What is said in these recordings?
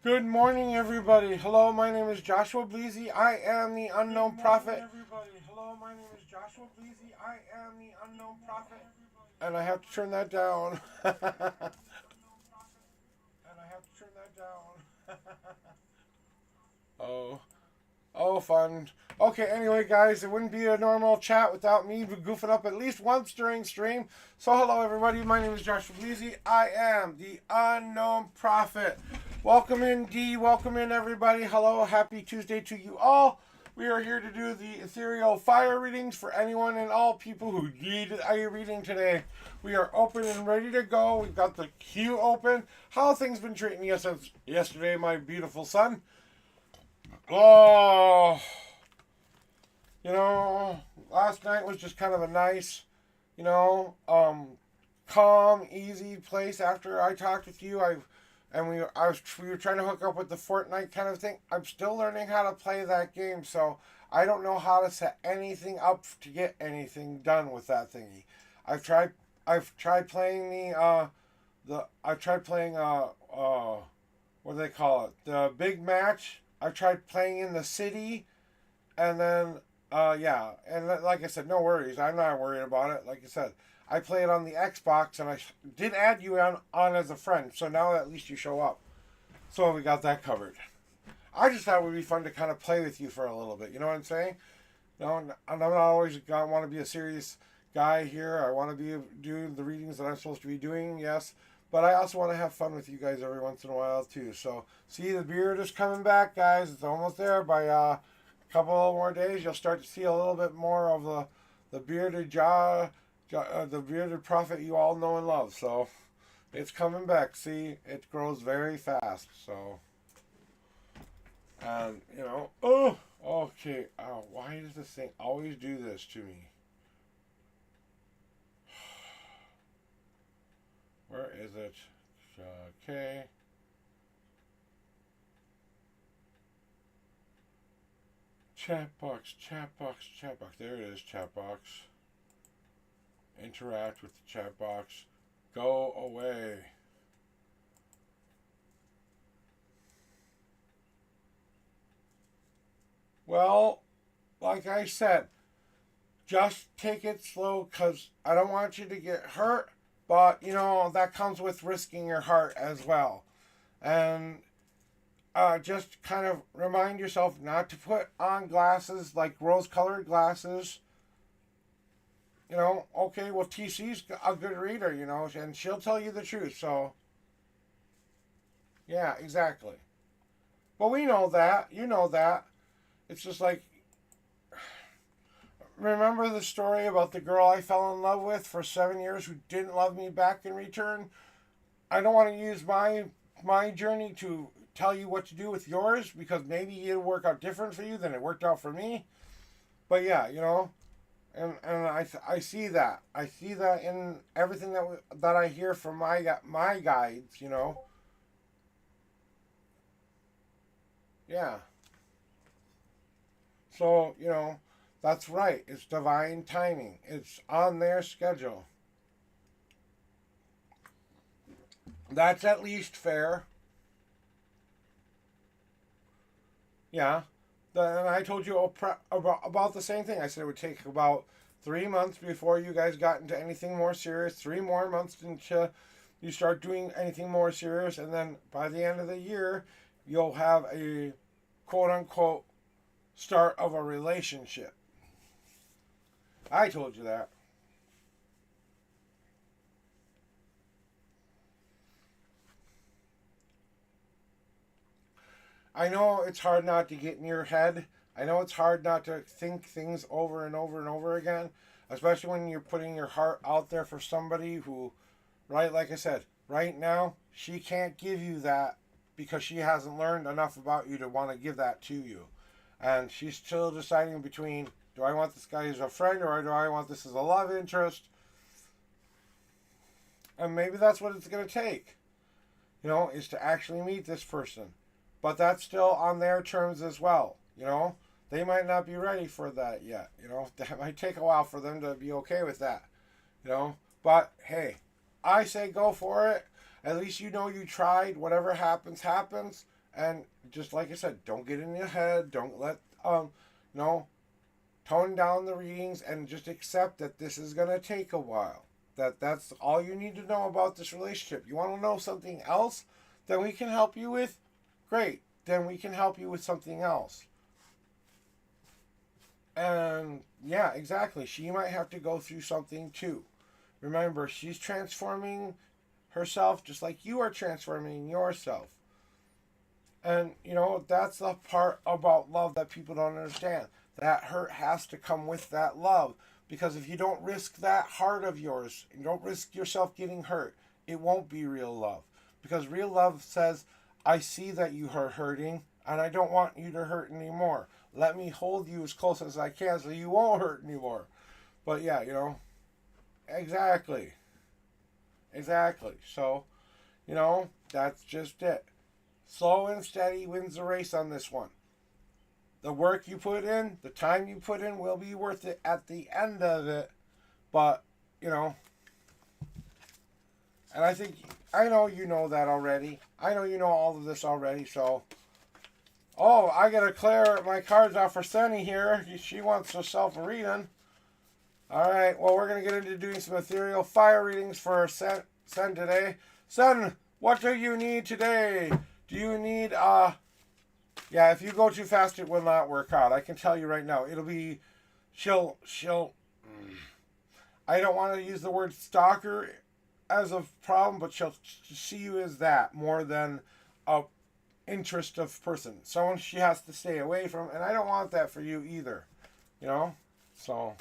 Good morning, everybody. Hello, my name is Joshua Bleasy. I am the unknown prophet. Everybody. Hello, my name is Joshua Bleasy. I am the unknown prophet. And I have to turn that down. And I have to turn that down. Oh. Oh, fun. Okay, anyway, guys, it wouldn't be a normal chat without me goofing up at least once during stream. So, hello, everybody. My name is Joshua Bleasy. I am the unknown prophet. Welcome in, D. Welcome in, everybody. Hello. Happy Tuesday to you all. We are here to do the Ethereal fire readings for anyone and all people who need a reading today. We are open and ready to go. We've got the queue open. How things been treating you since yesterday, my beautiful son? Oh, you know, last night was just kind of a nice, you know, calm, easy place. After I talked with you, we were trying to hook up with the Fortnite kind of thing. I'm still learning how to play that game, so I don't know how to set anything up to get anything done with that thingy. I've tried, I've tried playing I've tried playing what do they call it? The big match. I've tried playing in the city, and then yeah, and like I said, no worries. I'm not worried about it. Like I said, I play it on the Xbox, and I did add you on as a friend, so now at least you show up. So we got that covered. I just thought it would be fun to kind of play with you for a little bit. You know what I'm saying? No, I'm not always gonna want to be a serious guy here. I want to be doing the readings that I'm supposed to be doing. Yes, but I also want to have fun with you guys every once in a while too. So see, the beard is coming back, guys. It's almost there. By a couple more days, you'll start to see a little bit more of the bearded the bearded prophet you all know and love. So it's coming back. See, it grows very fast. So and oh. Okay, why does this thing always do this to me? Where is it? Okay. Chat box, chat box, chat box. There it is, chat box. Interact with the chat box. Go away. Well, like I said, just take it slow because I don't want you to get hurt. But, that comes with risking your heart as well. And just kind of remind yourself not to put on glasses like rose colored glasses. Okay, well, TC's a good reader, and she'll tell you the truth. So, yeah, exactly. But we know that. You know that. It's just like, remember the story about the girl I fell in love with for 7 years who didn't love me back in return? I don't want to use my journey to tell you what to do with yours because maybe it'll work out different for you than it worked out for me. But yeah, and I see that. I see that in everything that I hear from my guides. Yeah. So that's right. It's divine timing. It's on their schedule. That's at least fair. Yeah. And I told you about the same thing. I said it would take about 3 months before you guys got into anything more serious. 3 more months until you start doing anything more serious. And then by the end of the year, you'll have a quote unquote start of a relationship. I told you that. I know it's hard not to get in your head. I know it's hard not to think things over and over and over again, especially when you're putting your heart out there for somebody who, right, like I said, right now, she can't give you that because she hasn't learned enough about you to want to give that to you. And she's still deciding between, do I want this guy as a friend or do I want this as a love interest? And maybe that's what it's going to take, is to actually meet this person. But that's still on their terms as well, They might not be ready for that yet, That might take a while for them to be okay with that, But hey, I say go for it. At least you tried. Whatever happens, happens. And just like I said, don't get in your head. Don't let no, tone down the readings and just accept that this is gonna take a while. That's all you need to know about this relationship. You want to know something else that we can help you with? Great. Then we can help you with something else. And yeah, exactly. She might have to go through something too. Remember, she's transforming herself just like you are transforming yourself. And that's the part about love that people don't understand. That hurt has to come with that love. Because if you don't risk that heart of yours, you don't risk yourself getting hurt, it won't be real love. Because real love says, I see that you are hurting, and I don't want you to hurt anymore. Let me hold you as close as I can so you won't hurt anymore. But yeah, exactly. Exactly. So, that's just it. Slow and steady wins the race on this one. The work you put in, the time you put in will be worth it at the end of it. But, and I know you know that already. I know you know all of this already, so. Oh, I gotta clear my cards off for Sunny here. She wants herself a reading. Alright, well, we're gonna get into doing some ethereal fire readings for Sen today. Sen, what do you need today? Do you need, yeah, if you go too fast, it will not work out. I can tell you right now. It'll be, she'll, I don't want to use the word stalker as a problem, but she'll see you as that more than a interest of person. Someone she has to stay away from, and I don't want that for you either. So.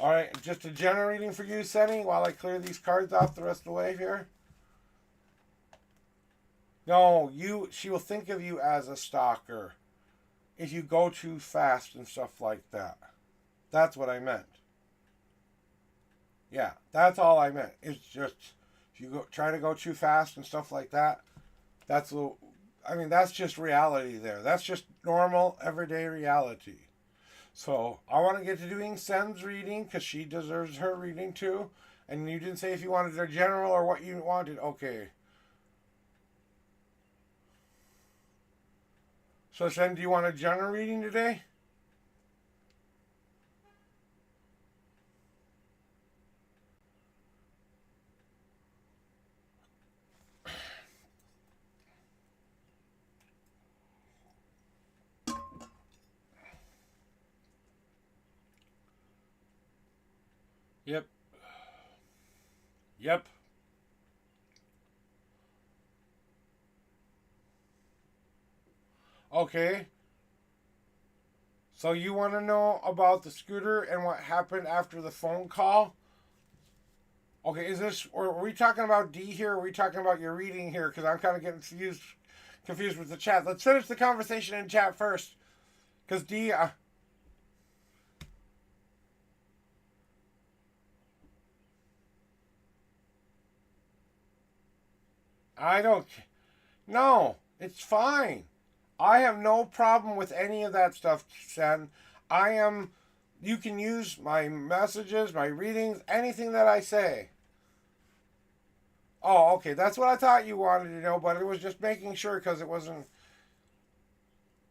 Alright, just a general reading for you, Senny, while I clear these cards off the rest of the way here. No, she will think of you as a stalker if you go too fast and stuff like that. That's what I meant. Yeah, that's all I meant. It's just, if you try to go too fast and stuff like that, that's just reality there. That's just normal, everyday reality. So, I want to get to doing Sen's reading, because she deserves her reading too. And you didn't say if you wanted a general or what you wanted. Okay. So, Sen, do you want a general reading today? Yep. Yep. Okay. So you want to know about the scooter and what happened after the phone call? Okay, are we talking about D here, or are we talking about your reading here? Because I'm kind of getting confused with the chat. Let's finish the conversation in chat first. Because D, I don't, no, it's fine. I have no problem with any of that stuff, Sen. You can use my messages, my readings, anything that I say. Oh, okay, that's what I thought you wanted to know, but it was just making sure because it wasn't,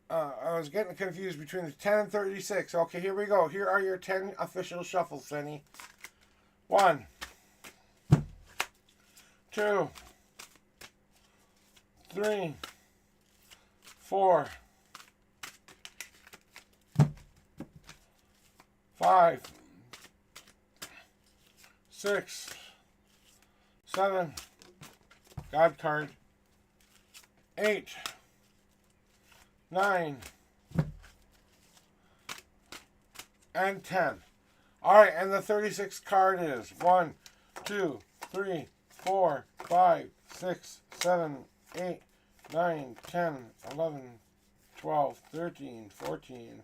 I was getting confused between the 10 and 36. Okay, here we go. Here are your 10 official shuffles, Senny. 1, 2, 3, 4, 5, 6, 7, God card, 8, 9, and 10. Alright, and the 36th card is 1, 2, 3, 4, 5, 6, 7, 8, 9, 10, 11, 12, 13, 14,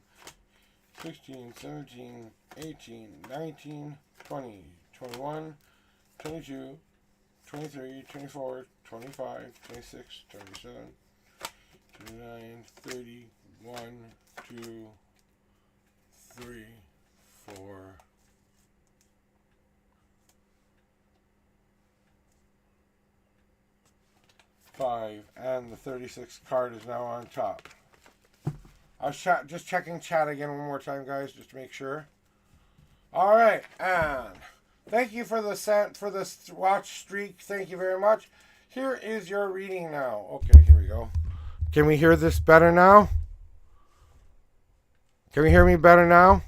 16, 17, 18, 19, 20, 21, 22, 23, 24, 25, 26, 27, 29, 30, 1, 2, 3, 4, 5, and the 36 card is now on top. I was just checking chat again one more time, guys, just to make sure. All right, and thank you for this watch streak. Thank you very much. Here is your reading now. Okay, here we go. Can we hear this better now? Can we hear me better now?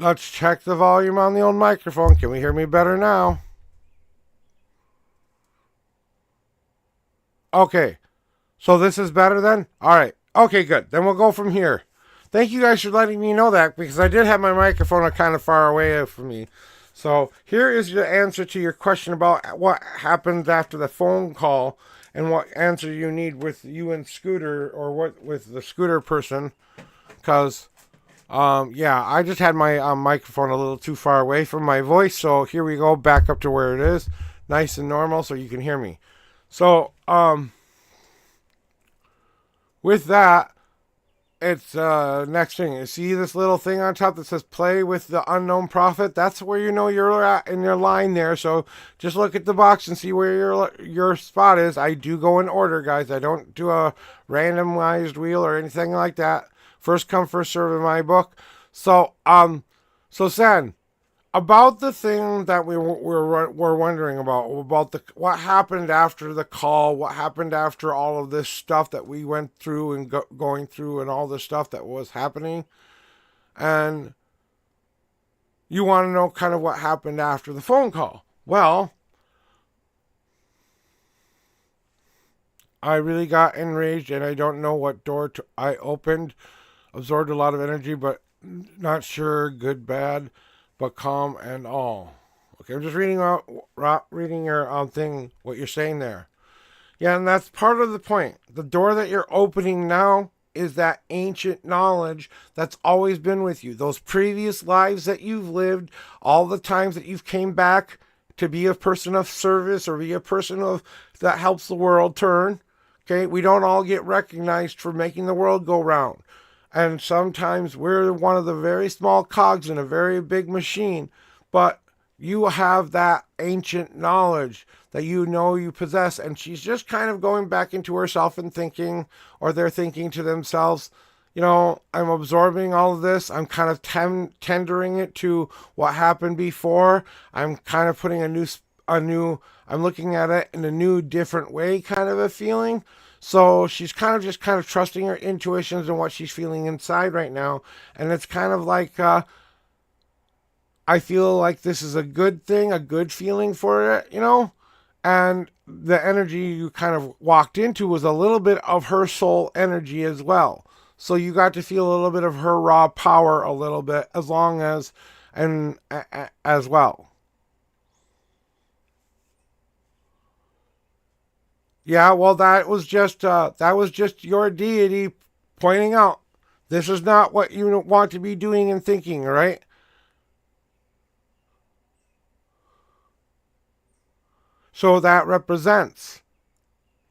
Let's check the volume on the old microphone. Can we hear me better now? Okay. So this is better then? All right. Okay, good. Then we'll go from here. Thank you guys for letting me know that, because I did have my microphone kind of far away from me. So here is the answer to your question about what happened after the phone call and what answer you need with you and Scooter, or what with the Scooter person. Because, yeah, I just had my microphone a little too far away from my voice. So here we go, back up to where it is. Nice and normal so you can hear me. So, with that, it's next thing. You see this little thing on top that says play with the unknown prophet? That's where you know you're at in your line there. So just look at the box and see where your spot is. I do go in order, guys. I don't do a randomized wheel or anything like that. First come, first serve in my book. So Sen, about the thing that we're wondering about what happened after the call, what happened after all of this stuff that we went through and going through, and all the stuff that was happening, and you want to know kind of what happened after the phone call. Well, I really got enraged, and I don't know what door I opened. Absorbed a lot of energy, but not sure, good, bad, but calm and all. Okay, I'm just reading your thing, what you're saying there. Yeah, and that's part of the point. The door that you're opening now is that ancient knowledge that's always been with you. Those previous lives that you've lived, all the times that you've came back to be a person of service or be a person that helps the world turn. Okay, we don't all get recognized for making the world go round. And sometimes we're one of the very small cogs in a very big machine. But you have that ancient knowledge that you know you possess. And she's just kind of going back into herself and thinking, or they're thinking to themselves, you know, I'm absorbing all of this. I'm kind of tendering it to what happened before. I'm kind of putting I'm looking at it in a new, different way kind of a feeling. So she's kind of trusting her intuitions and what she's feeling inside right now. And it's kind of like, I feel like this is a good thing, a good feeling for it, you know? And the energy you kind of walked into was a little bit of her soul energy as well. So you got to feel a little bit of her raw power a little bit as well. Yeah, well, that was just your deity pointing out this is not what you want to be doing and thinking, right? So that represents,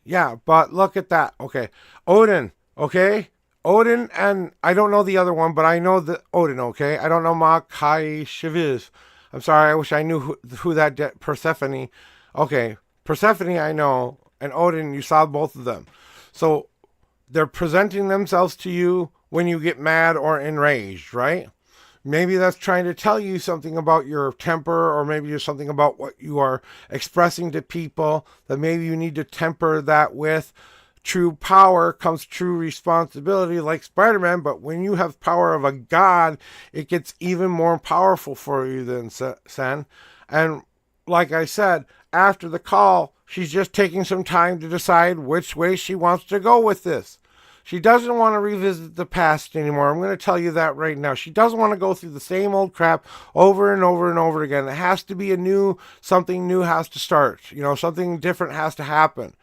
yeah. But look at that. Okay, Odin. Okay, Odin, and I don't know the other one, but I know the Odin. Okay, I don't know Makai Shaviz. I'm sorry. I wish I knew who that Persephone. Okay, Persephone, I know. And Odin, you saw both of them. So they're presenting themselves to you when you get mad or enraged, right? Maybe that's trying to tell you something about your temper, or maybe there's something about what you are expressing to people that maybe you need to temper that with. True power comes true responsibility, like Spider-Man, but when you have power of a god, it gets even more powerful for you than Sen. And like I said, after the call, she's just taking some time to decide which way she wants to go with this. She doesn't want to revisit the past anymore. I'm going to tell you that right now. She doesn't want to go through the same old crap over and over and over again. It has to be something new has to start. You know, something different has to happen.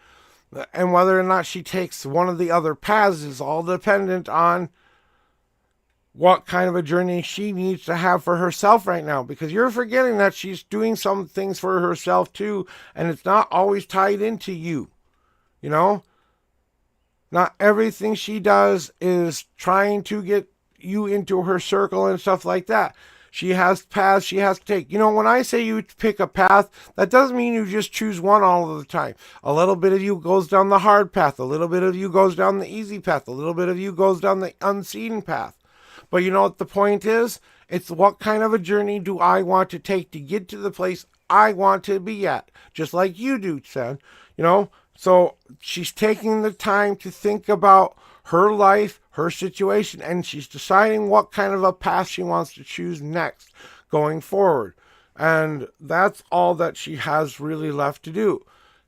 And whether or not she takes one of the other paths is all dependent on what kind of a journey she needs to have for herself right now, because you're forgetting that she's doing some things for herself too, and it's not always tied into you. You know, not everything she does is trying to get you into her circle and stuff like that. She has paths she has to take. When I say you pick a path, that doesn't mean you just choose one all of the time. A little bit of you goes down the hard path. A little bit of you goes down the easy path. A little bit of you goes down the unseen path. But you know what the point is? It's what kind of a journey do I want to take to get to the place I want to be at? Just like you do, Sen. So she's taking the time to think about her life, her situation, and she's deciding what kind of a path she wants to choose next going forward. And that's all that she has really left to do.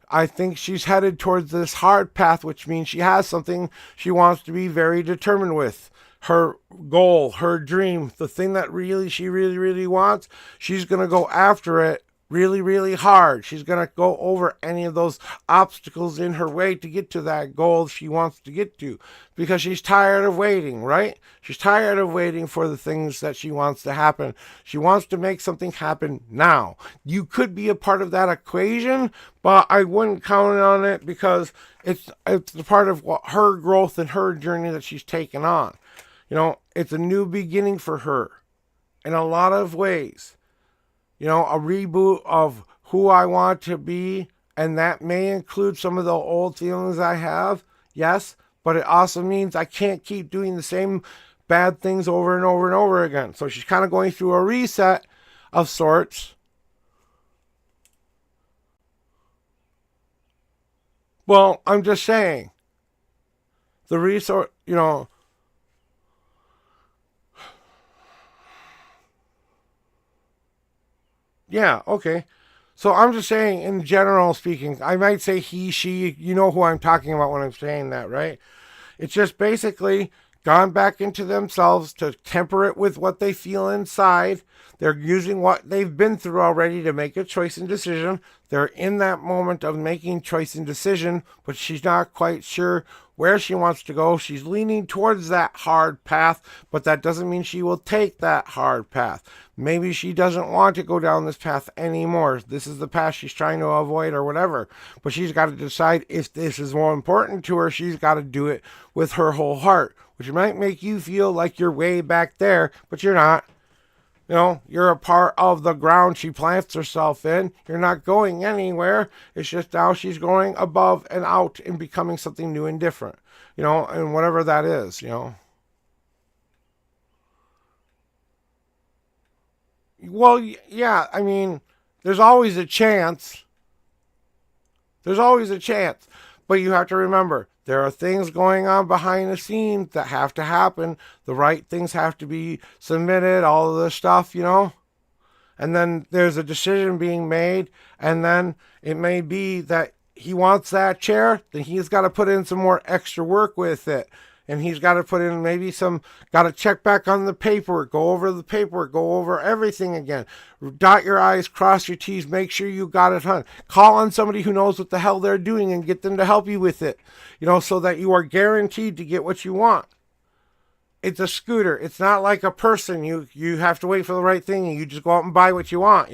I think she's headed towards this hard path, which means she has something she wants to be very determined with. Her goal, her dream, the thing that she really, really wants, she's going to go after it really, really hard. She's going to go over any of those obstacles in her way to get to that goal she wants to get to, because she's tired of waiting, right? She's tired of waiting for the things that she wants to happen. She wants to make something happen now. You could be a part of that equation, but I wouldn't count on it, because it's a part of her growth and her journey that she's taken on. It's a new beginning for her in a lot of ways. A reboot of who I want to be, and that may include some of the old feelings I have, yes, but it also means I can't keep doing the same bad things over and over and over again. So she's kind of going through a reset of sorts. Well, I'm just saying, the resource, yeah, okay. So I'm just saying, in general speaking, I might say he, she, you know who I'm talking about when I'm saying that, right? It's just basically gone back into themselves to temper it with what they feel inside. They're using what they've been through already to make a choice and decision. They're in that moment of making choice and decision, but she's not quite sure where she wants to go. She's leaning towards that hard path, but that doesn't mean she will take that hard path. Maybe she doesn't want to go down this path anymore. This is the path she's trying to avoid or whatever. But she's got to decide if this is more important to her. She's got to do it with her whole heart, which might make you feel like you're way back there, but you're not. You're a part of the ground she plants herself in. You're not going anywhere. It's just now she's going above and out and becoming something new and different, and whatever that is. Well, yeah, I mean, there's always a chance. There's always a chance. But you have to remember, there are things going on behind the scenes that have to happen. The right things have to be submitted, all of this stuff, And then there's a decision being made, and then it may be that he wants that chair, then he's got to put in some more extra work with it. And he's got to put in maybe got to check back on the paperwork, go over the paperwork, go over everything again. Dot your I's, cross your T's, make sure you got it done. Call on somebody who knows what the hell they're doing and get them to help you with it, so that you are guaranteed to get what you want. It's a scooter. It's not like a person. You have to wait for the right thing and you just go out and buy what you want,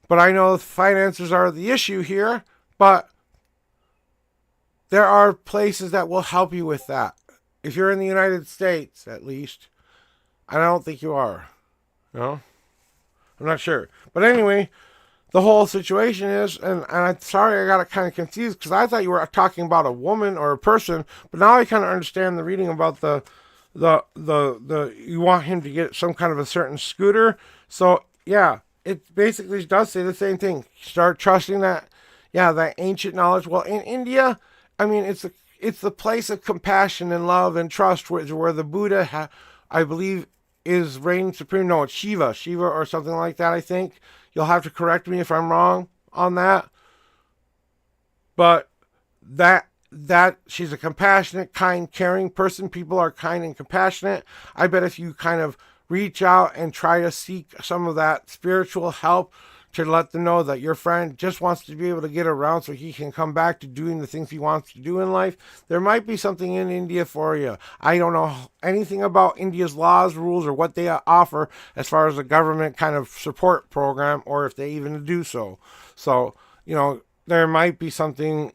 But I know finances are the issue here, but there are places that will help you with that. If you're in the United States, at least. I don't think you are. I'm not sure. But anyway, the whole situation is, and I'm sorry I got kind of confused, because I thought you were talking about a woman or a person, but now I kind of understand the reading about the you want him to get some kind of a certain scooter. So, yeah, it basically does say the same thing. Start trusting that ancient knowledge. Well, in India, I mean, it's the place of compassion and love and trust where the Buddha, I believe, is reigning supreme. No, it's Shiva or something like that, I think. You'll have to correct me if I'm wrong on that. But that she's a compassionate, kind, caring person. People are kind and compassionate. I bet if you kind of reach out and try to seek some of that spiritual help to let them know that your friend just wants to be able to get around so he can come back to doing the things he wants to do in life, there might be something in India for you. I don't know anything about India's laws, rules, or what they offer as far as a government kind of support program, or if they even do so. So, there might be something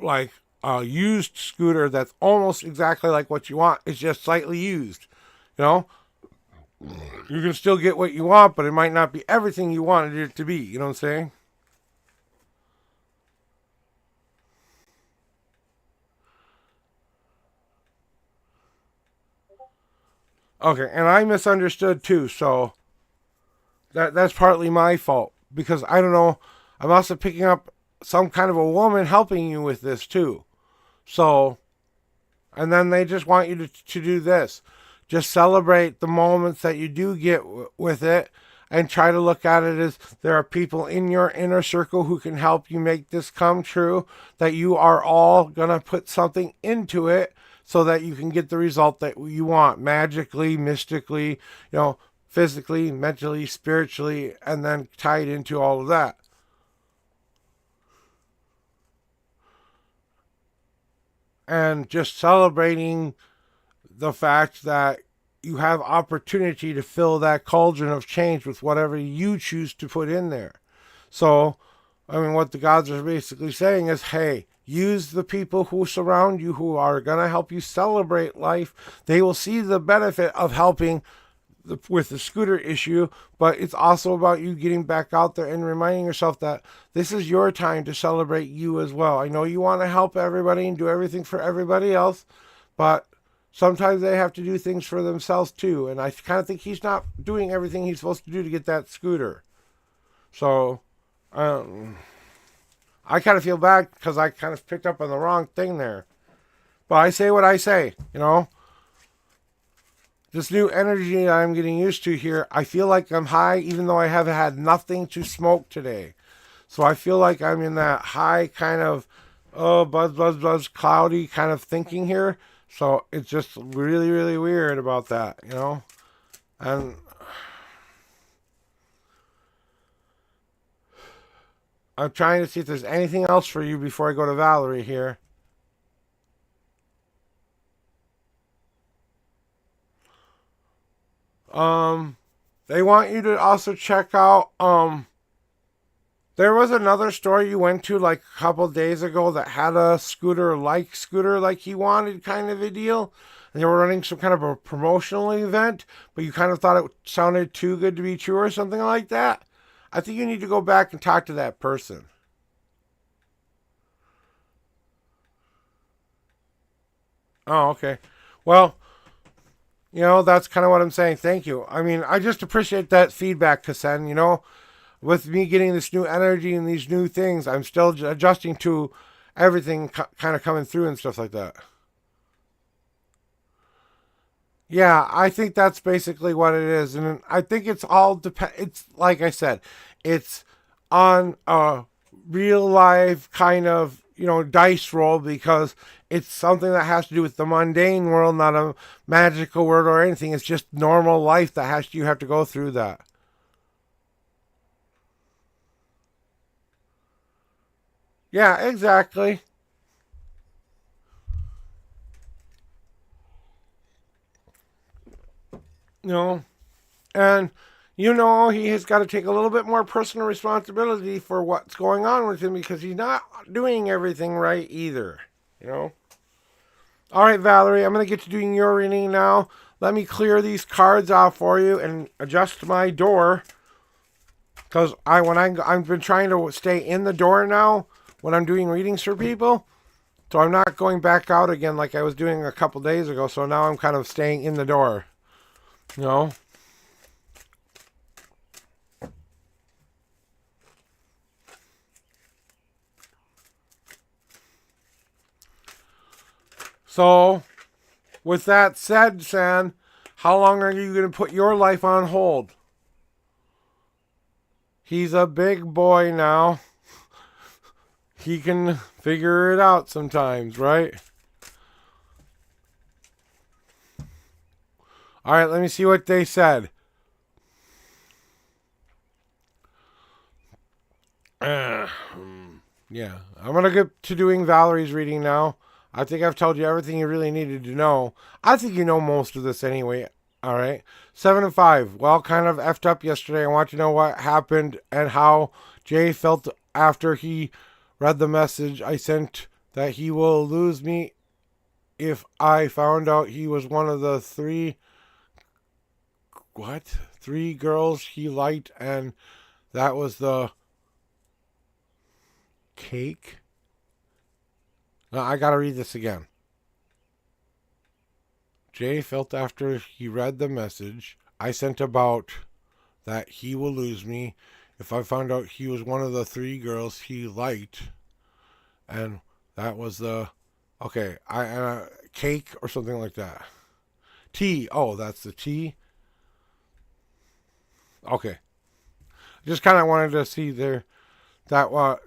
like a used scooter that's almost exactly like what you want. It's just slightly used, you can still get what you want, but it might not be everything you wanted it to be. You know what I'm saying? Okay, and I misunderstood too, so that's partly my fault because I don't know. I'm also picking up some kind of a woman helping you with this too. So, and then they just want you to do this. Just celebrate the moments that you do get with it and try to look at it as there are people in your inner circle who can help you make this come true, that you are all going to put something into it so that you can get the result that you want magically, mystically, physically, mentally, spiritually, and then tied into all of that. And just celebrating the fact that you have opportunity to fill that cauldron of change with whatever you choose to put in there. So, I mean, what the gods are basically saying is, hey, use the people who surround you who are going to help you celebrate life. They will see the benefit of helping with the scooter issue, but it's also about you getting back out there and reminding yourself that this is your time to celebrate you as well. I know you want to help everybody and do everything for everybody else, but sometimes they have to do things for themselves too. And I kind of think he's not doing everything he's supposed to do to get that scooter. So, I kind of feel bad because I kind of picked up on the wrong thing there. But I say what I say, This new energy I'm getting used to here, I feel like I'm high even though I haven't had nothing to smoke today. So I feel like I'm in that high kind of, buzz, cloudy kind of thinking here. So it's just really, really weird about that, And I'm trying to see if there's anything else for you before I go to Valerie here. They want you to also check out, there was another store you went to like a couple days ago that had a scooter like he wanted kind of a deal. And they were running some kind of a promotional event, but you kind of thought it sounded too good to be true or something like that. I think you need to go back and talk to that person. Oh, okay. Well, that's kind of what I'm saying. Thank you. I mean, I just appreciate that feedback, Kasen. With me getting this new energy and these new things, I'm still adjusting to everything kind of coming through and stuff like that. Yeah, I think that's basically what it is, and I think it's all depend. It's like I said, it's on a real life kind of dice roll because it's something that has to do with the mundane world, not a magical world or anything. It's just normal life that you have to go through that. Yeah, exactly. You know, and he has got to take a little bit more personal responsibility for what's going on with him because he's not doing everything right either. You know. All right, Valerie, I'm gonna get to doing your reading now. Let me clear these cards off for you and adjust my door because I've been trying to stay in the door now when I'm doing readings for people. So I'm not going back out again like I was doing a couple days ago. So now I'm kind of staying in the door. You know? So, with that said, San, how long are you going to put your life on hold? He's a big boy now. He can figure it out sometimes, right? All right, let me see what they said. Yeah, I'm going to get to doing Valerie's reading now. I think I've told you everything you really needed to know. I think you know most of this anyway. All right. 7 and 5. Well, kind of effed up yesterday. I want to know what happened and how Jay felt after he read the message I sent that he will lose me if I found out he was one of the 3 what? 3 girls he liked, and that was the cake? No, I gotta read this again. Jay felt after he read the message I sent about that he will lose me if I found out he was one of the 3 girls he liked. And that was the, okay, cake or something like that. Tea. Oh, that's the tea. Okay. Just kind of wanted to see there that what,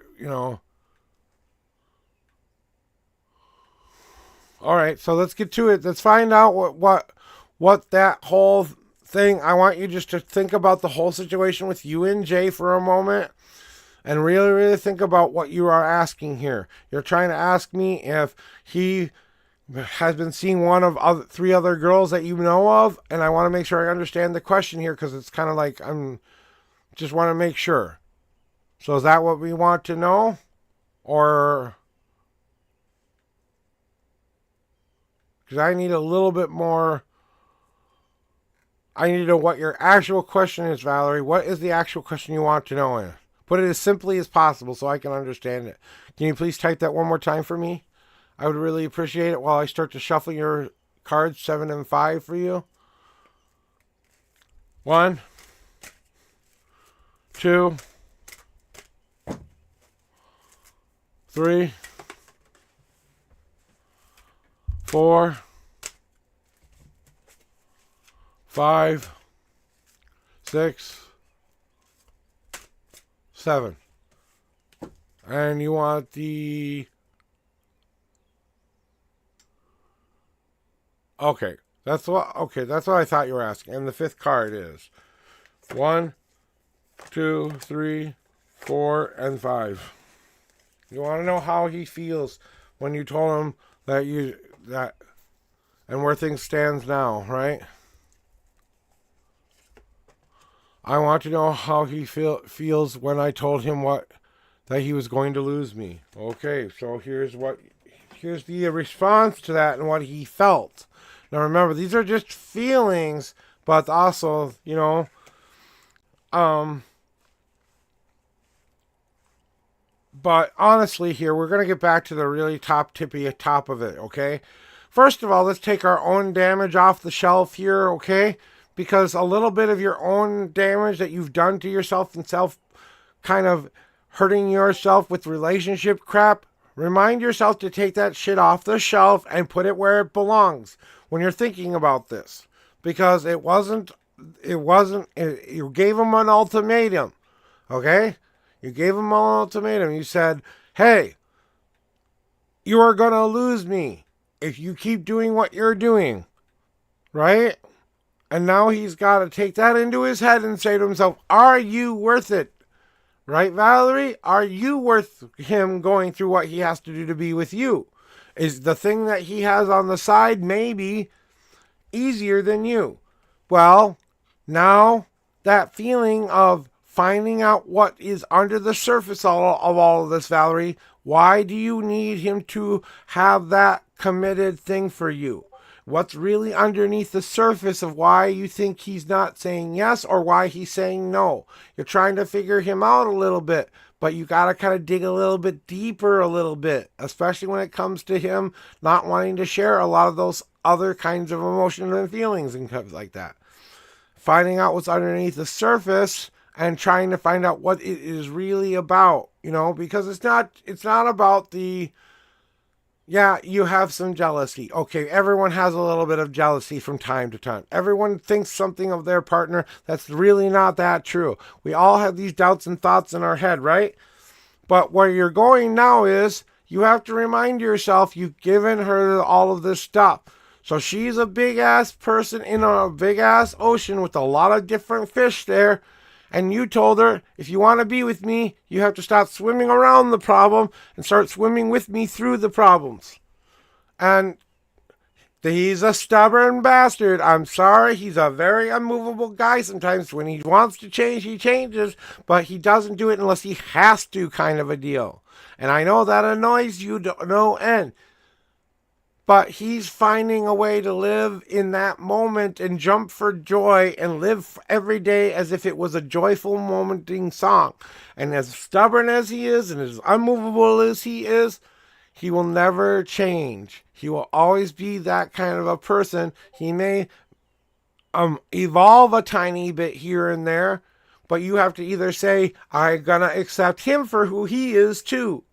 All right, so let's get to it. Let's find out what that whole thing. I want you just to think about the whole situation with you and Jay for a moment, and really, really think about what you are asking here. You're trying to ask me if he has been seeing one of 3 other girls that you know of, and I want to make sure I understand the question here because it's kind of like I'm just want to make sure. So is that what we want to know, or? Because I need a little bit more. I need to know what your actual question is, Valerie. What is the actual question you want to know? Put it as simply as possible so I can understand it. Can you please type that one more time for me? I would really appreciate it while I start to shuffle your cards 7 and 5 for you. 1, 2, 3, 4, 5, 6, 7. And you want the... Okay, that's what I thought you were asking. And the 5th card is 1, 2, 3, 4, and 5. You want to know how he feels when you told him that and where things stands now, right? I want to know how he feels when I told him that he was going to lose me. Okay, so here's the response to that and what he felt. Now remember, these are just feelings, but also, but honestly here, we're going to get back to the really top of it, okay? First of all, let's take our own damage off the shelf here, okay? Because a little bit of your own damage that you've done to yourself and self kind of hurting yourself with relationship crap, remind yourself to take that shit off the shelf and put it where it belongs when you're thinking about this. Because you gave him an ultimatum, okay? You gave him an ultimatum. You said, hey, you are going to lose me if you keep doing what you're doing, right? And now he's got to take that into his head and say to himself, are you worth it? Right, Valerie? Are you worth him going through what he has to do to be with you? Is the thing that he has on the side maybe easier than you? Well, now that feeling of finding out what is under the surface of all of this, Valerie, why do you need him to have that committed thing for you? What's really underneath the surface of why you think he's not saying yes or why he's saying no? You're trying to figure him out a little bit, but you got to kind of dig a little bit deeper a little bit, especially when it comes to him not wanting to share a lot of those other kinds of emotions and feelings and stuff like that. Finding out what's underneath the surface and trying to find out what it is really about, because it's not about the... Yeah, you have some jealousy. Okay, everyone has a little bit of jealousy from time to time. Everyone thinks something of their partner that's really not that true. We all have these doubts and thoughts in our head, right? But where you're going now is you have to remind yourself you've given her all of this stuff. So she's a big-ass person in a big-ass ocean with a lot of different fish there. And you told her, if you want to be with me, you have to stop swimming around the problem and start swimming with me through the problems. And he's a stubborn bastard. I'm sorry. He's a very unmovable guy. Sometimes when he wants to change, he changes. But he doesn't do it unless he has to, kind of a deal. And I know that annoys you to no end. But he's finding a way to live in that moment and jump for joy and live every day as if it was a joyful momenting song. And as stubborn as he is and as unmovable as he will never change. He will always be that kind of a person. He may evolve a tiny bit here and there, but you have to either say, I'm going to accept him for who he is too.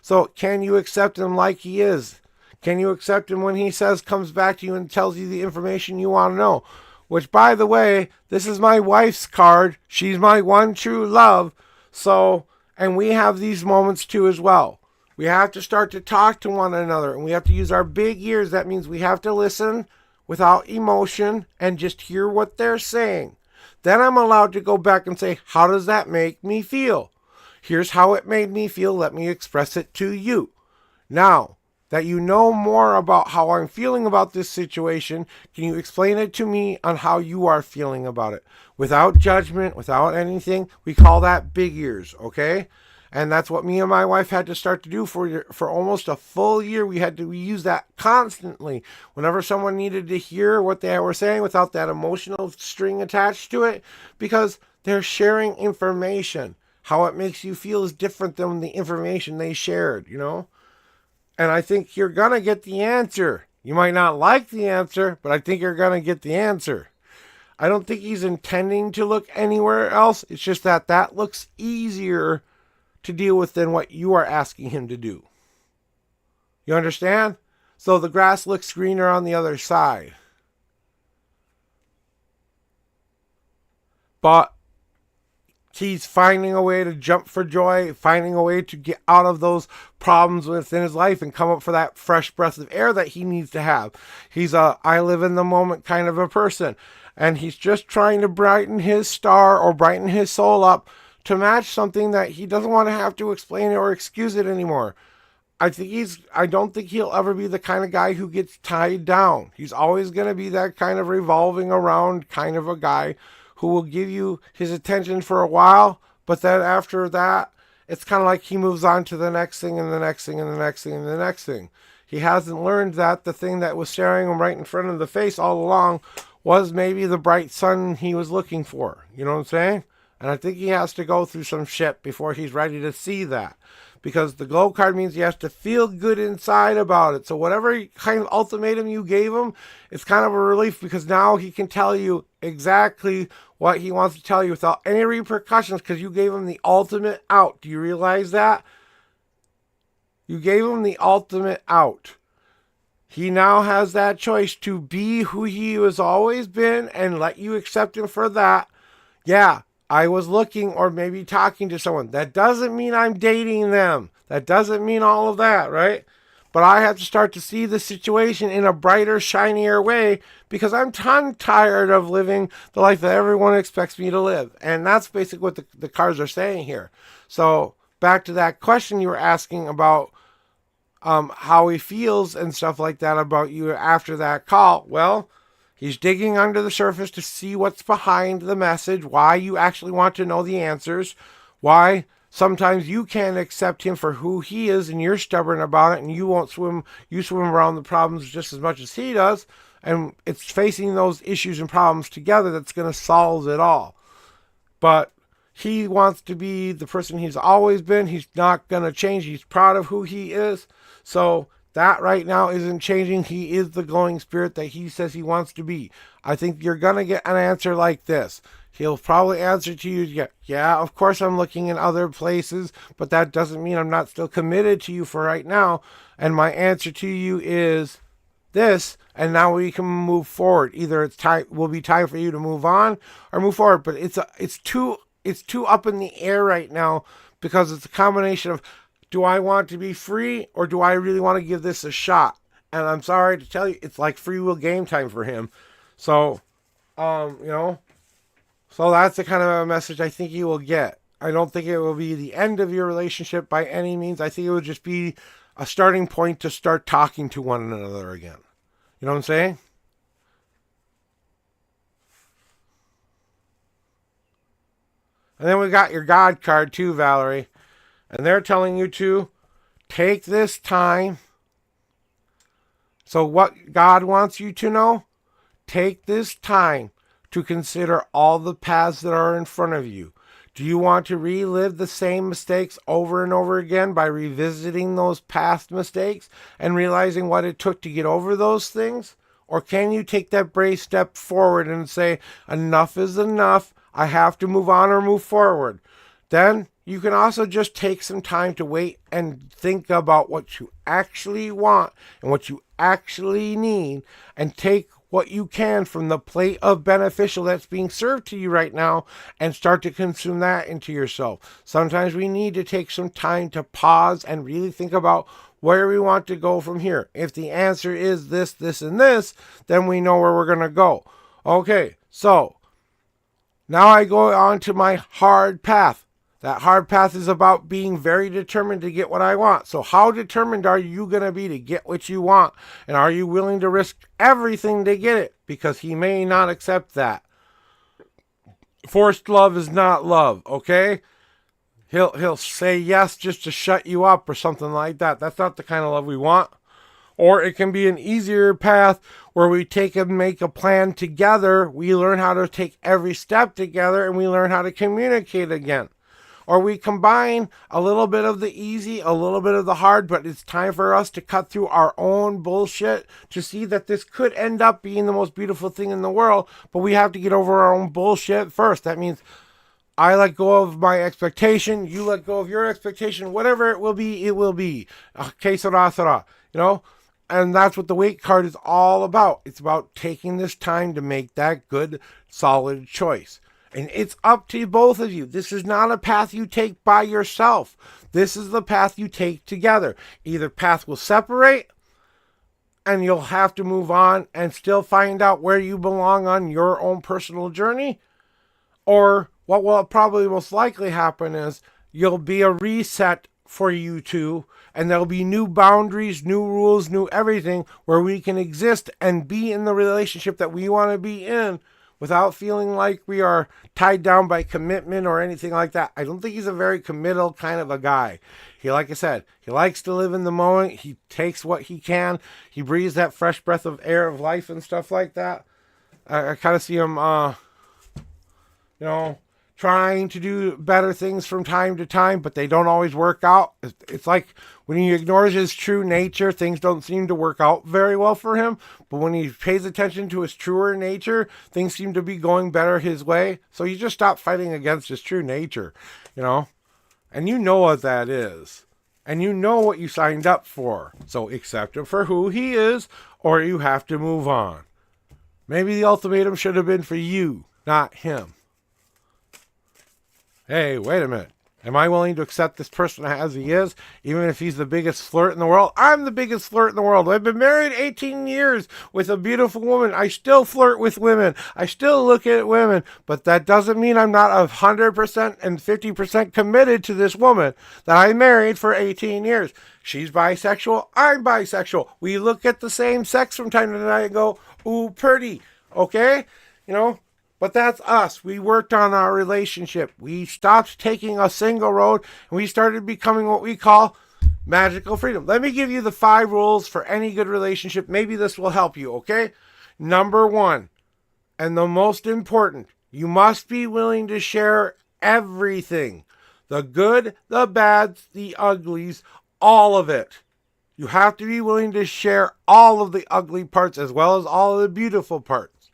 So can you accept him like he is? Can you accept him when he comes back to you and tells you the information you want to know? Which, by the way, this is my wife's card. She's my one true love. So, and we have these moments too as well. We have to start to talk to one another, and we have to use our big ears. That means we have to listen without emotion and just hear what they're saying. Then I'm allowed to go back and say, how does that make me feel? Here's how it made me feel. Let me express it to you. Now that you know more about how I'm feeling about this situation, can you explain it to me on how you are feeling about it? Without judgment, without anything. We call that big ears, okay? And that's what me and my wife had to start to do for almost a full year. We use that constantly. Whenever someone needed to hear what they were saying without that emotional string attached to it, because they're sharing information. How it makes you feel is different than the information they shared, you know? And I think you're going to get the answer. You might not like the answer, but I think you're going to get the answer. I don't think he's intending to look anywhere else. It's just that looks easier to deal with than what you are asking him to do. You understand? So the grass looks greener on the other side. But he's finding a way to jump for joy, finding a way to get out of those problems within his life and come up for that fresh breath of air that he needs to have. He's a I live in the moment kind of a person. And he's just trying to brighten his star or brighten his soul up to match something that he doesn't want to have to explain it or excuse it anymore. I don't think he'll ever be the kind of guy who gets tied down. He's always going to be that kind of revolving around kind of a guy who will give you his attention for a while, but then after that, it's kind of like he moves on to the next thing and the next thing and the next thing and the next thing. He hasn't learned that the thing that was staring him right in front of the face all along was maybe the bright sun he was looking for. You know what I'm saying? And I think he has to go through some shit before he's ready to see that. Because the glow card means he has to feel good inside about it. So whatever kind of ultimatum you gave him, it's kind of a relief because now he can tell you exactly what he wants to tell you without any repercussions because you gave him the ultimate out. Do you realize that? You gave him the ultimate out. He now has that choice to be who he has always been and let you accept him for that. Yeah. I was looking or maybe talking to someone. That doesn't mean I'm dating them. That doesn't mean all of that, right? But I have to start to see the situation in a brighter, shinier way because I'm tired of living the life that everyone expects me to live. And that's basically what the cards are saying here. So back to that question you were asking about how he feels and stuff like that about you after that call. Well, he's digging under the surface to see what's behind the message, why you actually want to know the answers, why sometimes you can't accept him for who he is and you're stubborn about it and you swim around the problems just as much as he does. And it's facing those issues and problems together that's going to solve it all. But he wants to be the person he's always been. He's not going to change. He's proud of who he is. So that right now isn't changing. He is the glowing spirit that he says he wants to be. I think you're going to get an answer like this. He'll probably answer to you, yeah, of course I'm looking in other places, but that doesn't mean I'm not still committed to you for right now. And my answer to you is this, and now we can move forward. Either will be time for you to move on or move forward, but it's too up in the air right now because it's a combination of, do I want to be free or do I really want to give this a shot? And I'm sorry to tell you, it's like free will game time for him. So, so that's the kind of a message I think you will get. I don't think it will be the end of your relationship by any means. I think it will just be a starting point to start talking to one another again. You know what I'm saying? And then we got your God card too, Valerie. And they're telling you to take this time. So what God wants you to know, take this time to consider all the paths that are in front of you. Do you want to relive the same mistakes over and over again by revisiting those past mistakes and realizing what it took to get over those things? Or can you take that brave step forward and say, enough is enough, I have to move on or move forward? Then you can also just take some time to wait and think about what you actually want and what you actually need, and take what you can from the plate of beneficial that's being served to you right now and start to consume that into yourself. Sometimes we need to take some time to pause and really think about where we want to go from here. If the answer is this, this, and this, then we know where we're going to go. Okay, so now I go on to my hard path. That hard path is about being very determined to get what I want. So how determined are you going to be to get what you want? And are you willing to risk everything to get it? Because he may not accept that. Forced love is not love, okay? He'll say yes just to shut you up or something like that. That's not the kind of love we want. Or it can be an easier path where we take and make a plan together. We learn how to take every step together, and we learn how to communicate again. Or we combine a little bit of the easy, a little bit of the hard, but it's time for us to cut through our own bullshit to see that this could end up being the most beautiful thing in the world, but we have to get over our own bullshit first. That means I let go of my expectation, you let go of your expectation, whatever it will be, it will be. Que sera, sera. You know? And that's what the wait card is all about. It's about taking this time to make that good, solid choice. And it's up to both of you. This is not a path you take by yourself. This is the path you take together. Either path will separate and you'll have to move on and still find out where you belong on your own personal journey. Or what will probably most likely happen is you'll be a reset for you two, and there'll be new boundaries, new rules, new everything where we can exist and be in the relationship that we want to be in, without feeling like we are tied down by commitment or anything like that. I don't think he's a very committal kind of a guy. He, like I said, he likes to live in the moment. He takes what he can. He breathes that fresh breath of air of life and stuff like that. I kind of see him, trying to do better things from time to time, but they don't always work out. It's like when he ignores his true nature, things don't seem to work out very well for him. But when he pays attention to his truer nature, things seem to be going better his way. So you just stop fighting against his true nature, and you know what that is. And you know what you signed up for. So accept him for who he is, or you have to move on. Maybe the ultimatum should have been for you, not him. Hey, wait a minute. Am I willing to accept this person as he is, even if he's the biggest flirt in the world? I'm the biggest flirt in the world. I've been married 18 years with a beautiful woman. I still flirt with women. I still look at women. But that doesn't mean I'm not 100% and 50% committed to this woman that I married for 18 years. She's bisexual. I'm bisexual. We look at the same sex from time to time and go, ooh, pretty. Okay? But that's us. We worked on our relationship. We stopped taking a single road, and we started becoming what we call magical freedom. Let me give you the 5 rules for any good relationship. Maybe this will help you, okay? Number 1, and the most important, you must be willing to share everything. The good, the bad, the uglies, all of it. You have to be willing to share all of the ugly parts as well as all of the beautiful parts.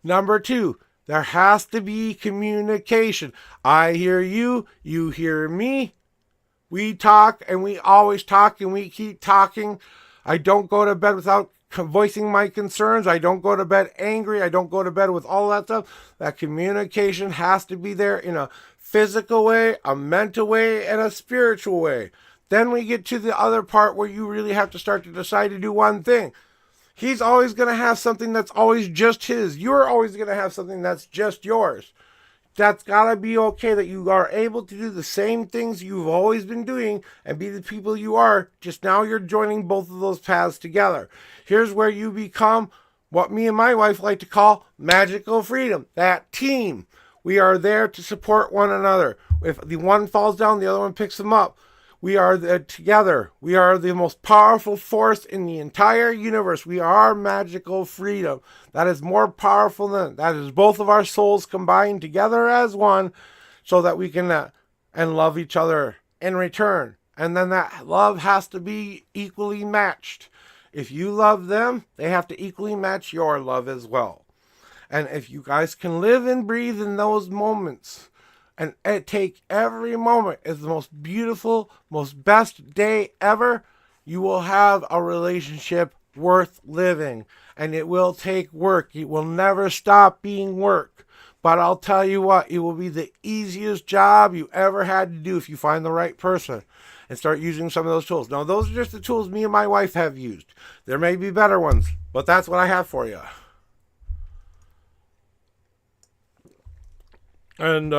Number 2, there has to be communication. I hear you, you hear me. We talk, and we always talk, and we keep talking. I don't go to bed without voicing my concerns. I don't go to bed angry. I don't go to bed with all that stuff. That communication has to be there in a physical way, a mental way, and a spiritual way. Then we get to the other part where you really have to start to decide to do one thing. He's always going to have something that's always just his. You're always going to have something that's just yours. That's got to be okay that you are able to do the same things you've always been doing and be the people you are. Just now you're joining both of those paths together. Here's where you become what me and my wife like to call magical freedom. That team. We are there to support one another. If the one falls down, the other one picks them up. We are together. We are the most powerful force in the entire universe. We are magical freedom. That is more powerful than that is both of our souls combined together as one, so that we can and love each other in return. And then that love has to be equally matched. If you love them, they have to equally match your love as well. And if you guys can live and breathe in those moments and take every moment as the most beautiful, most best day ever, you will have a relationship worth living. And it will take work. It will never stop being work. But I'll tell you what, it will be the easiest job you ever had to do if you find the right person and start using some of those tools. Now, those are just the tools me and my wife have used. There may be better ones, but that's what I have for you. And,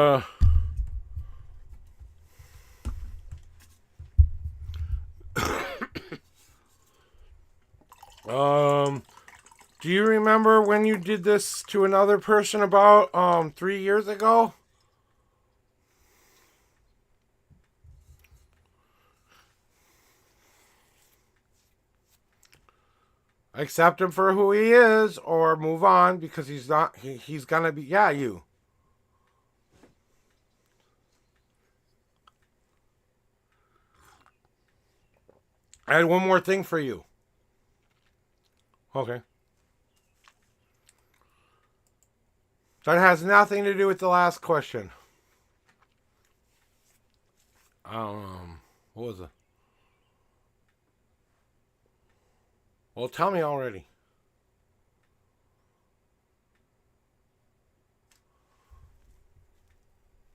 do you remember when you did this to another person about 3 years ago? Accept him for who he is, or move on, because he's not. He's gonna be. Yeah, you. I had one more thing for you. Okay. That has nothing to do with the last question. What was it? Well, tell me already.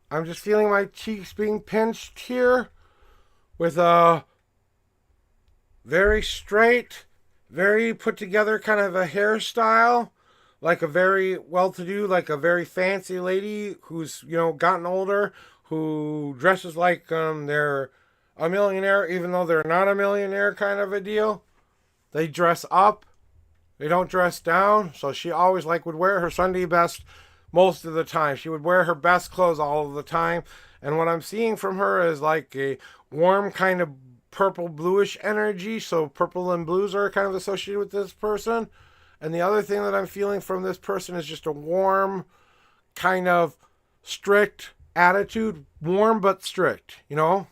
I'm just feeling my cheeks being pinched here with a very straight, very put together kind of a hairstyle, like a very well-to-do, like a very fancy lady who's, gotten older, who dresses like they're a millionaire, even though they're not a millionaire, kind of a deal. They dress up, they don't dress down. So she always would wear her Sunday best most of the time. She would wear her best clothes all of the time. And what I'm seeing from her is like a warm kind of purple bluish energy. So purple and blues are kind of associated with this person. And the other thing that I'm feeling from this person is just a warm, kind of strict attitude. Warm but strict, I don't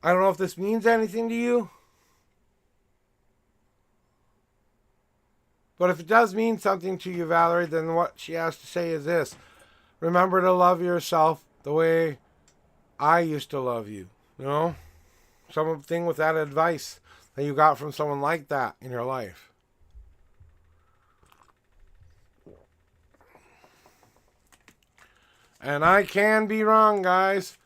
know if this means anything to you. But if it does mean something to you, Valerie, then what she has to say is this. Remember to love yourself the way I used to love you. Something with that advice that you got from someone like that in your life. And I can be wrong, guys.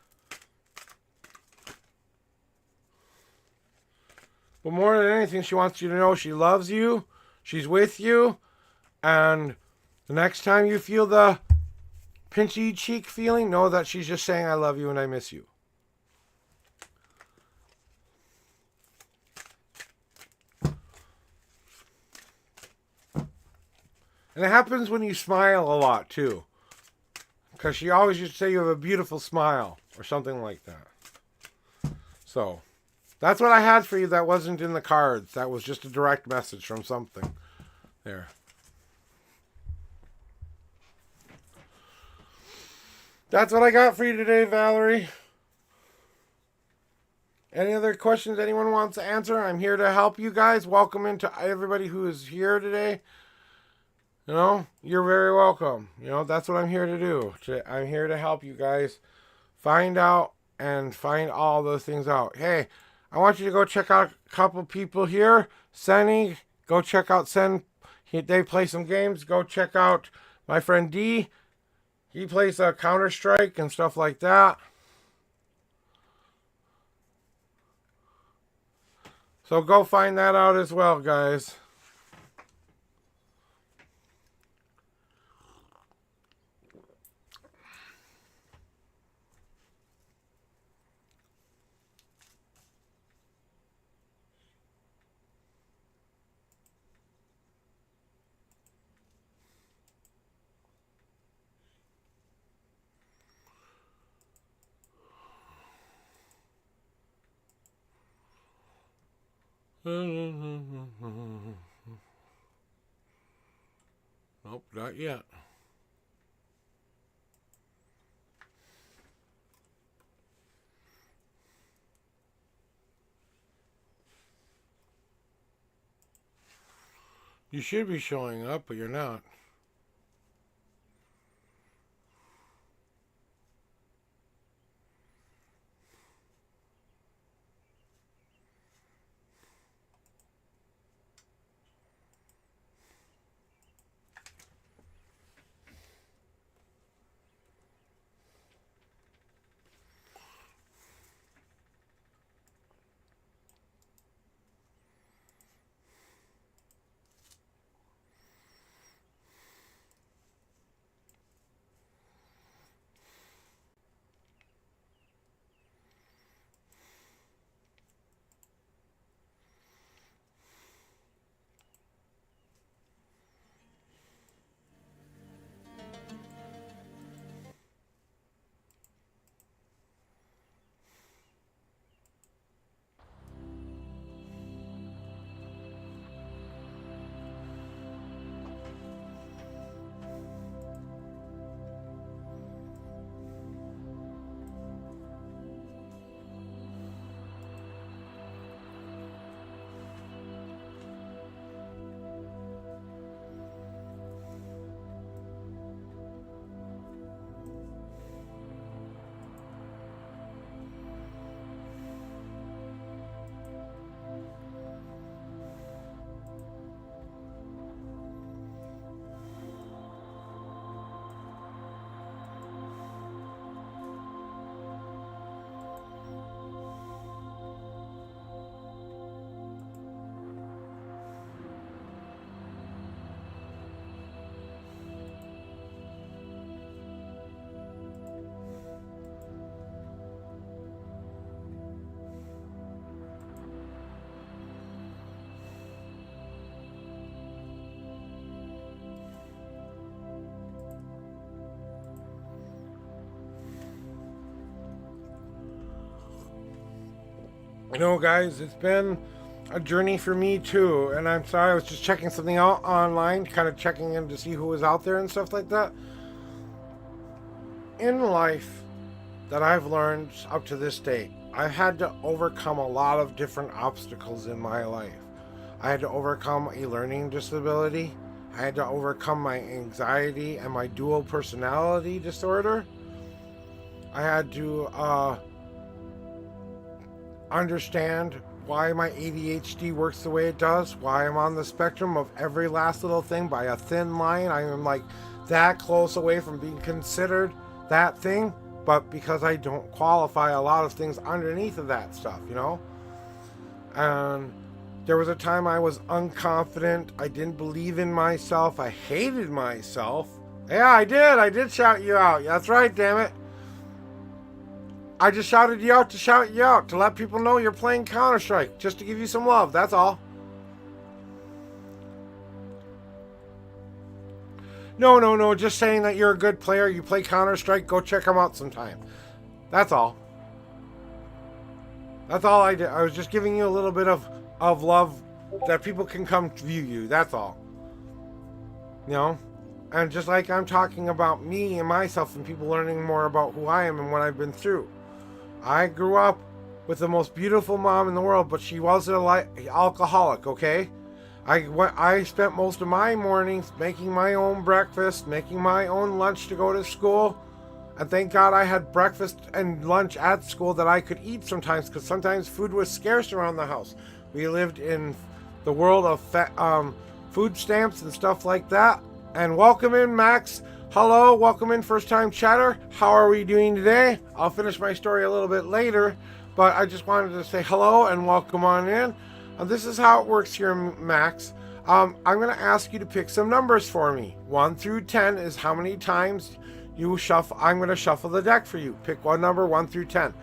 But more than anything, she wants you to know she loves you. She's with you. And the next time you feel the pinchy cheek feeling, know that she's just saying, I love you and I miss you. And it happens when you smile a lot, too. Because she always used to say you have a beautiful smile, or something like that. So, that's what I had for you that wasn't in the cards. That was just a direct message from something. There. That's what I got for you today, Valerie. Any other questions anyone wants to answer? I'm here to help you guys. Welcome into everybody who is here today. You're very welcome. That's what I'm here to do. I'm here to help you guys find out and find all those things out. Hey, I want you to go check out a couple people here. Senny, go check out Sen. They play some games. Go check out my friend D. He plays Counter-Strike and stuff like that. So go find that out as well, guys. Nope, not yet. You should be showing up, but you're not. You know, guys, it's been a journey for me too, and I'm sorry, I was just checking something out online, kind of checking in to see who was out there and stuff like that. In life, that I've learned up to this date, I've had to overcome a lot of different obstacles in my life. I had to overcome a learning disability. I had to overcome my anxiety and my dual personality disorder. I had to understand why my ADHD works the way it does, why I'm on the spectrum of every last little thing by a thin line. I am like that close away from being considered that thing, but because I don't qualify a lot of things underneath of that stuff, you know? And there was a time I was unconfident. I didn't believe in myself. I hated myself. Yeah, I did shout you out. That's right, damn it. I just shouted you out to shout you out, to let people know you're playing Counter-Strike, just to give you some love, that's all. No, just saying that you're a good player, you play Counter-Strike, go check them out sometime. That's all. That's all I did. I was just giving you a little bit of love that people can come view you, that's all. You know? And just like I'm talking about me and myself and people learning more about who I am and what I've been through. I grew up with the most beautiful mom in the world, but she was an alcoholic, okay? I spent most of my mornings making my own breakfast, making my own lunch to go to school. And thank God I had breakfast and lunch at school that I could eat sometimes, because sometimes food was scarce around the house. We lived in the world of food stamps and stuff like that. And welcome in, Max. Hello, welcome in, first time chatter. How are we doing today? I'll finish my story a little bit later, but I just wanted to say hello and welcome on in. This is how it works here, Max. I'm going to ask you to pick some numbers for me. 1 through 10 is how many times you shuffle. I'm going to shuffle the deck for you. Pick one number, 1 through 10.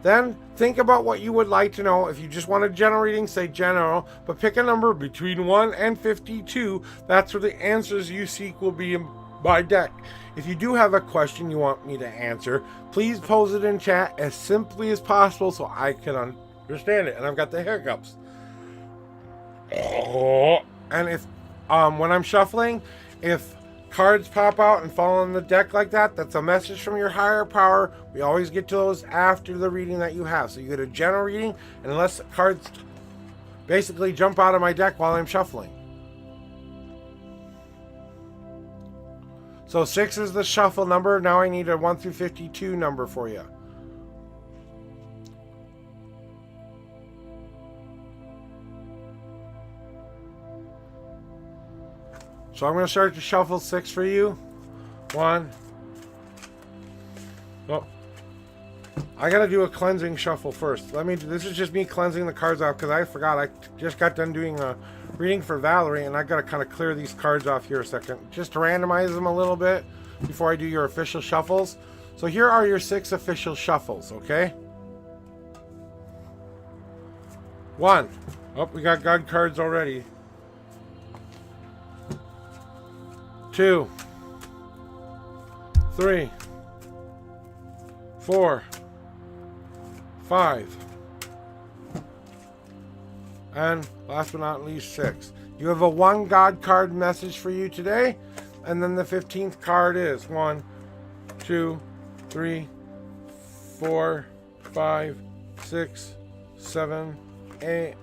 Then think about what you would like to know. If you just want a general reading, say general, but pick a number between 1 and 52. That's where the answers you seek will be in my deck. If you do have a question you want me to answer, please pose it in chat as simply as possible so I can understand it. And I've got the hiccups. And if when I'm shuffling, if cards pop out and fall on the deck like that, that's a message from your higher power. We always get to those after the reading that you have. So you get a general reading, and unless cards basically jump out of my deck while I'm shuffling. So 6 is the shuffle number. Now I need a 1 through 52 number for you. So I'm going to start to shuffle 6 for you. 1. Oh. I got to do a cleansing shuffle first. This is just me cleansing the cards out because I forgot. I just got done doing a reading for Valerie, and I got to kind of clear these cards off here a second. Just to randomize them a little bit before I do your official shuffles. So here are your 6 official shuffles, okay? 1. Oh, we got God cards already. 2, 3, 4, 5, and last but not least 6. You have a 1 God card message for you today, and then the 15th card is 1, 2, 3, 4, 5, 6, 7, 8,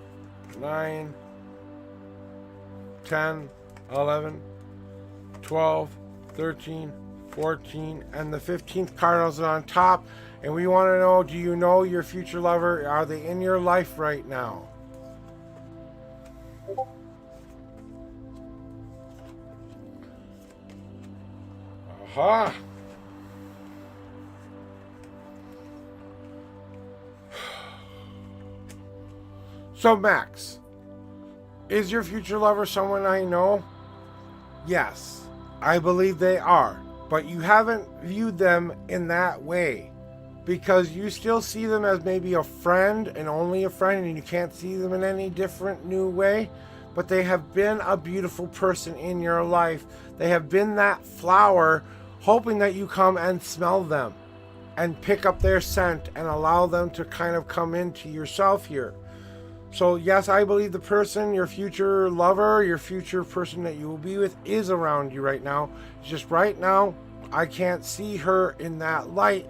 9, 10, 11, 12, 13, 14, and the 15th card is on top. And we want to know, do you know your future lover? Are they in your life right now? Aha! So Max, is your future lover someone I know? Yes. I believe they are, but you haven't viewed them in that way because you still see them as maybe a friend and only a friend, and you can't see them in any different new way, but they have been a beautiful person in your life. They have been that flower, hoping that you come and smell them and pick up their scent and allow them to kind of come into yourself here. So yes, I believe the person, your future lover, your future person that you will be with is around you right now. It's just right now, I can't see her in that light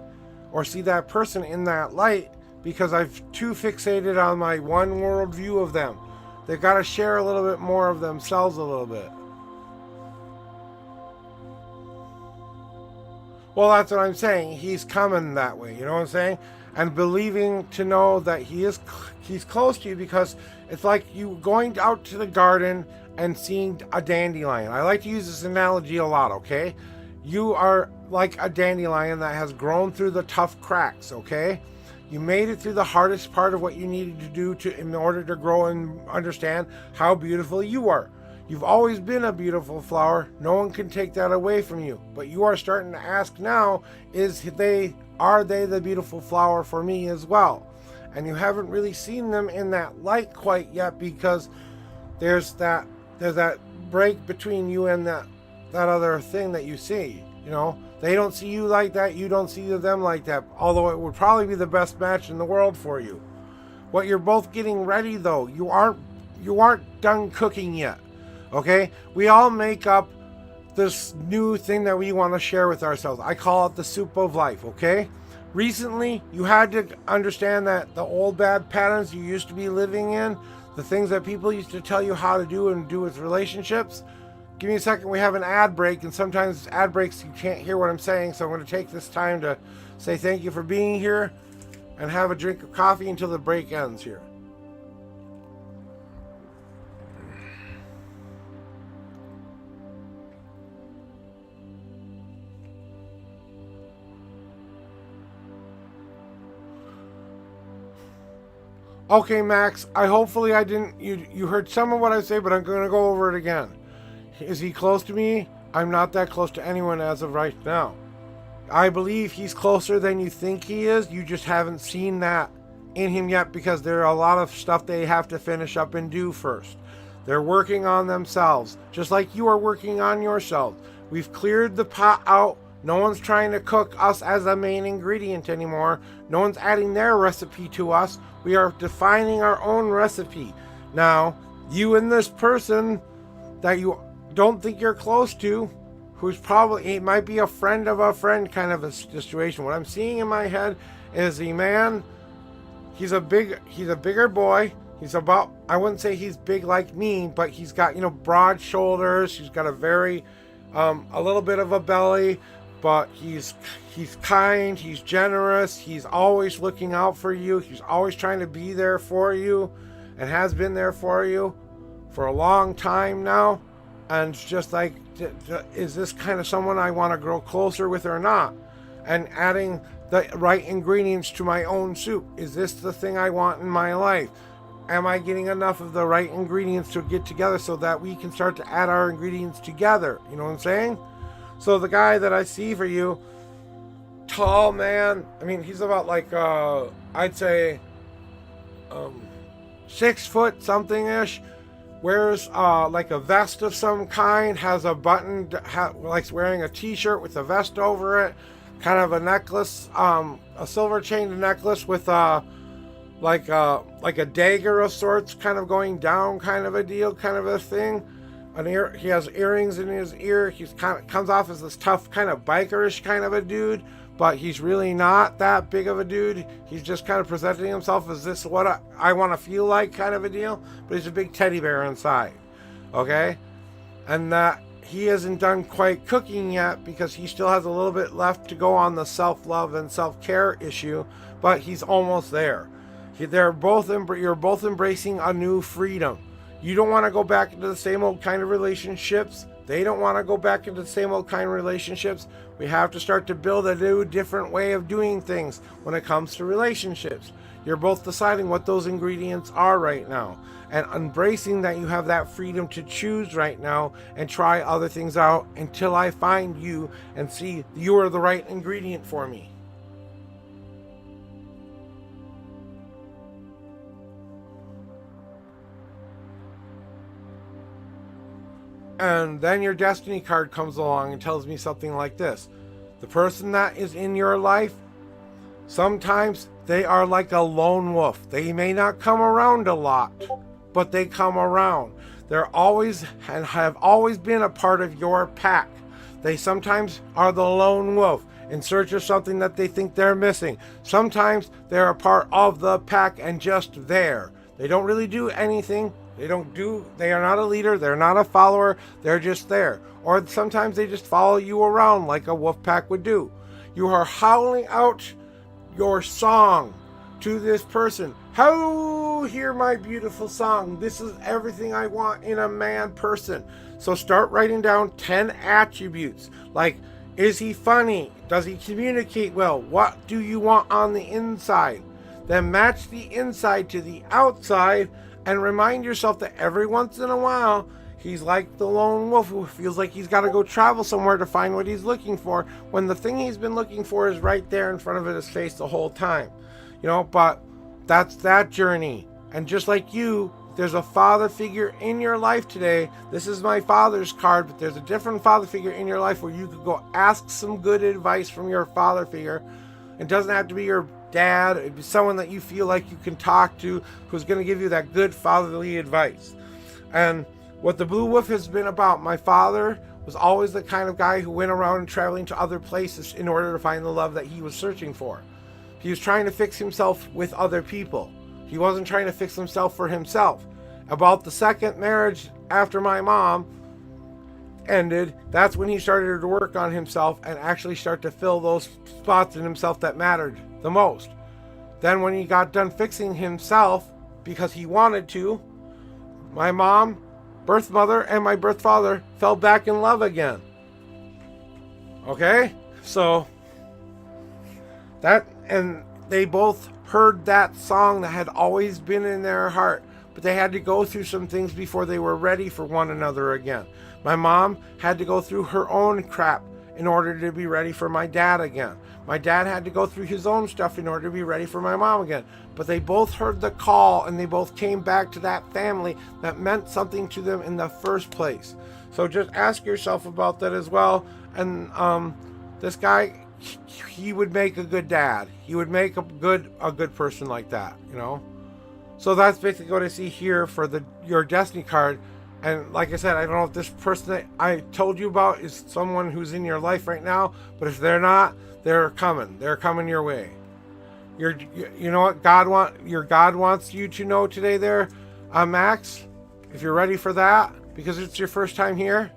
or see that person in that light because I've too fixated on my one world view of them. They've got to share a little bit more of themselves a little bit. Well, that's what I'm saying. He's coming that way. You know what I'm saying? And believing to know that he's close to you because it's like you going out to the garden and seeing a dandelion. I like to use this analogy a lot, okay? You are like a dandelion that has grown through the tough cracks, okay? You made it through the hardest part of what you needed to do in order to grow and understand how beautiful you are. You've always been a beautiful flower. No one can take that away from you. But you are starting to ask now, are they the beautiful flower for me as well? And you haven't really seen them in that light quite yet because there's that break between you and that other thing that you see. You know, they don't see you like that. You don't see them like that. Although it would probably be the best match in the world for you. What you're both getting ready though, you aren't done cooking yet. Okay? We all make up this new thing that we want to share with ourselves. I call it the soup of life, okay? Recently, you had to understand that the old bad patterns you used to be living in, the things that people used to tell you how to do and do with relationships. Give me a second, we have an ad break, and sometimes ad breaks you can't hear what I'm saying, so I'm going to take this time to say thank you for being here and have a drink of coffee until the break ends here. Okay, Max, hopefully I didn't, you heard some of what I say, but I'm going to go over it again. Is he close to me? I'm not that close to anyone as of right now. I believe he's closer than you think he is. You just haven't seen that in him yet because there are a lot of stuff they have to finish up and do first. They're working on themselves, just like you are working on yourselves. We've cleared the pot out. No one's trying to cook us as a main ingredient anymore. No one's adding their recipe to us. We are defining our own recipe. Now, You and this person that you don't think you're close to, who's probably, it might be a friend of a friend kind of a situation. What I'm seeing in my head is a man, he's a bigger boy. He's about, I wouldn't say he's big like me, but he's got, broad shoulders. He's got a very, a little bit of a belly, but he's kind, he's generous. He's always looking out for you. He's always trying to be there for you and has been there for you for a long time now. And it's just like, is this kind of someone I want to grow closer with or not? And adding the right ingredients to my own soup. Is this the thing I want in my life? Am I getting enough of the right ingredients to get together so that we can start to add our ingredients together? You know what I'm saying? So the guy that I see for you, tall man, I mean, he's about like, I'd say 6 foot something-ish, wears like a vest of some kind, has a button, likes wearing a t-shirt with a vest over it, kind of a necklace, a silver chain necklace with like a dagger of sorts, kind of going down, kind of a deal, kind of a thing. He has earrings in his ear. He's comes off as this tough, kind of bikerish kind of a dude, but he's really not that big of a dude. He's just kind of presenting himself as this what I want to feel like kind of a deal, but he's a big teddy bear inside. Okay, and that he hasn't done quite cooking yet because he still has a little bit left to go on the self-love and self-care issue, but he's almost there. You're both embracing a new freedom. You don't want to go back into the same old kind of relationships. They don't want to go back into the same old kind of relationships. We have to start to build a new, different way of doing things when it comes to relationships. You're both deciding what those ingredients are right now and embracing that you have that freedom to choose right now and try other things out until I find you and see you are the right ingredient for me. And then your destiny card comes along and tells me something like this. The person that is in your life, sometimes they are like a lone wolf. They may not come around a lot, but they come around. They're always and have always been a part of your pack. They sometimes are the lone wolf in search of something that they think they're missing. Sometimes they're a part of the pack and just there. They don't really do anything. They are not a leader, they're not a follower, they're just there. Or sometimes they just follow you around like a wolf pack would do. You are howling out your song to this person. How hear my beautiful song. This is everything I want in a man person. So start writing down 10 attributes. Like, is he funny? Does he communicate well? What do you want on the inside? Then match the inside to the outside. And remind yourself that every once in a while, he's like the lone wolf who feels like he's got to go travel somewhere to find what he's looking for, when the thing he's been looking for is right there in front of his face the whole time. But that's that journey. And just like you, there's a father figure in your life today. This is my father's card, but there's a different father figure in your life where you could go ask some good advice from your father figure. It doesn't have to be your dad. It'd be someone that you feel like you can talk to, who's going to give you that good fatherly advice. And what the Blue Wolf has been about, my father was always the kind of guy who went around and traveling to other places in order to find the love that he was searching for. He was trying to fix himself with other people. He wasn't trying to fix himself for himself. About the second marriage after my mom ended, that's when he started to work on himself and actually start to fill those spots in himself that mattered the most. Then when he got done fixing himself because he wanted to, my mom, birth mother, and my birth father fell back in love again. Okay? So that, and they both heard that song that had always been in their heart, but they had to go through some things before they were ready for one another again. My mom had to go through her own crap in order to be ready for my dad again. My dad had to go through his own stuff in order to be ready for my mom again. But they both heard the call and they both came back to that family that meant something to them in the first place. So just ask yourself about that as well. And this guy, he would make a good dad. He would make a good person like that, So that's basically what I see here for your destiny card. And like I said, I don't know if this person that I told you about is someone who's in your life right now, but if they're not, they're coming. They're coming your way. You know what your God wants you to know today there, Max, if you're ready for that, because it's your first time here.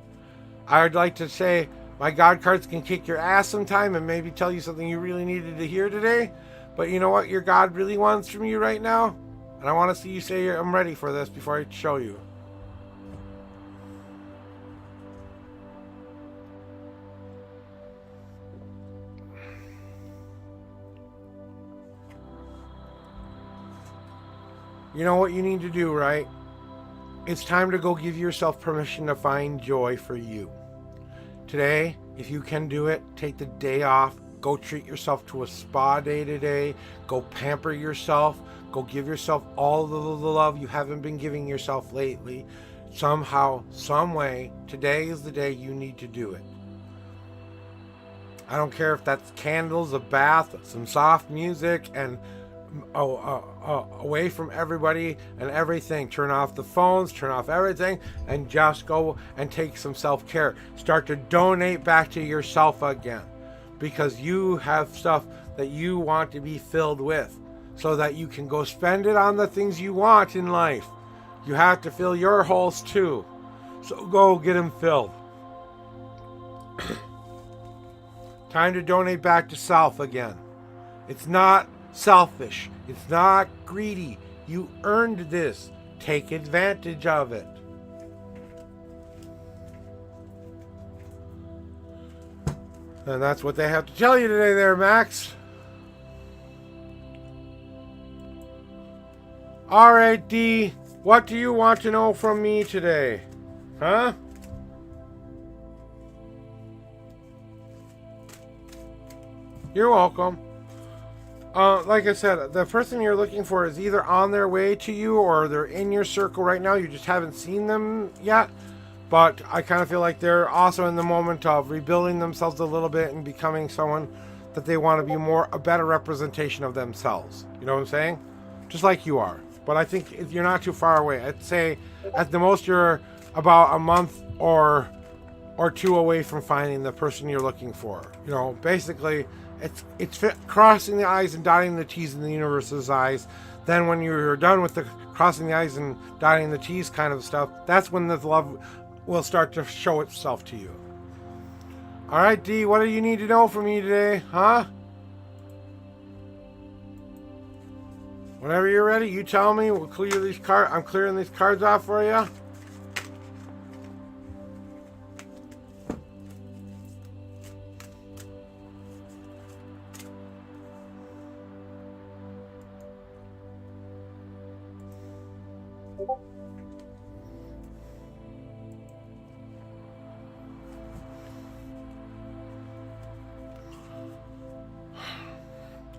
I would like to say my God cards can kick your ass sometime and maybe tell you something you really needed to hear today. But you know what your God really wants from you right now? And I want to see you say, I'm ready for this before I show you. You know what you need to do, right? It's time to go give yourself permission to find joy for you. Today, if you can do it, take the day off. Go treat yourself to a spa day today. Go pamper yourself. Go give yourself all the love you haven't been giving yourself lately. Somehow, some way, today is the day you need to do it. I don't care if that's candles, a bath, some soft music, and away from everybody and everything. Turn off the phones, turn off everything, and just go and take some self-care. Start to donate back to yourself again, because you have stuff that you want to be filled with, so that you can go spend it on the things you want in life. You have to fill your holes too, so go get them filled. Time to donate back to self again. It's not selfish. It's not greedy. You earned this. Take advantage of it. And that's what they have to tell you today there, Max. All right, D. What do you want to know from me today? Huh? You're welcome. Like I said, the person you're looking for is either on their way to you or they're in your circle right now. You just haven't seen them yet. But I kind of feel like they're also in the moment of rebuilding themselves a little bit and becoming someone that they want to be a better representation of themselves. You know what I'm saying? Just like you are. But I think you're not too far away. I'd say at the most you're about a month or two away from finding the person you're looking for. You know, basically, it's crossing the I's and dotting the T's in the universe's eyes. Then when you're done with the crossing the I's and dotting the T's kind of stuff, that's when the love will start to show itself to you. All right, D, what do you need to know from me today, huh? Whenever you're ready, you tell me. We'll clear these cards. I'm clearing these cards off for you.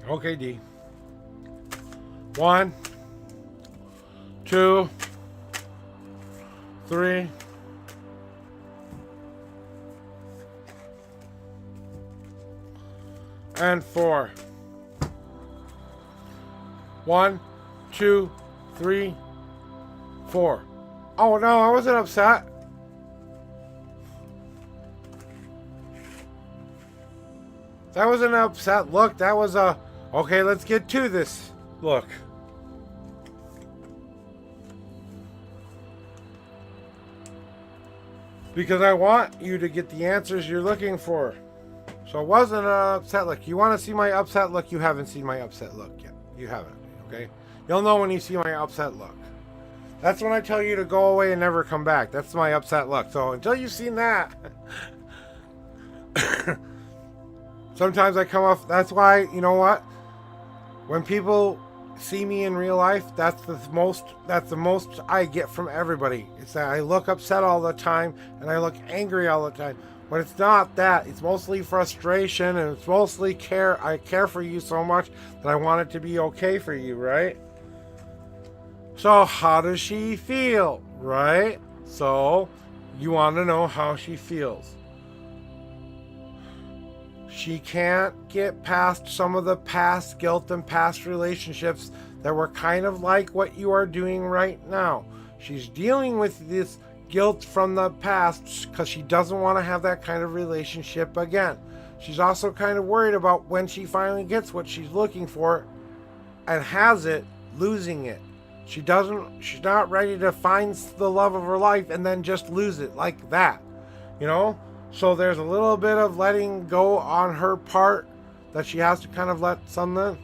Okay, D. 1, 2, 3, and 4. 1, 2, 3, 4. Oh no, I wasn't upset. That wasn't an upset look. That was a, okay, let's get to this look. Because I want you to get the answers you're looking for. So it wasn't an upset look. You want to see my upset look? You haven't seen my upset look yet. You haven't, okay? You'll know when you see my upset look. That's when I tell you to go away and never come back. That's my upset look. So until you've seen that... Sometimes I come off... That's why, you know what? When people see me in real life, that's the most I get from everybody. It's that I look upset all the time and I look angry all the time. But it's not that. It's mostly frustration, and it's mostly care. I care for you so much that I want it to be okay for you, right? So how does she feel, right? So you want to know how she feels. She can't get past some of the past guilt and past relationships that were kind of like what you are doing right now. She's dealing with this guilt from the past because she doesn't want to have that kind of relationship again. She's also kind of worried about when she finally gets what she's looking for and has it, losing it. She's not ready to find the love of her life and then just lose it like that, you know? So there's a little bit of letting go on her part that she has to kind of let something.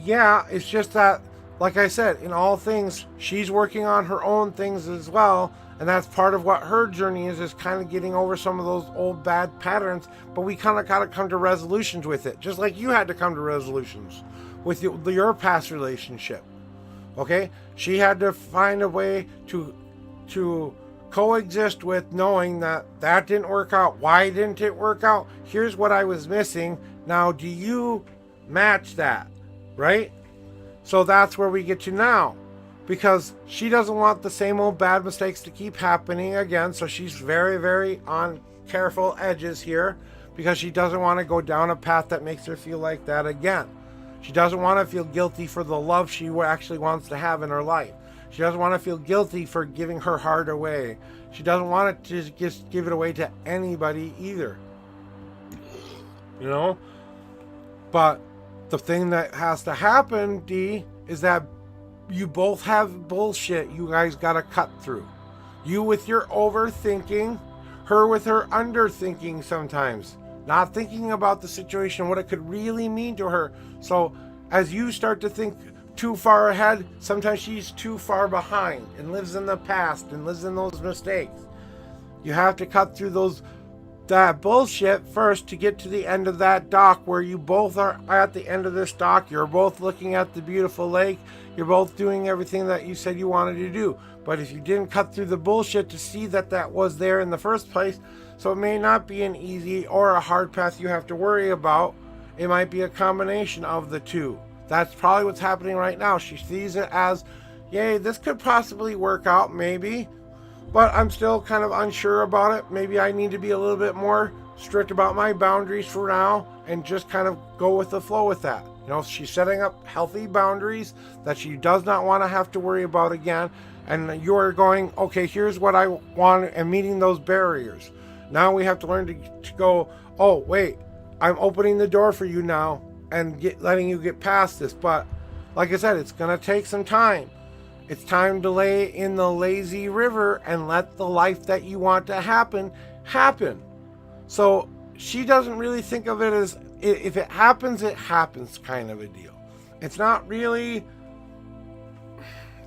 Yeah, it's just that, like I said, in all things, she's working on her own things as well. And that's part of what her journey is kind of getting over some of those old bad patterns. But we kind of got to come to resolutions with it. Just like you had to come to resolutions with your past relationship. Okay? She had to find a way to coexist with knowing that didn't work out. Why didn't it work out? Here's what I was missing. Now, do you match that? Right? So that's where we get to now. Because she doesn't want the same old bad mistakes to keep happening again. So she's very, very on careful edges here. Because she doesn't want to go down a path that makes her feel like that again. She doesn't want to feel guilty for the love she actually wants to have in her life. She doesn't want to feel guilty for giving her heart away. She doesn't want to just give it away to anybody either. You know? But the thing that has to happen, D, is that you both have bullshit you guys gotta cut through. You with your overthinking, her with her underthinking sometimes. Not thinking about the situation, what it could really mean to her. So as you start to think too far ahead, sometimes she's too far behind and lives in the past and lives in those mistakes. You have to cut through that bullshit first to get to the end of that dock where you both are at the end of this dock. You're both looking at the beautiful lake. You're both doing everything that you said you wanted to do. But if you didn't cut through the bullshit to see that was there in the first place, so it may not be an easy or a hard path you have to worry about. It might be a combination of the two. That's probably what's happening right now. She sees it as, yay, this could possibly work out, maybe. But I'm still kind of unsure about it. Maybe I need to be a little bit more strict about my boundaries for now and just kind of go with the flow with that. You know, she's setting up healthy boundaries that she does not want to have to worry about again. And you're going, okay, here's what I want, and meeting those barriers. Now we have to learn to go, oh, wait, I'm opening the door for you now and letting you get past this. But like I said, it's going to take some time. It's time to lay in the lazy river and let the life that you want to happen. So she doesn't really think of it as, if it happens kind of a deal. It's not really,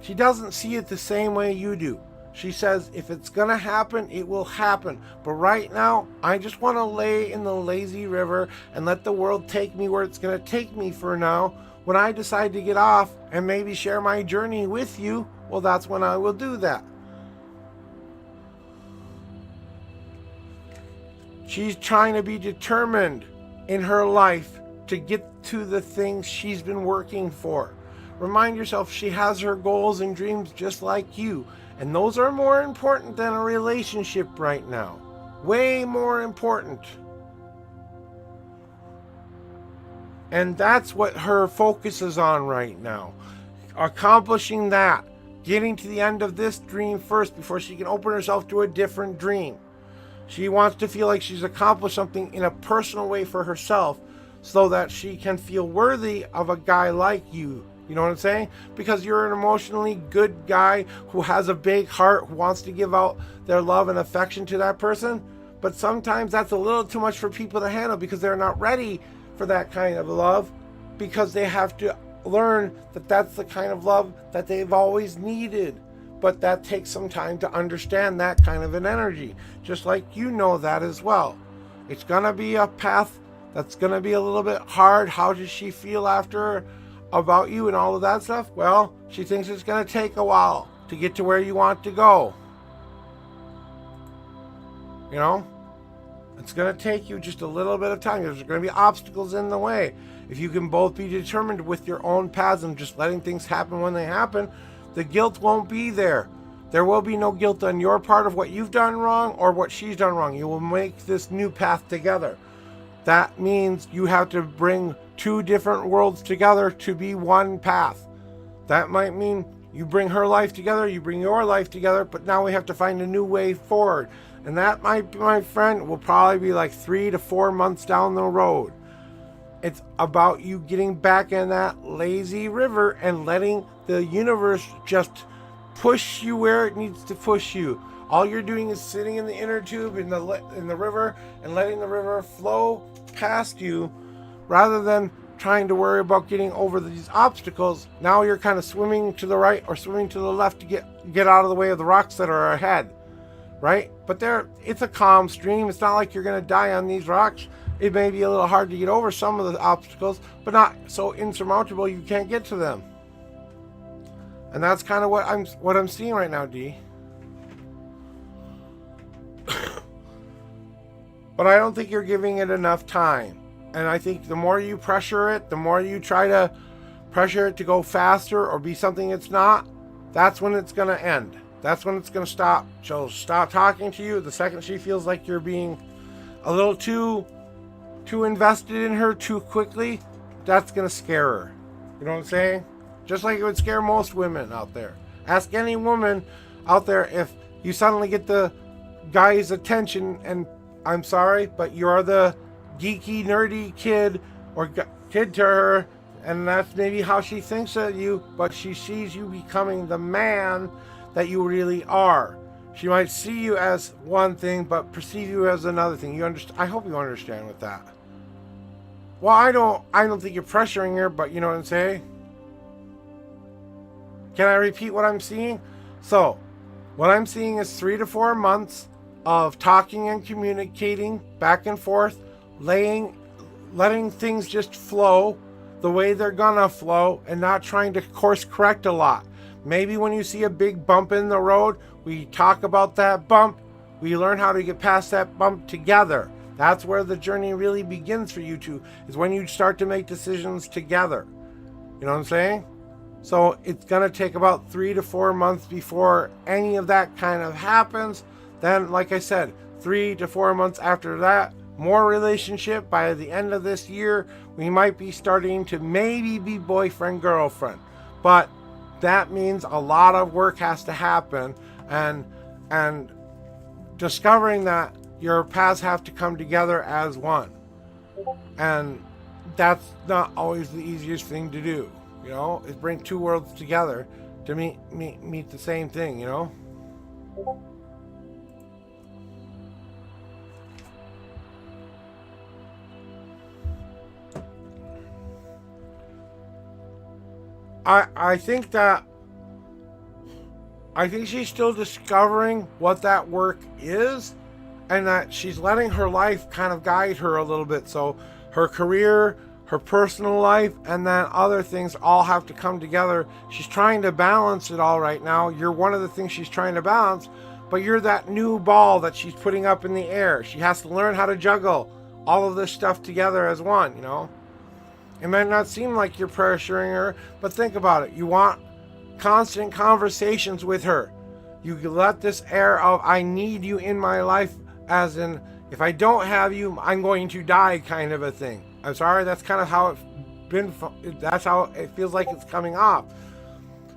she doesn't see it the same way you do. She says, if it's going to happen, it will happen. But right now, I just want to lay in the lazy river and let the world take me where it's going to take me for now. When I decide to get off and maybe share my journey with you, well, that's when I will do that. She's trying to be determined in her life to get to the things she's been working for. Remind yourself she has her goals and dreams just like you. And those are more important than a relationship right now. Way more important. And that's what her focus is on right now. Accomplishing that. Getting to the end of this dream first before she can open herself to a different dream. She wants to feel like she's accomplished something in a personal way for herself so that she can feel worthy of a guy like you. You know what I'm saying? Because you're an emotionally good guy who has a big heart, who wants to give out their love and affection to that person. But sometimes that's a little too much for people to handle because they're not ready for that kind of love, because they have to learn that that's the kind of love that they've always needed. But that takes some time to understand that kind of an energy, just like you know that as well. It's gonna be a path that's gonna be a little bit hard. How does she feel after about you and all of that stuff? Well, she thinks it's gonna take a while to get to where you want to go. You know? It's going to take you just a little bit of time. There's going to be obstacles in the way. If you can both be determined with your own paths and just letting things happen when they happen, the guilt won't be there. There will be no guilt on your part of what you've done wrong or what she's done wrong. You will make this new path together. that means you have to bring two different worlds together to be one path. That might mean you bring her life together, you bring your life together, but now we have to find a new way forward. And that might be, my friend, will probably be like 3 to 4 months down the road. It's about you getting back in that lazy river and letting the universe just push you where it needs to push you. All you're doing is sitting in the inner tube in the river and letting the river flow past you, rather than trying to worry about getting over these obstacles. Now you're kind of swimming to the right or swimming to the left to get out of the way of the rocks that are ahead, right? But it's a calm stream. It's not like you're going to die on these rocks. It may be a little hard to get over some of the obstacles, but not so insurmountable you can't get to them. And that's kind of what I'm seeing right now, D. But I don't think you're giving it enough time. And I think the more you pressure it, the more you try to pressure it to go faster or be something it's not, that's when it's going to end. That's when it's going to stop. She'll stop talking to you the second she feels like you're being a little too invested in her too quickly. That's going to scare her. You know what I'm saying? Just like it would scare most women out there. Ask any woman out there if you suddenly get the guy's attention, and I'm sorry, but you're the geeky, nerdy kid or kid to her, and that's maybe how she thinks of you, but she sees you becoming the man that you really are. She might see you as one thing, but perceive you as another thing. You understand? I hope you understand with that. Well, I don't think you're pressuring her, but you know what I'm saying? Can I repeat what I'm seeing? So, what I'm seeing is 3 to 4 months of talking and communicating back and forth, letting things just flow the way they're gonna flow, and not trying to course correct a lot. Maybe when you see a big bump in the road, we talk about that bump. We learn how to get past that bump together. That's where the journey really begins for you two, is when you start to make decisions together. You know what I'm saying? So it's going to take about 3 to 4 months before any of that kind of happens. Then, like I said, 3 to 4 months after that, more relationship. By the end of this year, we might be starting to maybe be boyfriend, girlfriend. But that means a lot of work has to happen, and discovering that your paths have to come together as one. And that's not always the easiest thing to do, you know, is bring two worlds together to meet the same thing, you know. I think she's still discovering what that work is, and that she's letting her life kind of guide her a little bit. So her career, her personal life, and then other things all have to come together. She's trying to balance it all right now. You're one of the things she's trying to balance, but you're that new ball that she's putting up in the air. She has to learn how to juggle all of this stuff together as one, you know. It might not seem like you're pressuring her, but think about it. You want constant conversations with her. You let this air of I need you in my life, as in if I don't have you, I'm going to die kind of a thing. I'm sorry, that's kind of how that's how it feels like it's coming off.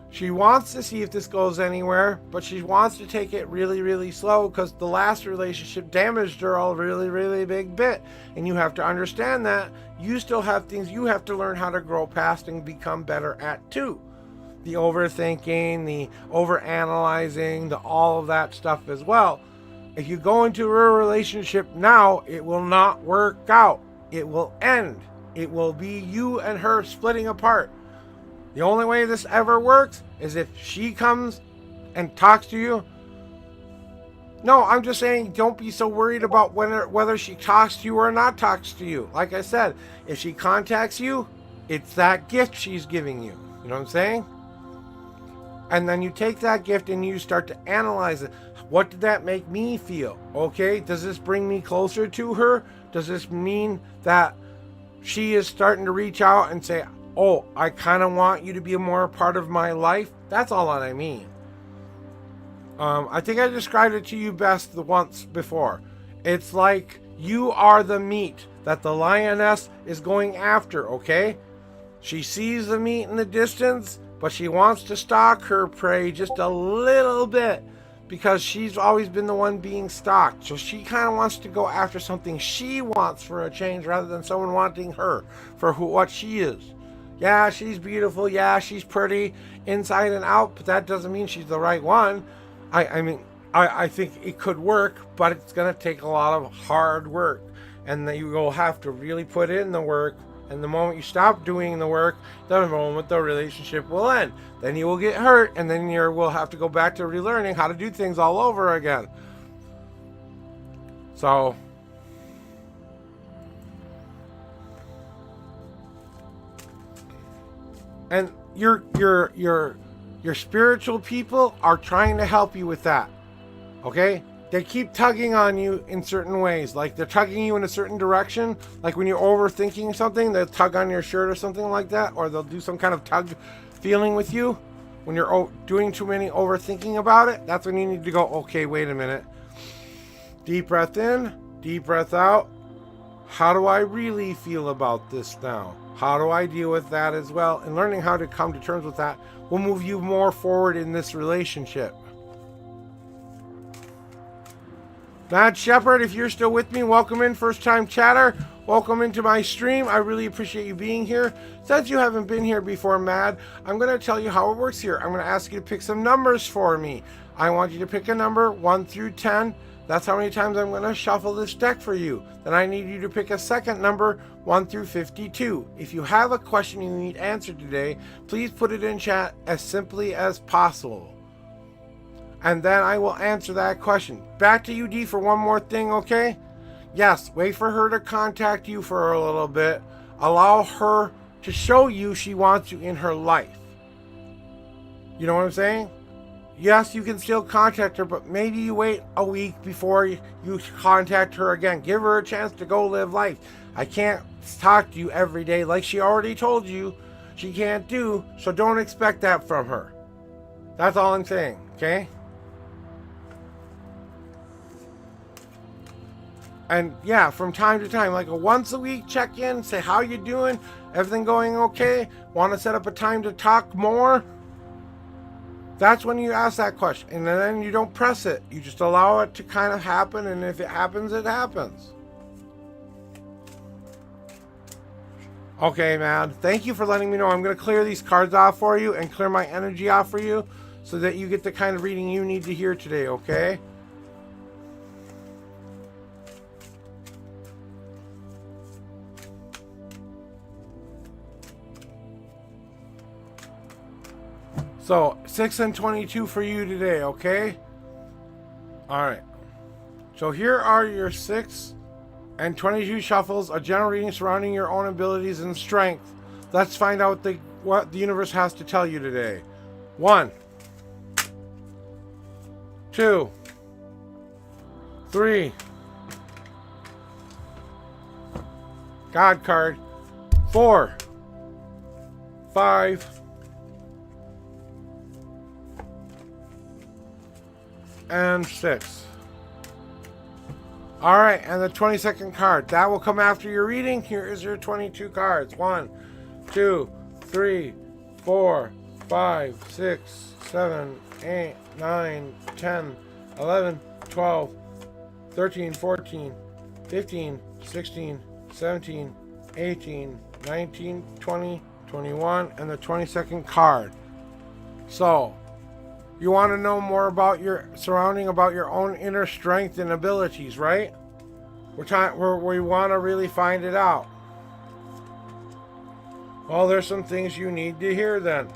She wants to see if this goes anywhere, but she wants to take it really, really slow, because the last relationship damaged her a really, really big bit. And you have to understand that you still have things you have to learn how to grow past and become better at too. The overthinking, the overanalyzing, all of that stuff as well. If you go into a relationship now, it will not work out. It will end. It will be you and her splitting apart. The only way this ever works is if she comes and talks to you. No, I'm just saying, don't be so worried about whether she talks to you or not talks to you. Like I said, if she contacts you, it's that gift she's giving you. You know what I'm saying? And then you take that gift and you start to analyze it. What did that make me feel? Okay, does this bring me closer to her? Does this mean that she is starting to reach out and say, oh, I kind of want you to be a more part of my life? That's all that I mean. I think I described it to you best the once before. It's like You are the meat that the lioness is going after, okay? She sees the meat in the distance, but she wants to stalk her prey just a little bit because she's always been the one being stalked. So she kind of wants to go after something she wants for a change rather than someone wanting her for what she is. Yeah, she's beautiful. Yeah, she's pretty inside and out, but that doesn't mean she's the right one. I think it could work, but it's going to take a lot of hard work. And then you will have to really put in the work. And the moment you stop doing the work, the moment the relationship will end. Then you will get hurt, and then you will have to go back to relearning how to do things all over again. So, and your spiritual people are trying to help you with that. Okay? They keep tugging on you in certain ways. Like they're tugging you in a certain direction. Like when you're overthinking something, they'll tug on your shirt or something like that. Or they'll do some kind of tug feeling with you. When you're doing too many overthinking about it, that's when you need to go, okay, wait a minute. Deep breath in, deep breath out. How do I really feel about this now? How do I deal with that as well? And learning how to come to terms with that will move you more forward in this relationship. Mad Shepherd, if you're still with me, welcome in, first time chatter. Welcome into my stream. I really appreciate you being here. Since you haven't been here before, Mad, I'm going to tell you how it works here. I'm going to ask you to pick some numbers for me. I want you to pick a number 1 through 10. That's how many times I'm going to shuffle this deck for you. Then I need you to pick a second number 1 through 52. If you have a question you need answered today, please put it in chat as simply as possible. And then I will answer that question. Back to you, D, for one more thing, okay? Yes, wait for her to contact you for a little bit. Allow her to show you she wants you in her life. You know what I'm saying? Yes, you can still contact her, but maybe you wait a week before you contact her again. Give her a chance to go live life. I can't talk to you every day like she already told you she can't do, so don't expect that from her. That's all I'm saying, okay? And yeah, from time to time, like a once a week check-in, say how you doing, everything going okay, want to set up a time to talk more? That's when you ask that question, and then you don't press it. You just allow it to kind of happen, and if it happens, it happens. Okay, man. Thank you for letting me know. I'm going to clear these cards off for you and clear my energy off for you so that you get the kind of reading you need to hear today, okay? So, 6 and 22 for you today, okay? Alright. So here are your 6 and 22 shuffles, a general reading surrounding your own abilities and strength. Let's find out what the universe has to tell you today. 1, 2, 3. God card. 4, 5. And 6. Alright, and the 22nd card. That will come after your reading. Here is your 22 cards. 1, 2, 3, 4, 5, 6, 7, 8, 9, 10, 11, 12, 13, 14, 15, 16, 17, 18, 19, 20, 21, and the 22nd card. So, you want to know more about your surrounding, about your own inner strength and abilities, right? We want to really find it out. Well, there's some things you need to hear then.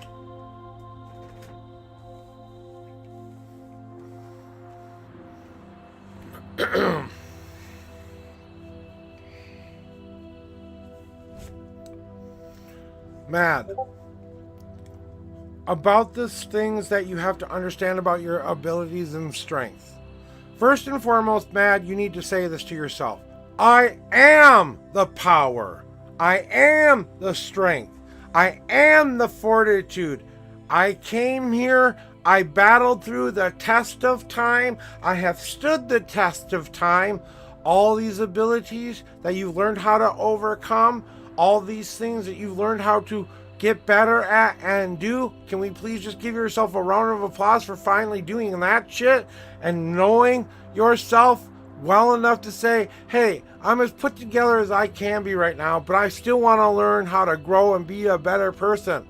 Mad. About the things that you have to understand about your abilities and strength. First and foremost, Mad, you need to say this to yourself. I am the power. I am the strength. I am the fortitude. I came here. I battled through the test of time. I have stood the test of time. all these abilities that you've learned how to overcome, all these things that you've learned how to get better at and do. Can we please just give yourself a round of applause for finally doing that shit and knowing yourself well enough to say, hey, I'm as put together as I can be right now, but I still want to learn how to grow and be a better person.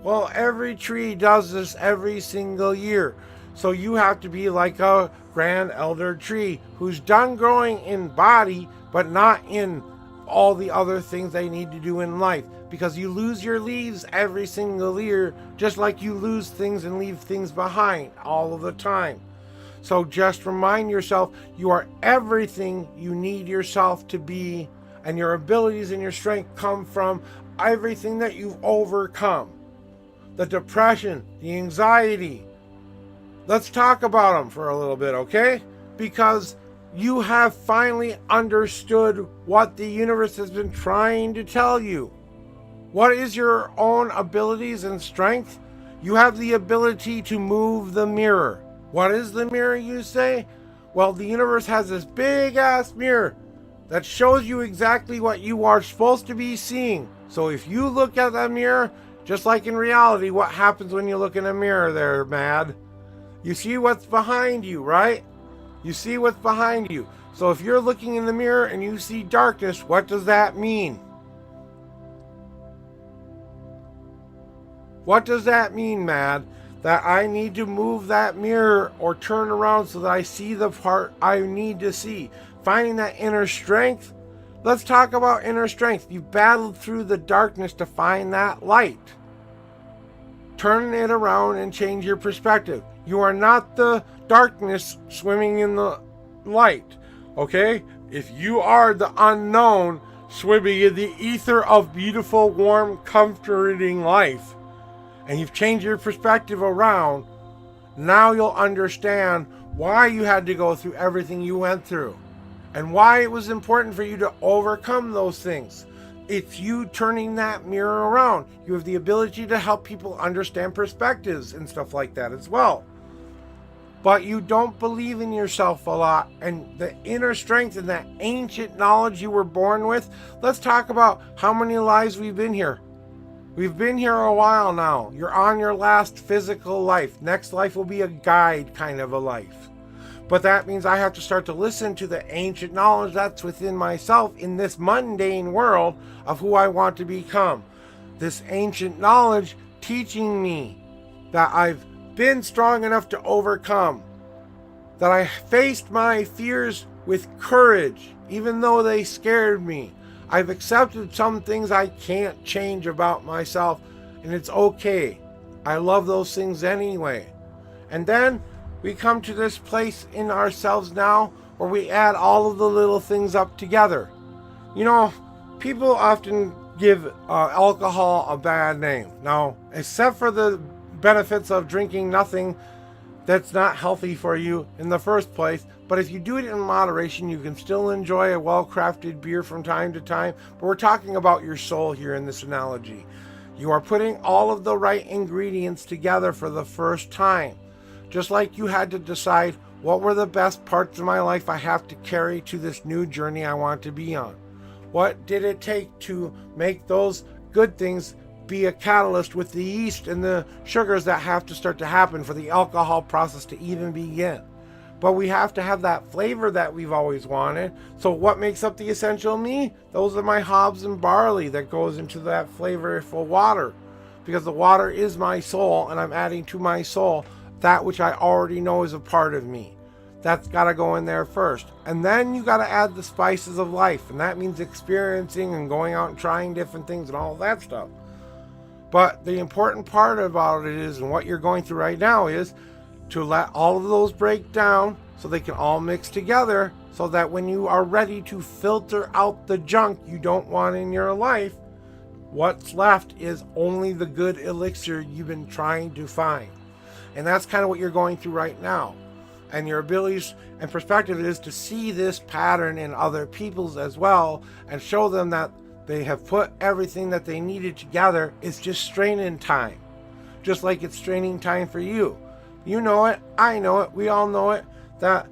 Well, every tree does this every single year. So you have to be like a grand elder tree who's done growing in body, but not in all the other things they need to do in life. Because you lose your leaves every single year, just like you lose things and leave things behind all of the time. So just remind yourself you are everything you need yourself to be, and your abilities and your strength come from everything that you've overcome. The depression, the anxiety. Let's talk about them for a little bit, okay? Because you have finally understood what the universe has been trying to tell you. What is your own abilities and strength? You have the ability to move the mirror. What is the mirror, you say? Well, the universe has this big ass mirror that shows you exactly what you are supposed to be seeing. So if you look at that mirror, just like in reality, what happens when you look in a mirror there, Mad? You see what's behind you, right? You see what's behind you. So if you're looking in the mirror and you see darkness, what does that mean? What does that mean, Mad? That I need to move that mirror or turn around so that I see the part I need to see. Finding that inner strength. Let's talk about inner strength. You battled through the darkness to find that light. Turn it around and change your perspective. You are not the darkness swimming in the light, okay? If you are the unknown swimming in the ether of beautiful, warm, comforting life, and you've changed your perspective around, now you'll understand why you had to go through everything you went through and why it was important for you to overcome those things. It's you turning that mirror around. You have the ability to help people understand perspectives and stuff like that as well. But you don't believe in yourself a lot, and the inner strength and that ancient knowledge you were born with. Let's talk about how many lives we've been here. We've been here a while now. You're on your last physical life. Next life will be a guide kind of a life. But that means I have to start to listen to the ancient knowledge that's within myself in this mundane world of who I want to become. This ancient knowledge teaching me that I've been strong enough to overcome, that I faced my fears with courage, even though they scared me. I've accepted some things I can't change about myself, and it's okay. I love those things anyway. And then we come to this place in ourselves now where we add all of the little things up together. You know, people often give alcohol a bad name. Now, except for the benefits of drinking nothing that's not healthy for you in the first place, but if you do it in moderation, you can still enjoy a well-crafted beer from time to time. But we're talking about your soul here in this analogy. You are putting all of the right ingredients together for the first time. Just like you had to decide what were the best parts of my life I have to carry to this new journey I want to be on. What did it take to make those good things be a catalyst with the yeast and the sugars that have to start to happen for the alcohol process to even begin? But we have to have that flavor that we've always wanted. So what makes up the essential me? Those are my hops and barley that goes into that flavorful water. Because the water is my soul, and I'm adding to my soul that which I already know is a part of me. That's got to go in there first. And then you got to add the spices of life. And that means experiencing and going out and trying different things and all of that stuff. But the important part about it is, and what you're going through right now, is to let all of those break down so they can all mix together, so that when you are ready to filter out the junk you don't want in your life, what's left is only the good elixir you've been trying to find. And that's kind of what you're going through right now. And your abilities and perspective is to see this pattern in other people's as well, and show them that they have put everything that they needed together. It's just straining time. Just like it's straining time for you. You know it, I know it, we all know it, that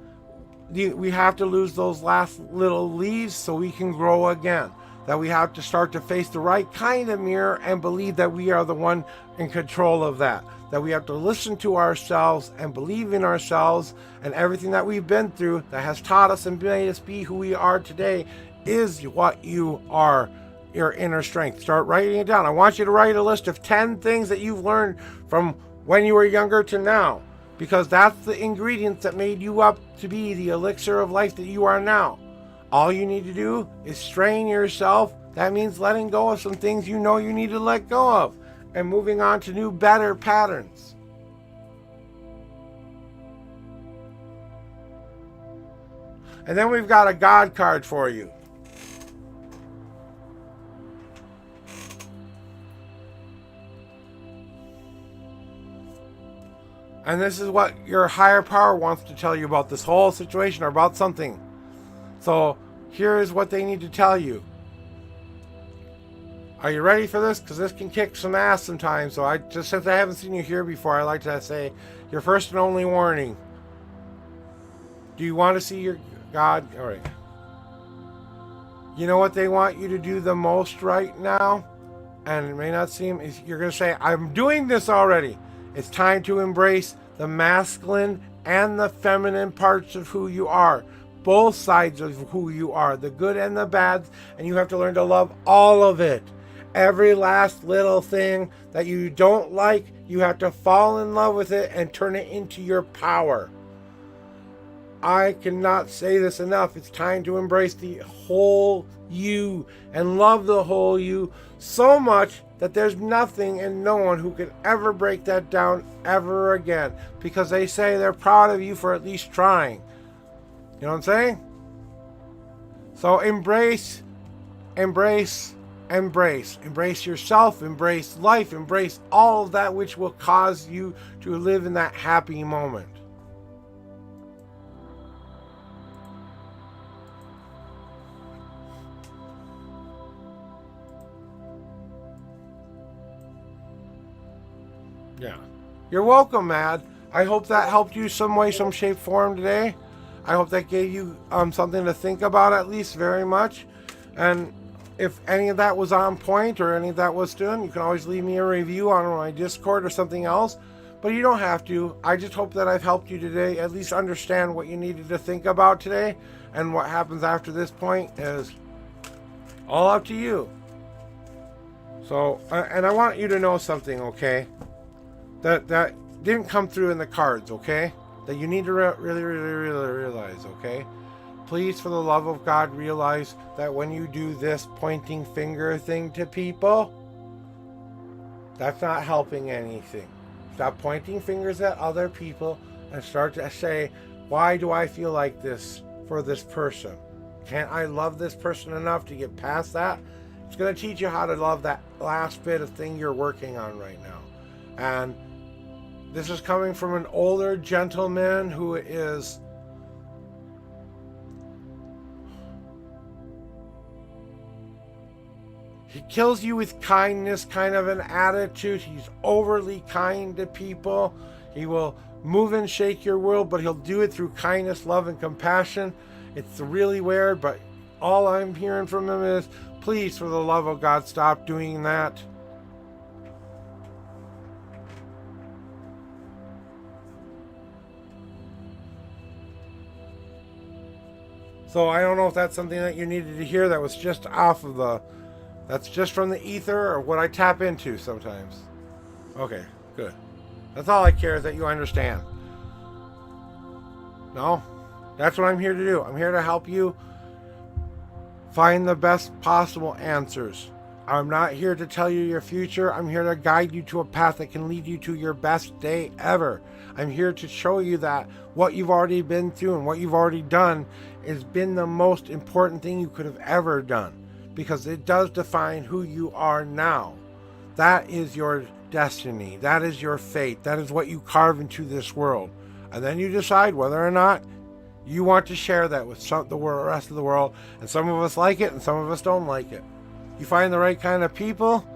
we have to lose those last little leaves so we can grow again. That we have to start to face the right kind of mirror and believe that we are the one in control of that. That we have to listen to ourselves and believe in ourselves, and everything that we've been through that has taught us and made us be who we are today is what you are, your inner strength. Start writing it down. I want you to write a list of 10 things that you've learned from when you were younger to now, because that's the ingredients that made you up to be the elixir of life that you are now. All you need to do is train yourself. That means letting go of some things you know you need to let go of and moving on to new, better patterns. And then we've got a God card for you. And this is what your higher power wants to tell you about this whole situation or about something. So here is what they need to tell you. Are you ready for this? Because this can kick some ass sometimes. So since I haven't seen you here before, I like to say your first and only warning. Do you want to see your God? All right. You know what they want you to do the most right now? And it may not seem, you're going to say, I'm doing this already. It's time to embrace the masculine and the feminine parts of who you are. Both sides of who you are, the good and the bad, and you have to learn to love all of it. Every last little thing that you don't like, you have to fall in love with it and turn it into your power. I cannot say this enough. It's time to embrace the whole you and love the whole you so much that there's nothing and no one who could ever break that down ever again, because they say they're proud of you for at least trying. You know what I'm saying? So embrace yourself, embrace life, embrace all of that which will cause you to live in that happy moment. Yeah. You're welcome, Mad. I hope that helped you some way, some shape, form today. I hope that gave you something to think about at least very much. And if any of that was on point or any of that was done, you can always leave me a review on my Discord or something else. But you don't have to. I just hope that I've helped you today at least understand what you needed to think about today. And what happens after this point is all up to you. So, and I want you to know something, okay? That didn't come through in the cards, okay? That you need to really realize, okay? Please, for the love of God, realize that when you do this pointing finger thing to people, that's not helping anything. Stop pointing fingers at other people and start to say, why do I feel like this for this person? Can't I love this person enough to get past that? It's going to teach you how to love that last bit of thing you're working on right now. And this is coming from an older gentleman who is he kills you with kindness, kind of an attitude. He's overly kind to people. He will move and shake your world, but he'll do it through kindness, love, and compassion. It's really weird, but all I'm hearing from him is, please, for the love of God, stop doing that. So I don't know if that's something that you needed to hear that was just off of that's just from the ether or what I tap into sometimes. Okay, good. That's all I care, is that you understand. No, that's what I'm here to do. I'm here to help you find the best possible answers. I'm not here to tell you your future. I'm here to guide you to a path that can lead you to your best day ever. I'm here to show you that what you've already been through and what you've already done has been the most important thing you could have ever done, because it does define who you are now. That is your destiny. That is your fate. That is what you carve into this world. And then you decide whether or not you want to share that with the rest of the world. And some of us like it and some of us don't like it. You find the right kind of people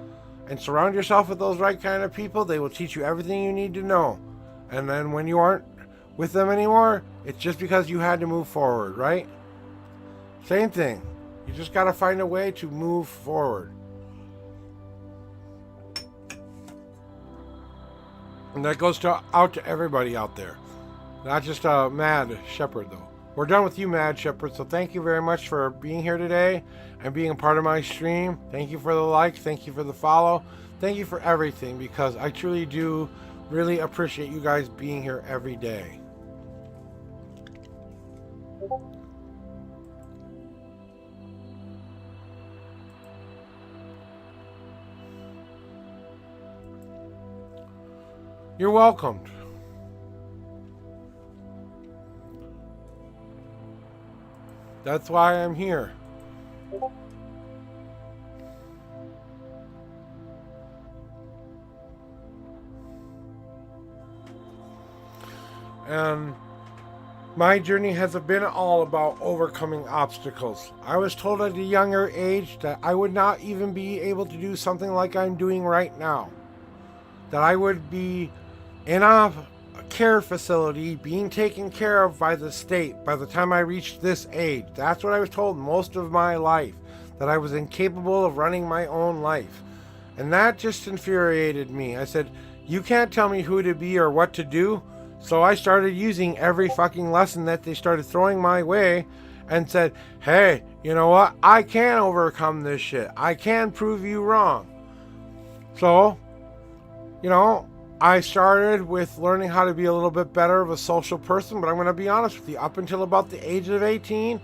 and surround yourself with those right kind of people. They will teach you everything you need to know. And then when you aren't with them anymore, it's just because you had to move forward, right? Same thing. You just got to find a way to move forward. And that goes out to everybody out there. Not just Mad Shepherd, though. We're done with you, Mad Shepherd, so thank you very much for being here today and being a part of my stream. Thank you for the like. Thank you for the follow. Thank you for everything, because I truly do really appreciate you guys being here every day. You're welcome. That's why I'm here. And my journey has been all about overcoming obstacles. I was told at a younger age that I would not even be able to do something like I'm doing right now. That I would be in a care facility being taken care of by the state by the time I reached this age. That's what I was told most of my life, that I was incapable of running my own life. And that just infuriated me. I said, you can't tell me who to be or what to do. So I started using every fucking lesson that they started throwing my way and said, hey, you know what? I can overcome this shit. I can prove you wrong. So, you know, I started with learning how to be a little bit better of a social person, but I'm going to be honest with you. Up until about the age of 18,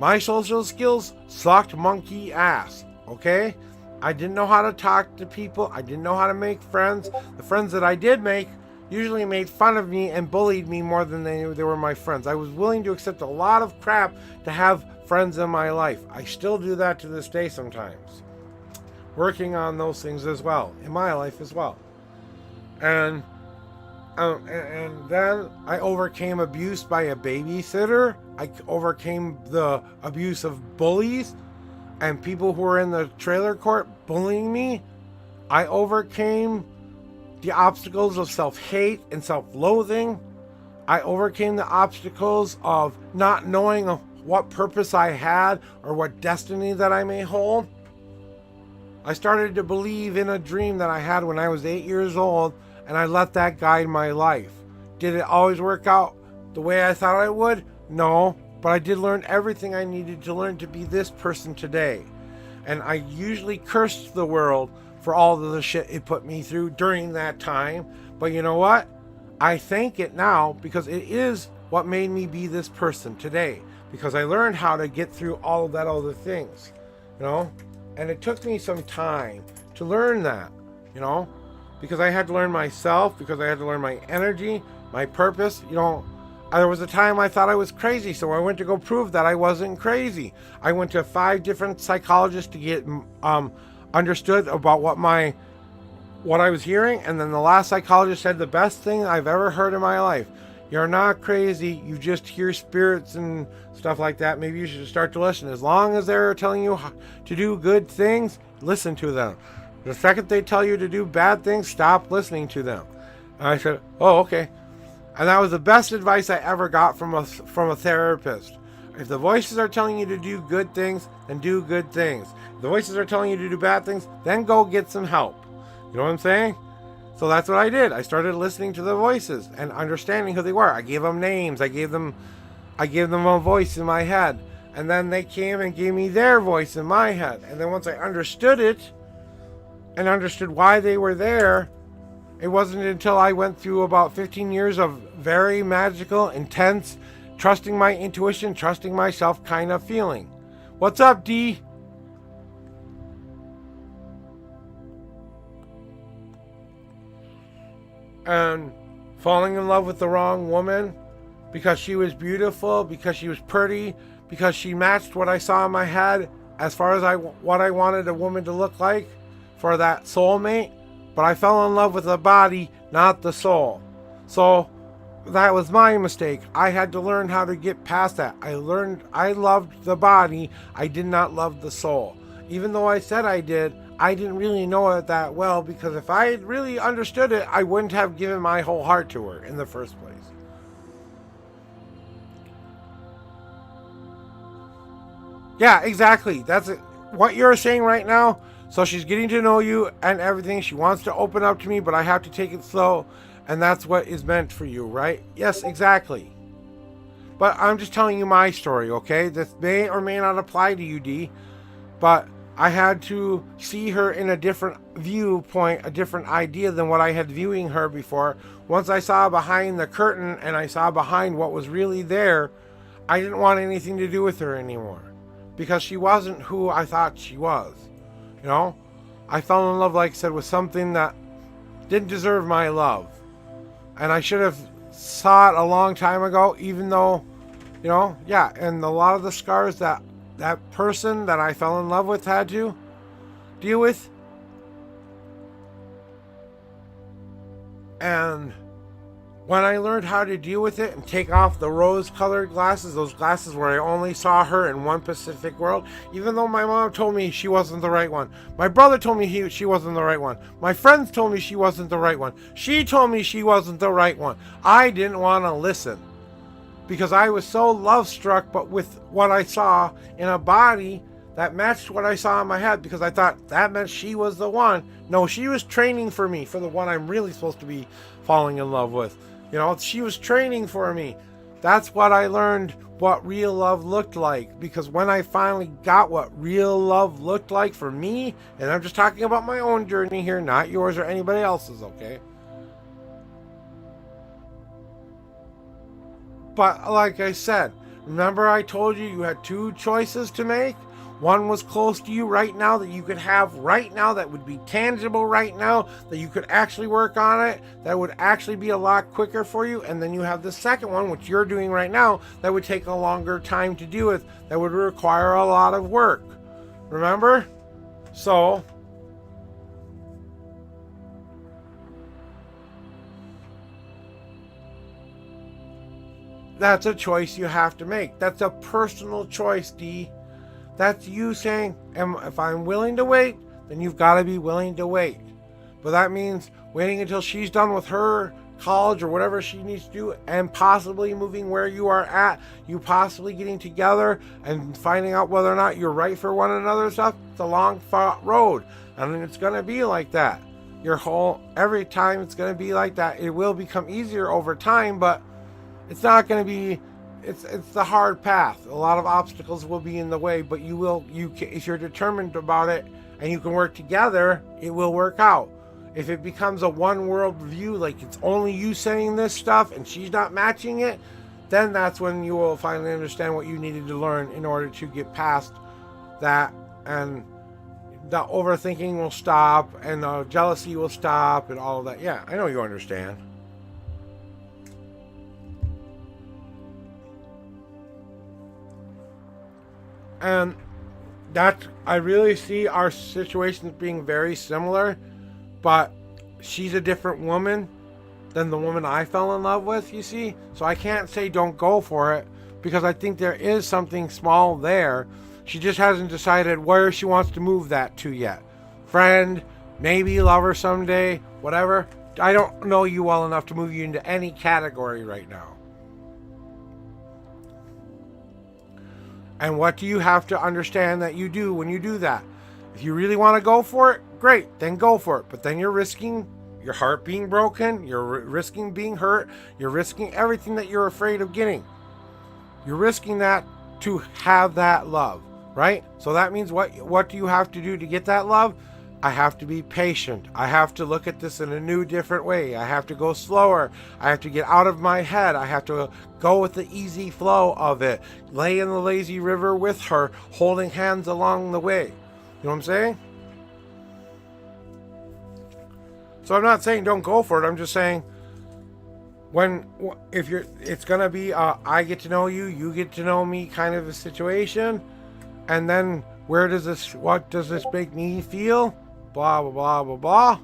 my social skills sucked monkey ass, okay? I didn't know how to talk to people. I didn't know how to make friends. The friends that I did make usually made fun of me and bullied me more than they were my friends. I was willing to accept a lot of crap to have friends in my life. I still do that to this day sometimes. Working on those things as well, in my life as well. And then I overcame abuse by a babysitter. I overcame the abuse of bullies and people who were in the trailer court bullying me. I overcame the obstacles of self-hate and self-loathing. I overcame the obstacles of not knowing what purpose I had or what destiny that I may hold. I started to believe in a dream that I had when I was 8 years old, and I let that guide my life. Did it always work out the way I thought it would? No, but I did learn everything I needed to learn to be this person today. And I usually cursed the world for all of the shit it put me through during that time. But you know what? I thank it now, because it is what made me be this person today. Because I learned how to get through all of that other things, you know? And it took me some time to learn that, you know? Because I had to learn myself, because I had to learn my energy, my purpose. You know, there was a time I thought I was crazy, so I went to go prove that I wasn't crazy. I went to 5 different psychologists to get understood about what I was hearing, and then the last psychologist said the best thing I've ever heard in my life. You're not crazy, you just hear spirits and stuff like that. Maybe you should start to listen. As long as they're telling you to do good things, listen to them. The second they tell you to do bad things, stop listening to them. And I said, oh, okay. And that was the best advice I ever got from a therapist. If the voices are telling you to do good things, then do good things. If the voices are telling you to do bad things, then go get some help. You know what I'm saying? So that's what I did. I started listening to the voices and understanding who they were. I gave them names. I gave them a voice in my head. And then they came and gave me their voice in my head. And then once I understood it, and understood why they were there, it wasn't until I went through about 15 years of very magical, intense, trusting my intuition, trusting myself kind of feeling. What's up, D? And falling in love with the wrong woman because she was beautiful, because she was pretty, because she matched what I saw in my head as far as what I wanted a woman to look like for that soulmate. But I fell in love with the body, not the soul. So that was my mistake. I had to learn how to get past that. I loved the body. I did not love the soul. Even though I said I did, I didn't really know it that well, because if I had really understood it, I wouldn't have given my whole heart to her in the first place. Yeah, exactly. That's it. What you're saying right now. So she's getting to know you and everything. She wants to open up to me, but I have to take it slow. And that's what is meant for you, right? Yes, exactly. But I'm just telling you my story, okay? This may or may not apply to you, D. But I had to see her in a different viewpoint, a different idea than what I had viewing her before. Once I saw behind the curtain and I saw behind what was really there, I didn't want anything to do with her anymore. Because she wasn't who I thought she was. You know? I fell in love, like I said, with something that didn't deserve my love. And I should have saw it a long time ago, even though, yeah, and a lot of the scars that person that I fell in love with had to deal with. And when I learned how to deal with it and take off the rose-colored glasses, those glasses where I only saw her in one specific world, even though my mom told me she wasn't the right one. My brother told me she wasn't the right one. My friends told me she wasn't the right one. She told me she wasn't the right one. I didn't want to listen because I was so love-struck, but with what I saw in a body that matched what I saw in my head, because I thought that meant she was the one. No, she was training for me, for the one I'm really supposed to be falling in love with. She was training for me. That's what I learned what real love looked like. Because when I finally got what real love looked like for me, and I'm just talking about my own journey here, not yours or anybody else's, okay? But like I said, remember I told you you had two choices to make? One was close to you right now that you could have right now, that would be tangible right now, that you could actually work on it, that would actually be a lot quicker for you. And then you have the second one, which you're doing right now, that would take a longer time to deal with, that would require a lot of work. Remember? So, that's a choice you have to make. That's a personal choice, D. That's you saying, if I'm willing to wait, then you've got to be willing to wait. But that means waiting until she's done with her college or whatever she needs to do, and possibly moving where you are at, you possibly getting together and finding out whether or not you're right for one another and stuff. It's a long fought road. And it's going to be like that. Every time it's going to be like that. It will become easier over time, but it's not going to be. It's the hard path. A lot of obstacles will be in the way, but if you're determined about it and you can work together, it will work out. If it becomes a one world view, like it's only you saying this stuff and she's not matching it, then that's when you will finally understand what you needed to learn in order to get past that, and the overthinking will stop and the jealousy will stop and all of that. Yeah, I know you understand. And that I really see our situations being very similar, but she's a different woman than the woman I fell in love with, you see? So I can't say don't go for it, because I think there is something small there. She just hasn't decided where she wants to move that to yet. Friend, maybe lover someday, whatever. I don't know you well enough to move you into any category right now. And what do you have to understand that you do when you do that? If you really want to go for it, great, then go for it. But then you're risking your heart being broken, you're risking being hurt, you're risking everything that you're afraid of getting. You're risking that to have that love, right? So that means what do you have to do to get that love? I have to be patient. I have to look at this in a new, different way. I have to go slower. I have to get out of my head. I have to go with the easy flow of it. Lay in the lazy river with her, holding hands along the way. You know what I'm saying? So I'm not saying don't go for it. I'm just saying it's going to be I get to know you, you get to know me kind of a situation. And then what does this make me feel? Blah, blah, blah, blah, blah.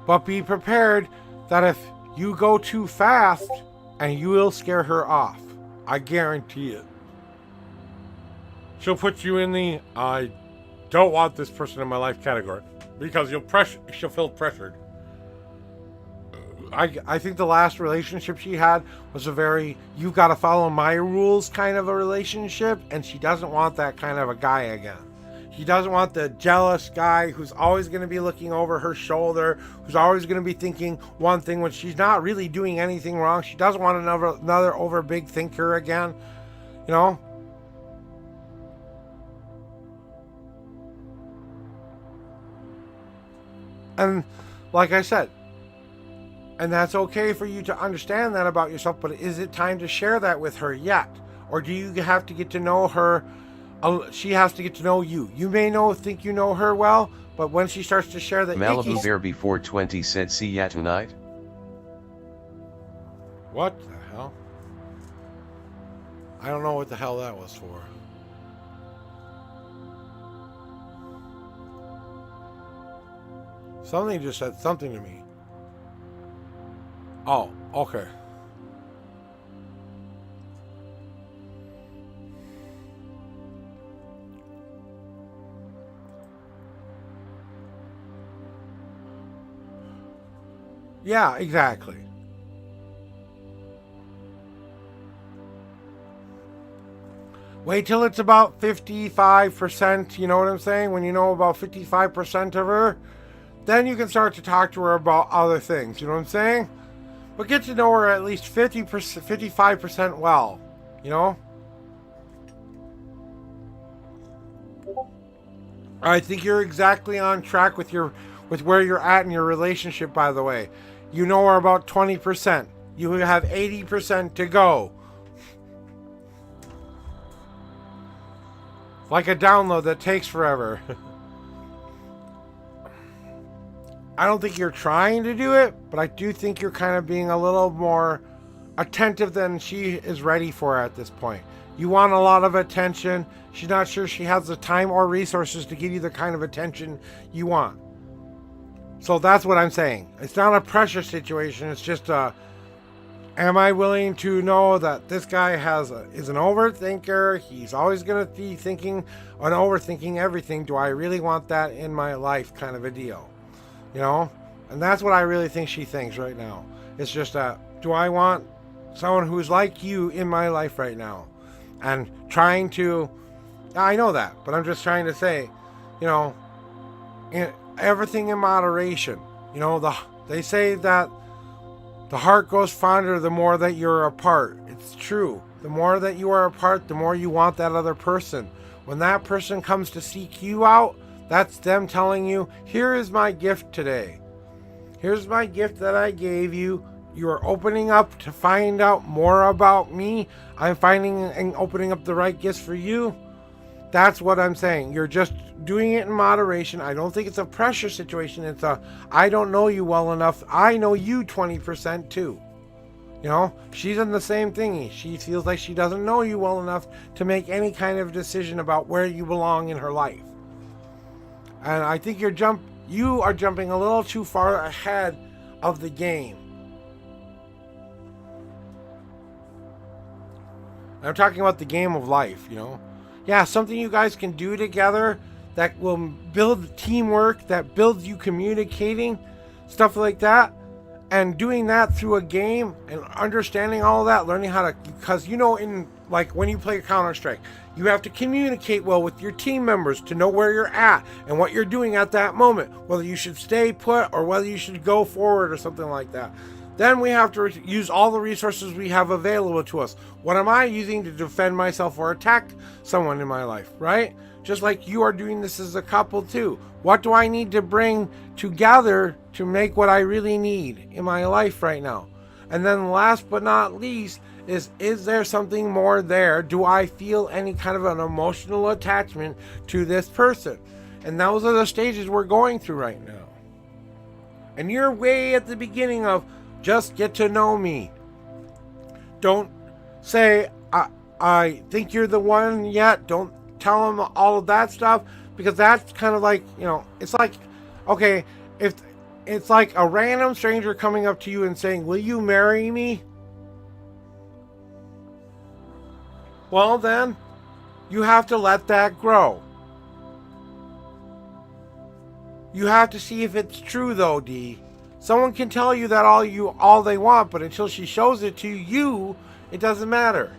But be prepared that if you go too fast, and you will scare her off. I guarantee it. She'll put you in the I don't want this person in my life category, because she'll feel pressured. I think the last relationship she had was a very you've got to follow my rules kind of a relationship, and she doesn't want that kind of a guy again. She doesn't want the jealous guy who's always going to be looking over her shoulder, who's always going to be thinking one thing when she's not really doing anything wrong. She doesn't want another over big thinker again, you know? And like I said, and that's okay for you to understand that about yourself, but is it time to share that with her yet? Or do you have to get to know her? She has to get to know you. You may think you know her well, but when she starts to share the Malibu Bear before 20 said see ya tonight. What the hell? I don't know what the hell that was for. Something just said something to me. Oh, okay. Yeah, exactly. Wait till it's about 55%, you know what I'm saying? When you know about 55% of her, then you can start to talk to her about other things, you know what I'm saying? But get to know her at least 50%, 55% well, you know? I think you're exactly on track with where you're at in your relationship, by the way. You know her about 20%. You have 80% to go. Like a download that takes forever. I don't think you're trying to do it, but I do think you're kind of being a little more attentive than she is ready for at this point. You want a lot of attention. She's not sure she has the time or resources to give you the kind of attention you want. So that's what I'm saying. It's not a pressure situation. It's just am I willing to know that this guy is an overthinker? He's always going to be thinking and overthinking everything. Do I really want that in my life kind of a deal? You know? And that's what I really think she thinks right now. It's just do I want someone who's like you in my life right now? And trying to, I know that, but I'm just trying to say, you know, everything in moderation. You know, they say that the heart grows fonder the more that you're apart. It's true. The more that you are apart, the more you want that other person. When that person comes to seek you out, that's them telling you, here is my gift today. Here's my gift that I gave you. You are opening up to find out more about me. I'm finding and opening up the right gifts for you. That's what I'm saying. You're just doing it in moderation. I don't think it's a pressure situation. It's I don't know you well enough. I know you 20% too. You know, she's in the same thingy. She feels like she doesn't know you well enough to make any kind of decision about where you belong in her life. And I think you are jumping a little too far ahead of the game. I'm talking about the game of life, you know. Yeah, something you guys can do together that will build teamwork, that builds you communicating, stuff like that. And doing that through a game and understanding all of that, learning how to, because you know, in like when you play Counter-Strike, you have to communicate well with your team members to know where you're at and what you're doing at that moment, whether you should stay put or whether you should go forward or something like that. Then we have to use all the resources we have available to us. What am I using to defend myself or attack someone in my life, right? Just like you are doing this as a couple too. What do I need to bring together to make what I really need in my life right now? And then last but not least is there something more there? Do I feel any kind of an emotional attachment to this person? And those are the stages we're going through right now. And you're way at the beginning of just get to know me. Don't say, I think you're the one yet. Don't tell them all of that stuff, because that's kind of like, you know, it's like, okay, if it's like a random stranger coming up to you and saying, will you marry me? Well, then you have to let that grow. You have to see if it's true though, D. Someone can tell you that all they want, but until she shows it to you, it doesn't matter.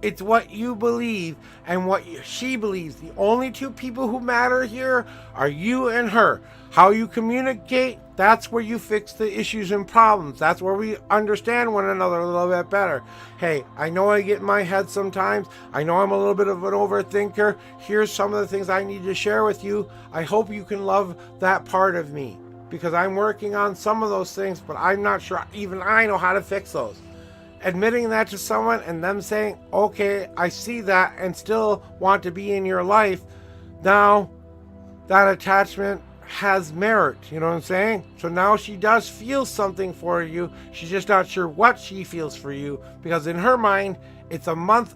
It's what you believe and what she believes. The only two people who matter here are you and her. How you communicate, that's where you fix the issues and problems. That's where we understand one another a little bit better. Hey, I know I get in my head sometimes. I know I'm a little bit of an overthinker. Here's some of the things I need to share with you. I hope you can love that part of me, because I'm working on some of those things, but I'm not sure even I know how to fix those. Admitting that to someone and them saying, okay, I see that and still want to be in your life, now that attachment has merit, you know what I'm saying? So now she does feel something for you. She's just not sure what she feels for you, because in her mind, it's a month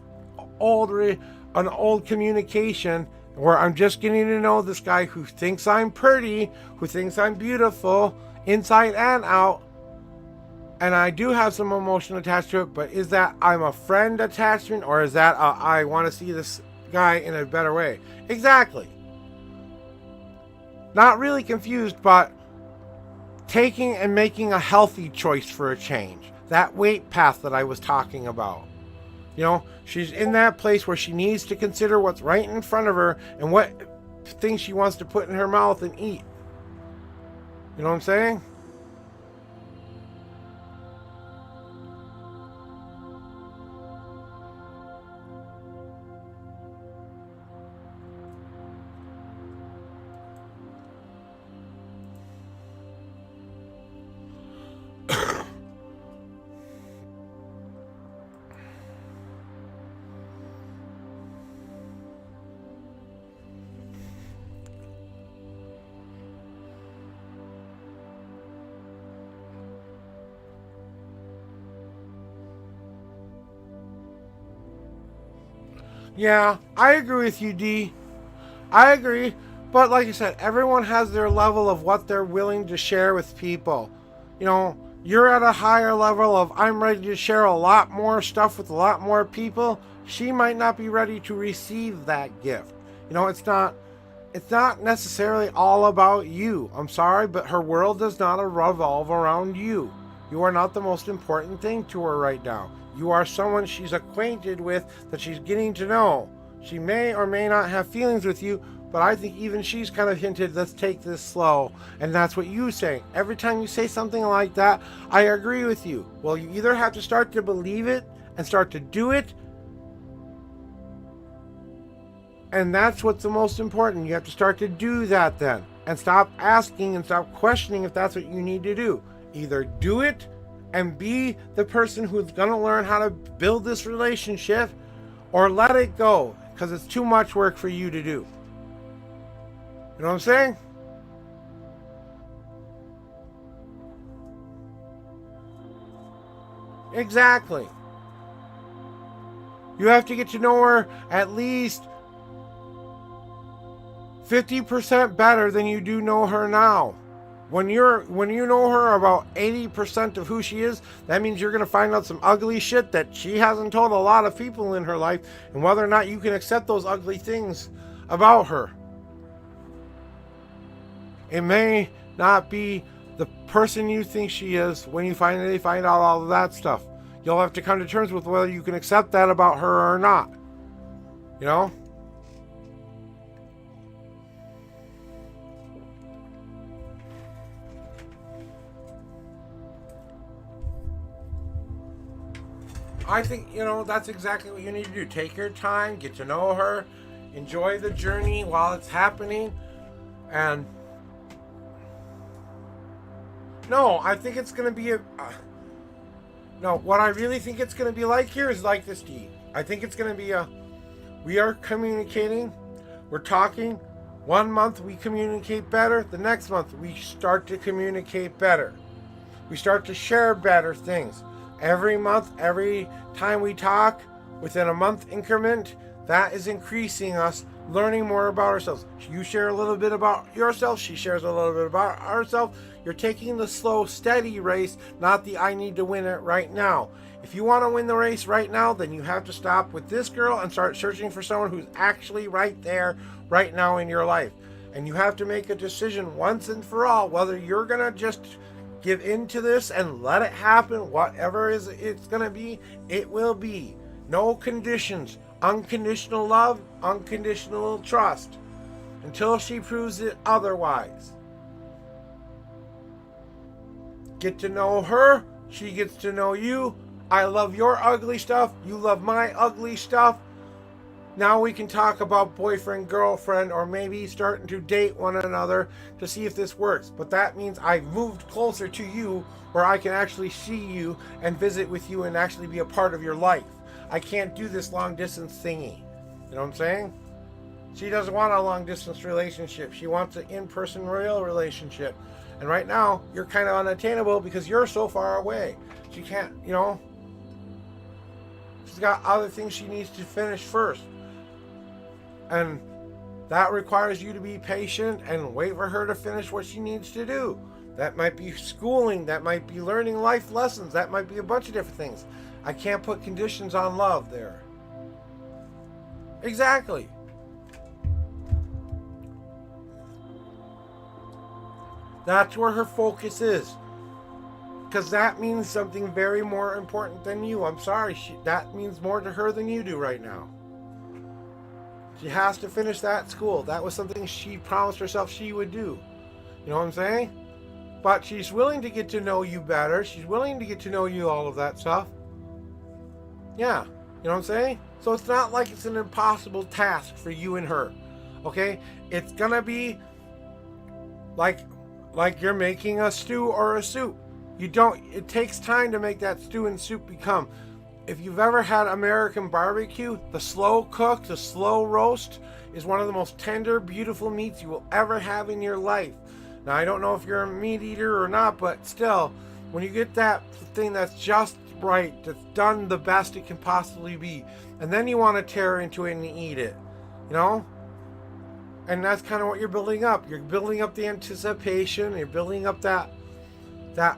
old, an old communication where I'm just getting to know this guy who thinks I'm pretty, who thinks I'm beautiful, inside and out. And I do have some emotion attached to it, but is that I'm a friend attachment, or is that I want to see this guy in a better way? Exactly. Not really confused, but taking and making a healthy choice for a change. That weight path that I was talking about. You know, she's in that place where she needs to consider what's right in front of her and what things she wants to put in her mouth and eat. You know what I'm saying? Yeah, I agree with you, D. I agree. But like I said, everyone has their level of what they're willing to share with people. You know, you're at a higher level of I'm ready to share a lot more stuff with a lot more people. She might not be ready to receive that gift. You know, it's not necessarily all about you. I'm sorry, but her world does not revolve around you. You are not the most important thing to her right now. You are someone she's acquainted with, that she's getting to know. She may or may not have feelings with you, but I think even she's kind of hinted, let's take this slow. And that's what you say. Every time you say something like that, I agree with you. Well, you either have to start to believe it and start to do it, and that's what's the most important. You have to start to do that then. And stop asking and stop questioning if that's what you need to do. Either do it and be the person who's going to learn how to build this relationship, or let it go, because it's too much work for you to do. You know what I'm saying? Exactly. You have to get to know her at least 50% better than you do know her now. When you know her about 80% of who she is, that means you're going to find out some ugly shit that she hasn't told a lot of people in her life, and whether or not you can accept those ugly things about her. It may not be the person you think she is when you finally find out all of that stuff. You'll have to come to terms with whether you can accept that about her or not. You know? I think, that's exactly what you need to do. Take your time, get to know her, enjoy the journey while it's happening, and no, I think it's going to be what I really think it's going to be like here is like this, D. I think it's going to be we are communicating, we're talking. 1 month we communicate better, the next month we start to communicate better. We start to share better things. Every month, every time we talk, within a month increment, that is increasing us learning more about ourselves. You share a little bit about yourself, she shares a little bit about herself. You're taking the slow, steady race, not the I need to win it right now. If you want to win the race right now, then you have to stop with this girl and start searching for someone who's actually right there, right now in your life. And you have to make a decision once and for all whether you're going to just give in to this and let it happen. Whatever it's going to be, it will be. No conditions. Unconditional love, unconditional trust. Until she proves it otherwise. Get to know her. She gets to know you. I love your ugly stuff. You love my ugly stuff. Now we can talk about boyfriend, girlfriend, or maybe starting to date one another to see if this works. But that means I've moved closer to you where I can actually see you and visit with you and actually be a part of your life. I can't do this long distance thingy. You know what I'm saying? She doesn't want a long distance relationship. She wants an in-person real relationship. And right now, you're kind of unattainable because you're so far away. She can't, she's got other things she needs to finish first. And that requires you to be patient and wait for her to finish what she needs to do. That might be schooling. That might be learning life lessons. That might be a bunch of different things. I can't put conditions on love there. Exactly. That's where her focus is. Because that means something very more important than you. I'm sorry. That means more to her than you do right now. She has to finish that school. That was something she promised herself she would do. You know what I'm saying? But she's willing to get to know you better. She's willing to get to know you, all of that stuff. Yeah. You know what I'm saying? So it's not like it's an impossible task for you and her. Okay? It's gonna be like you're making a stew or a soup. It takes time to make that stew and soup become. If you've ever had American barbecue, the slow cook, the slow roast is one of the most tender, beautiful meats you will ever have in your life. Now, I don't know if you're a meat eater or not, but still, when you get that thing that's just right, that's done the best it can possibly be, and then you want to tear into it and eat it, And that's kind of what you're building up. You're building up the anticipation. You're building up that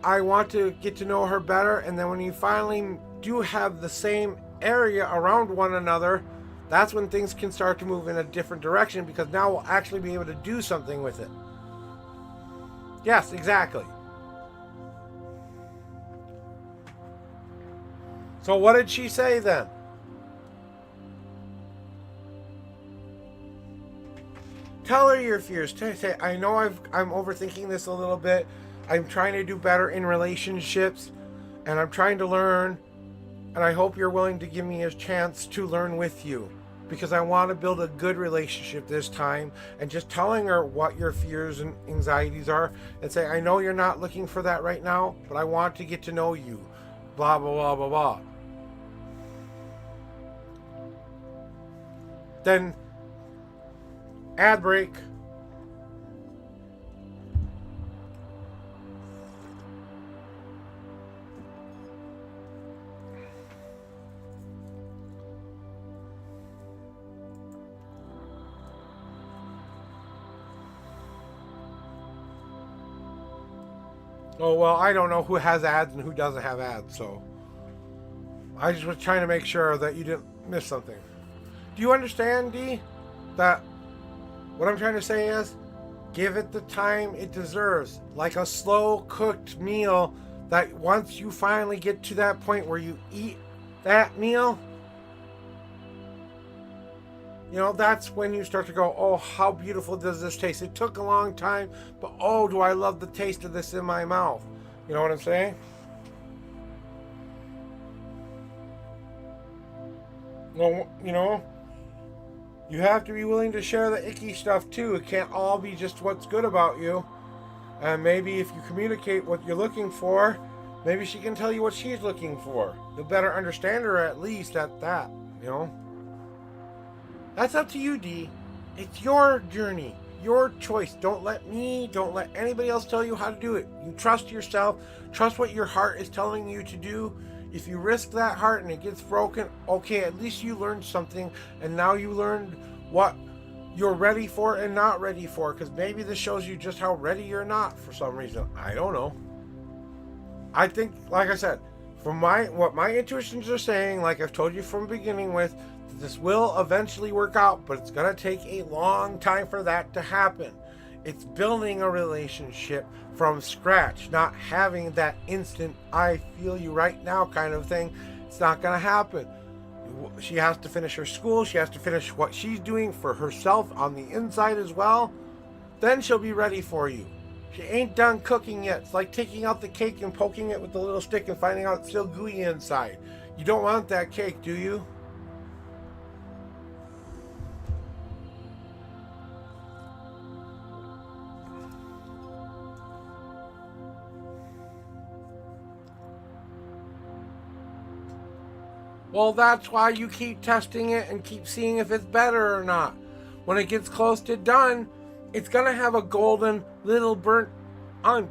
I want to get to know her better. And then when you finally do have the same area around one another, that's when things can start to move in a different direction, because now we'll actually be able to do something with it. Yes, exactly. So what did she say then? Tell her your fears. Say, I know I'm overthinking this a little bit. I'm trying to do better in relationships, and I'm trying to learn, and I hope you're willing to give me a chance to learn with you, because I want to build a good relationship this time. And just telling her what your fears and anxieties are, and say, I know you're not looking for that right now, but I want to get to know you. Blah, blah, blah, blah, blah. Then, ad break. Oh, well, I don't know who has ads and who doesn't have ads, so I just was trying to make sure that you didn't miss something. Do you understand, D? That what I'm trying to say is, give it the time it deserves. Like a slow cooked meal, that once you finally get to that point where you eat that meal, that's when you start to go, oh, how beautiful does this taste? It took a long time, but oh, do I love the taste of this in my mouth. You know what I'm saying? Well, you have to be willing to share the icky stuff too. It can't all be just what's good about you. And maybe if you communicate what you're looking for, maybe she can tell you what she's looking for. You'll better understand her at least at that, That's up to you, D. It's your journey, your choice. Don't let anybody else tell you how to do it. You trust yourself, trust what your heart is telling you to do. If you risk that heart and it gets broken, okay, at least you learned something, and now you learned what you're ready for and not ready for, because maybe this shows you just how ready you're not for some reason. I don't know. I think, like I said, from what my intuitions are saying, like I've told you from the beginning with, this will eventually work out, but it's going to take a long time for that to happen. It's building a relationship from scratch, not having that instant, I feel you right now kind of thing. It's not going to happen. She has to finish her school. She has to finish what she's doing for herself on the inside as well. Then she'll be ready for you. She ain't done cooking yet. It's like taking out the cake and poking it with the little stick and finding out it's still gooey inside. You don't want that cake, do you? Well, that's why you keep testing it and keep seeing if it's better or not. When it gets close to done, it's going to have a golden little burnt on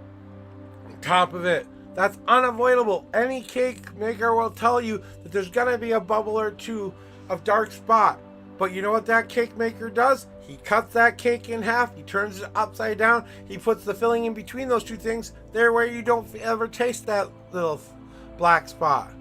top of it. That's unavoidable. Any cake maker will tell you that there's going to be a bubble or two of dark spot. But you know what that cake maker does? He cuts that cake in half. He turns it upside down. He puts the filling in between those two things. There where you don't ever taste that little black spot.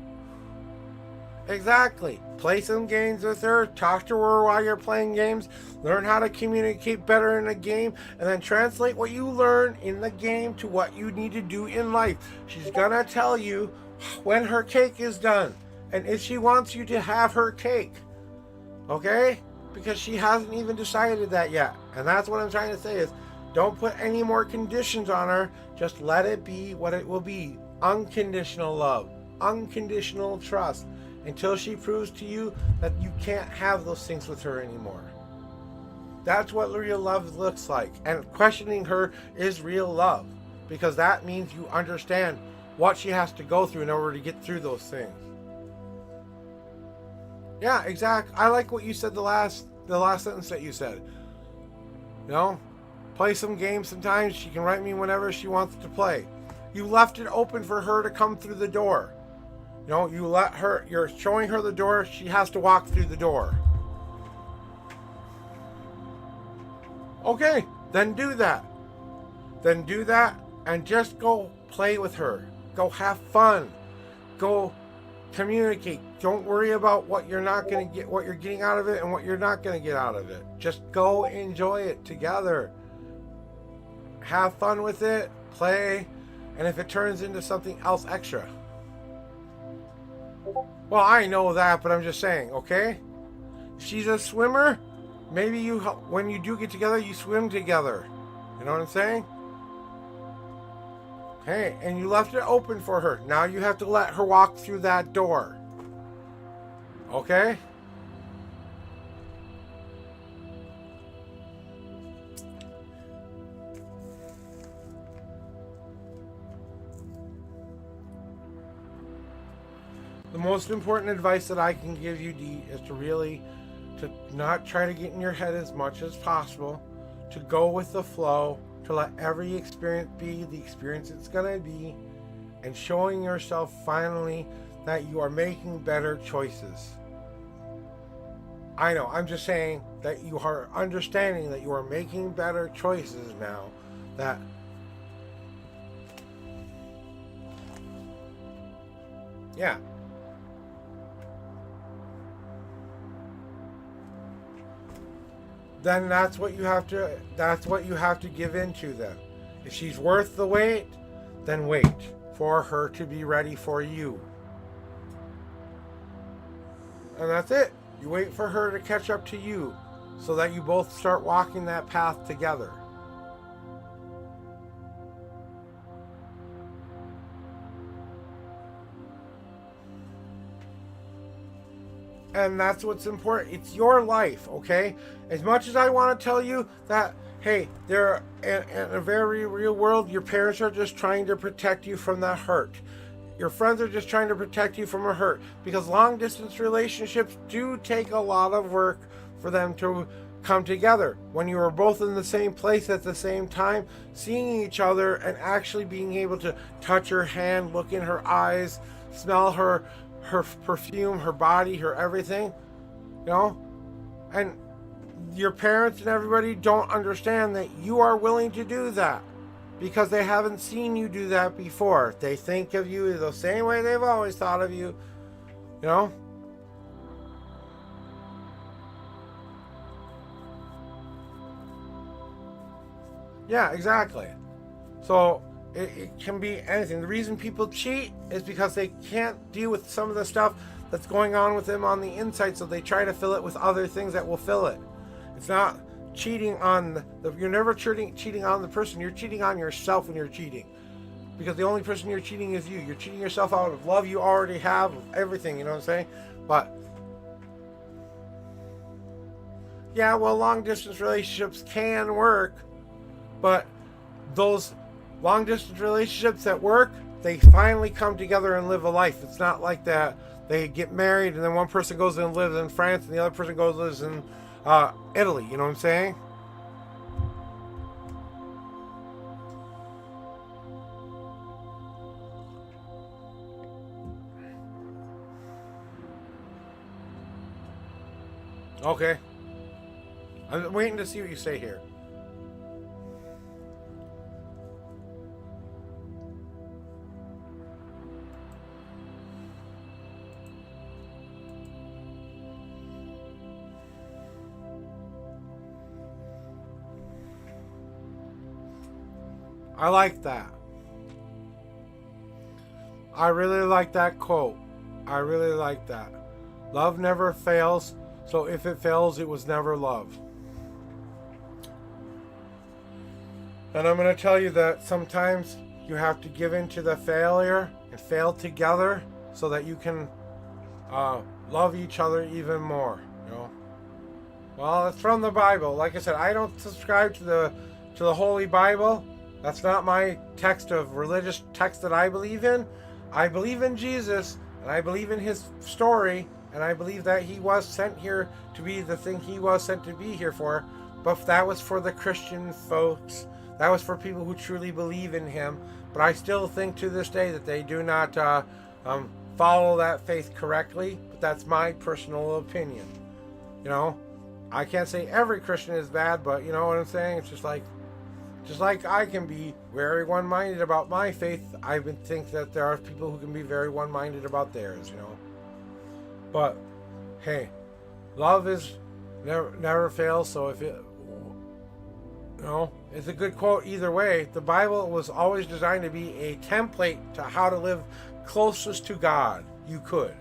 Exactly. Play some games with her. Talk to her while you're playing games. Learn how to communicate better in a game. And then translate what you learn in the game to what you need to do in life. She's gonna tell you when her cake is done. And if she wants you to have her cake. Okay? Because she hasn't even decided that yet. And that's what I'm trying to say is, don't put any more conditions on her. Just let it be what it will be. Unconditional love. Unconditional trust. Until she proves to you that you can't have those things with her anymore. That's what real love looks like. And questioning her is real love. Because that means you understand what she has to go through in order to get through those things. Yeah, exactly. I like what you said the last sentence that you said. You know, play some games sometimes. She can write me whenever she wants to play. You left it open for her to come through the door. You know, you're showing her the door, she has to walk through the door. Okay, then do that. Then do that and just go play with her. Go have fun. Go communicate. Don't worry about what you're not going to get, what you're getting out of it and what you're not going to get out of it. Just go enjoy it together. Have fun with it, play, and if it turns into something else extra. Well, I know that, but I'm just saying, okay? She's a swimmer. Maybe you, when you do get together, you swim together. You know what I'm saying? Hey, and you left it open for her. Now you have to let her walk through that door. Okay? The most important advice that I can give you, Dee, is to not try to get in your head as much as possible, to go with the flow, to let every experience be the experience it's going to be, and showing yourself finally that you are making better choices. I know, I'm just saying that you are understanding that you are making better choices now, that yeah. Then that's what you have to give into then. If she's worth the wait, then wait for her to be ready for you. And that's it. You wait for her to catch up to you so that you both start walking that path together. And that's what's important. It's your life, okay? As much as I want to tell you that, hey, in a very real world, your parents are just trying to protect you from that hurt. Your friends are just trying to protect you from a hurt. Because long distance relationships do take a lot of work for them to come together. When you are both in the same place at the same time, seeing each other and actually being able to touch her hand, look in her eyes, smell her perfume, her body, her everything, you know, and your parents and everybody don't understand that you are willing to do that because they haven't seen you do that before. They think of you the same way they've always thought of you, you know? Yeah, exactly. So it can be anything. The reason people cheat is because they can't deal with some of the stuff that's going on with them on the inside, so they try to fill it with other things that will fill it. It's not cheating on you're never cheating on the person. You're cheating on yourself when you're cheating, because the only person you're cheating is you. You're cheating yourself out of love you already have, of everything. You know what I'm saying? But yeah, well, long distance relationships can work, but those long distance relationships that work, they finally come together and live a life. It's not like that they get married and then one person goes and lives in France and the other person goes and lives in Italy. You know what I'm saying? Okay. I'm waiting to see what you say here. I like that. I really like that quote. I really like that. Love never fails, so if it fails, it was never love. And I'm going to tell you that sometimes you have to give in to the failure and fail together so that you can love each other even more. You know. Well, it's from the Bible. Like I said, I don't subscribe to the Holy Bible. That's not my text of religious text that I believe in. I believe in Jesus, and I believe in his story, and I believe that he was sent here to be the thing he was sent to be here for. But that was for the Christian folks. That was for people who truly believe in him. But I still think to this day that they do not follow that faith correctly. But that's my personal opinion. You know, I can't say every Christian is bad, but you know what I'm saying? It's just like I can be very one-minded about my faith, I would think that there are people who can be very one-minded about theirs, you know. But hey, love is never fails. So if it, you know, it's a good quote either way. The Bible was always designed to be a template to how to live closest to God you could.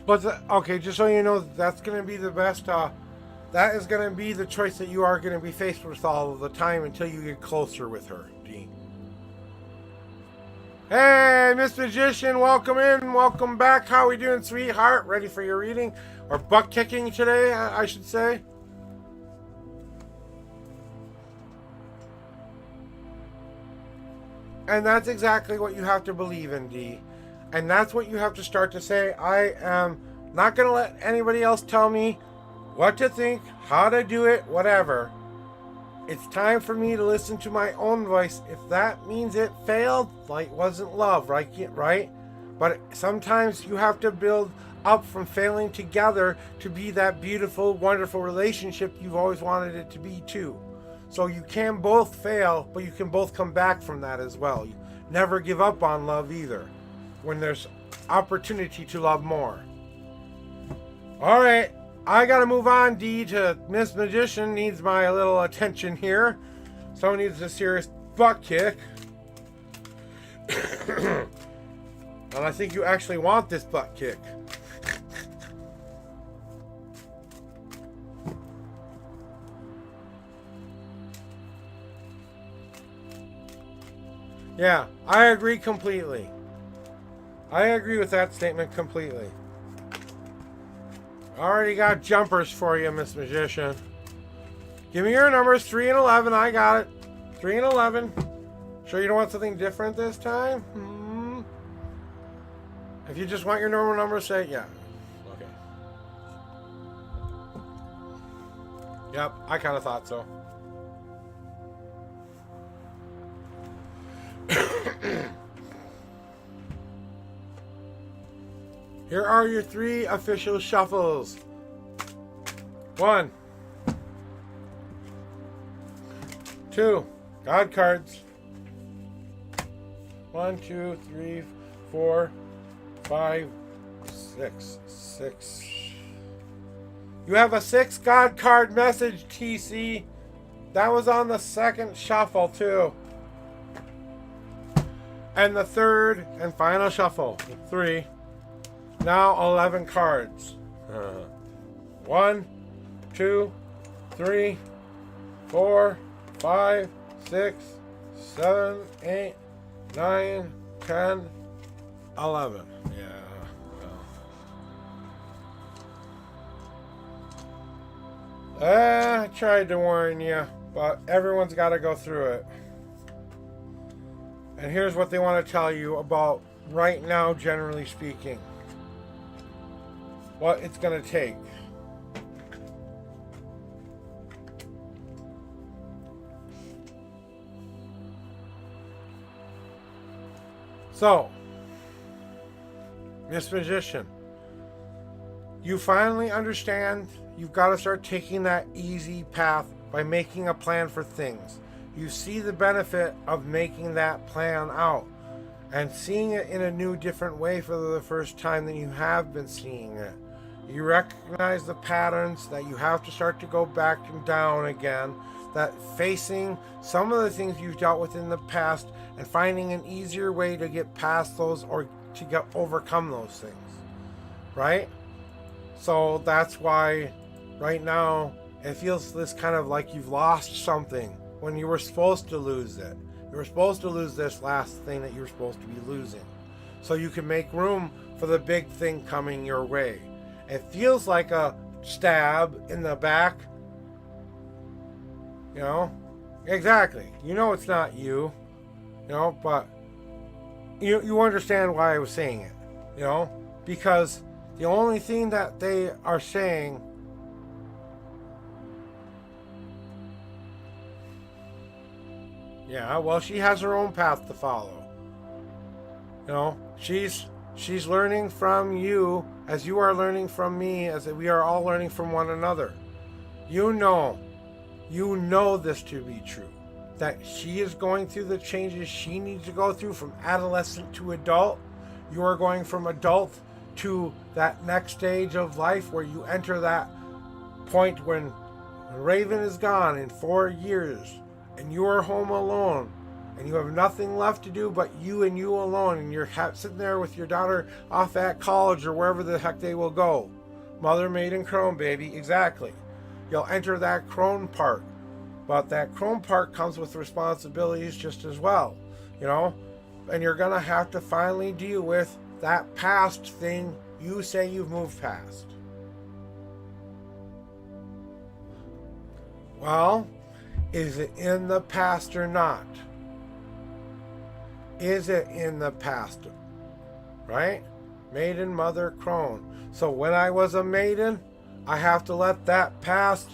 But okay, just so you know, that's going to be the best. That is going to be the choice that you are going to be faced with all of the time until you get closer with her, Dean. Hey, Miss Magician, welcome in, welcome back. How we doing, sweetheart? Ready for your reading or butt kicking today? I should say. And that's exactly what you have to believe in, Dee. And that's what you have to start to say. I am not going to let anybody else tell me what to think, how to do it, whatever. It's time for me to listen to my own voice. If that means it failed, like wasn't love, right? But sometimes you have to build up from failing together to be that beautiful, wonderful relationship you've always wanted it to be too. So you can both fail, but you can both come back from that as well. You never give up on love either, when there's opportunity to love more. All right, I gotta move on, D, to Miss Magician needs my little attention here. Someone needs a serious butt kick. And I think you actually want this butt kick. Yeah, I agree completely. I agree with that statement completely. Already got jumpers for you, Miss Magician. Give me your numbers, 3 and 11. I got it. 3 and 11. Sure you don't want something different this time? If you just want your normal number, say yeah. Okay. Yep, I kind of thought so. Here are your 3 official shuffles. 1, 2, God cards. 1, 2, 3, 4, 5, 6. 6. You have a 6 God card message, TC. That was on the second shuffle, too. And the third and final shuffle. 3. Now 11 cards. 1, 2, 3, 4, 5, 6, 7, 8, 9, 10, 11. Yeah. Well. I tried to warn you, but everyone's got to go through it. And here's what they want to tell you about right now, generally speaking. What it's going to take. So, Miss Magician, you finally understand you've got to start taking that easy path by making a plan for things. You see the benefit of making that plan out and seeing it in a new, different way for the first time than you have been seeing it. You recognize the patterns that you have to start to go back and down again, that facing some of the things you've dealt with in the past and finding an easier way to get past those or to overcome those things, right? So that's why right now it feels this kind of like you've lost something when you were supposed to lose it. You were supposed to lose this last thing that you were supposed to be losing, so you can make room for the big thing coming your way. It feels like a stab in the back. You know? Exactly. You know it's not you. You know, but you understand why I was saying it. You know? Because the only thing that they are saying yeah, well, she has her own path to follow. You know, she's learning from you as you are learning from me, as we are all learning from one another. You know this to be true, that she is going through the changes she needs to go through from adolescent to adult. You are going from adult to that next stage of life where you enter that point when Raven is gone in 4 years and you are home alone and you have nothing left to do but you and you alone, and you're sitting there with your daughter off at college or wherever the heck they will go. Mother, maid, and crone, baby. Exactly. You'll enter that crone part. But that crone part comes with responsibilities just as well, you know? And you're going to have to finally deal with that past thing you say you've moved past. Well, is it in the past or not? Is it in the past? Right? Maiden, mother, crone. So when I was a maiden, I have to let that past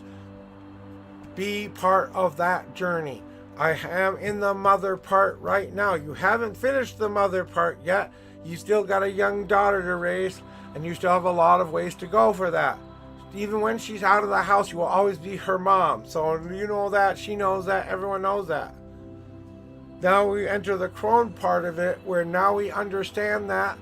be part of that journey. I am in the mother part right now. You haven't finished the mother part yet. You still got a young daughter to raise, and you still have a lot of ways to go for that. Even when she's out of the house, you will always be her mom. So you know that, she knows that, everyone knows that. Now we enter the crone part of it, where now we understand that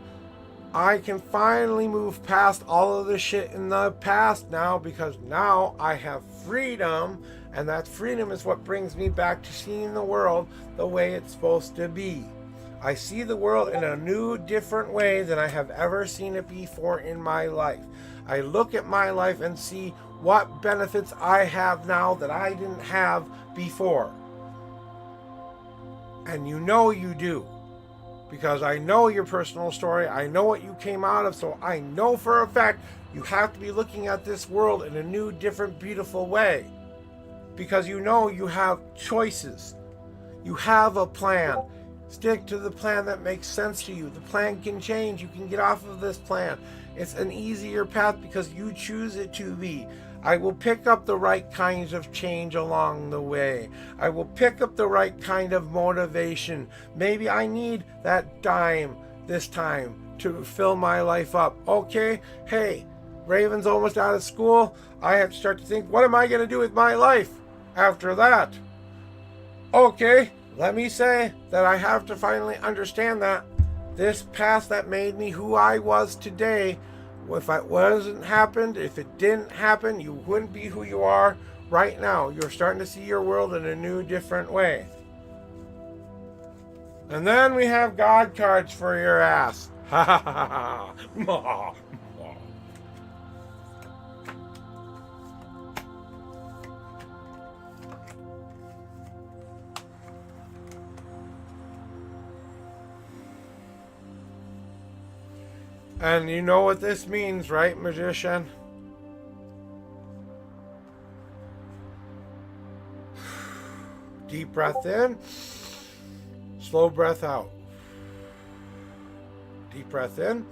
I can finally move past all of the shit in the past now, because now I have freedom, and that freedom is what brings me back to seeing the world the way it's supposed to be. I see the world in a new, different way than I have ever seen it before in my life. I look at my life and see what benefits I have now that I didn't have before. And you know you do. Because I know your personal story. I know what you came out of. So I know for a fact you have to be looking at this world in a new, different, beautiful way. Because you know you have choices. You have a plan. Stick to the plan that makes sense to you. The plan can change. You can get off of this plan. It's an easier path because you choose it to be. I will pick up the right kinds of change along the way. I will pick up the right kind of motivation. Maybe I need that dime this time to fill my life up. Okay, hey, Raven's almost out of school. I have to start to think, what am I going to do with my life after that? Okay, let me say that I have to finally understand that this path that made me who I was today, if it didn't happen, you wouldn't be who you are right now. You're starting to see your world in a new, different way. And then we have God cards for your ass. Ha ha ha ha. And you know what this means, right, magician? Deep breath in, slow breath out. Deep breath in,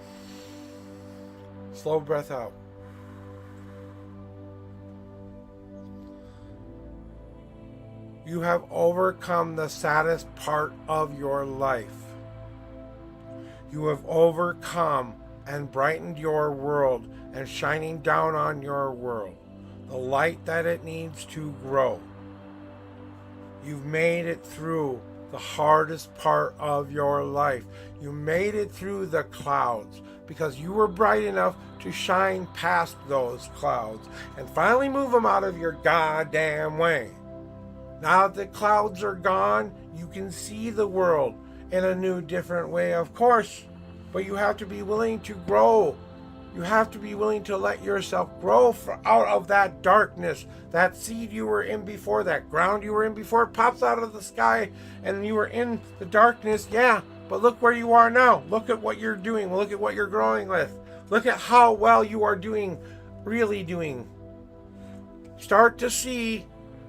slow breath out. You have overcome the saddest part of your life. You have overcome and brightened your world and shining down on your world the light that it needs to grow. You've made it through the hardest part of your life. You made it through the clouds because you were bright enough to shine past those clouds and finally move them out of your goddamn way. Now that the clouds are gone, you can see the world in a new, different way, of course. But you have to be willing to grow. You have to be willing to let yourself grow out of that darkness. That seed you were in before, that ground you were in before, pops out of the sky and you were in the darkness. Yeah, but look where you are now. Look at what you're doing. Look at what you're growing with. Look at how well you are doing, really doing. Start to see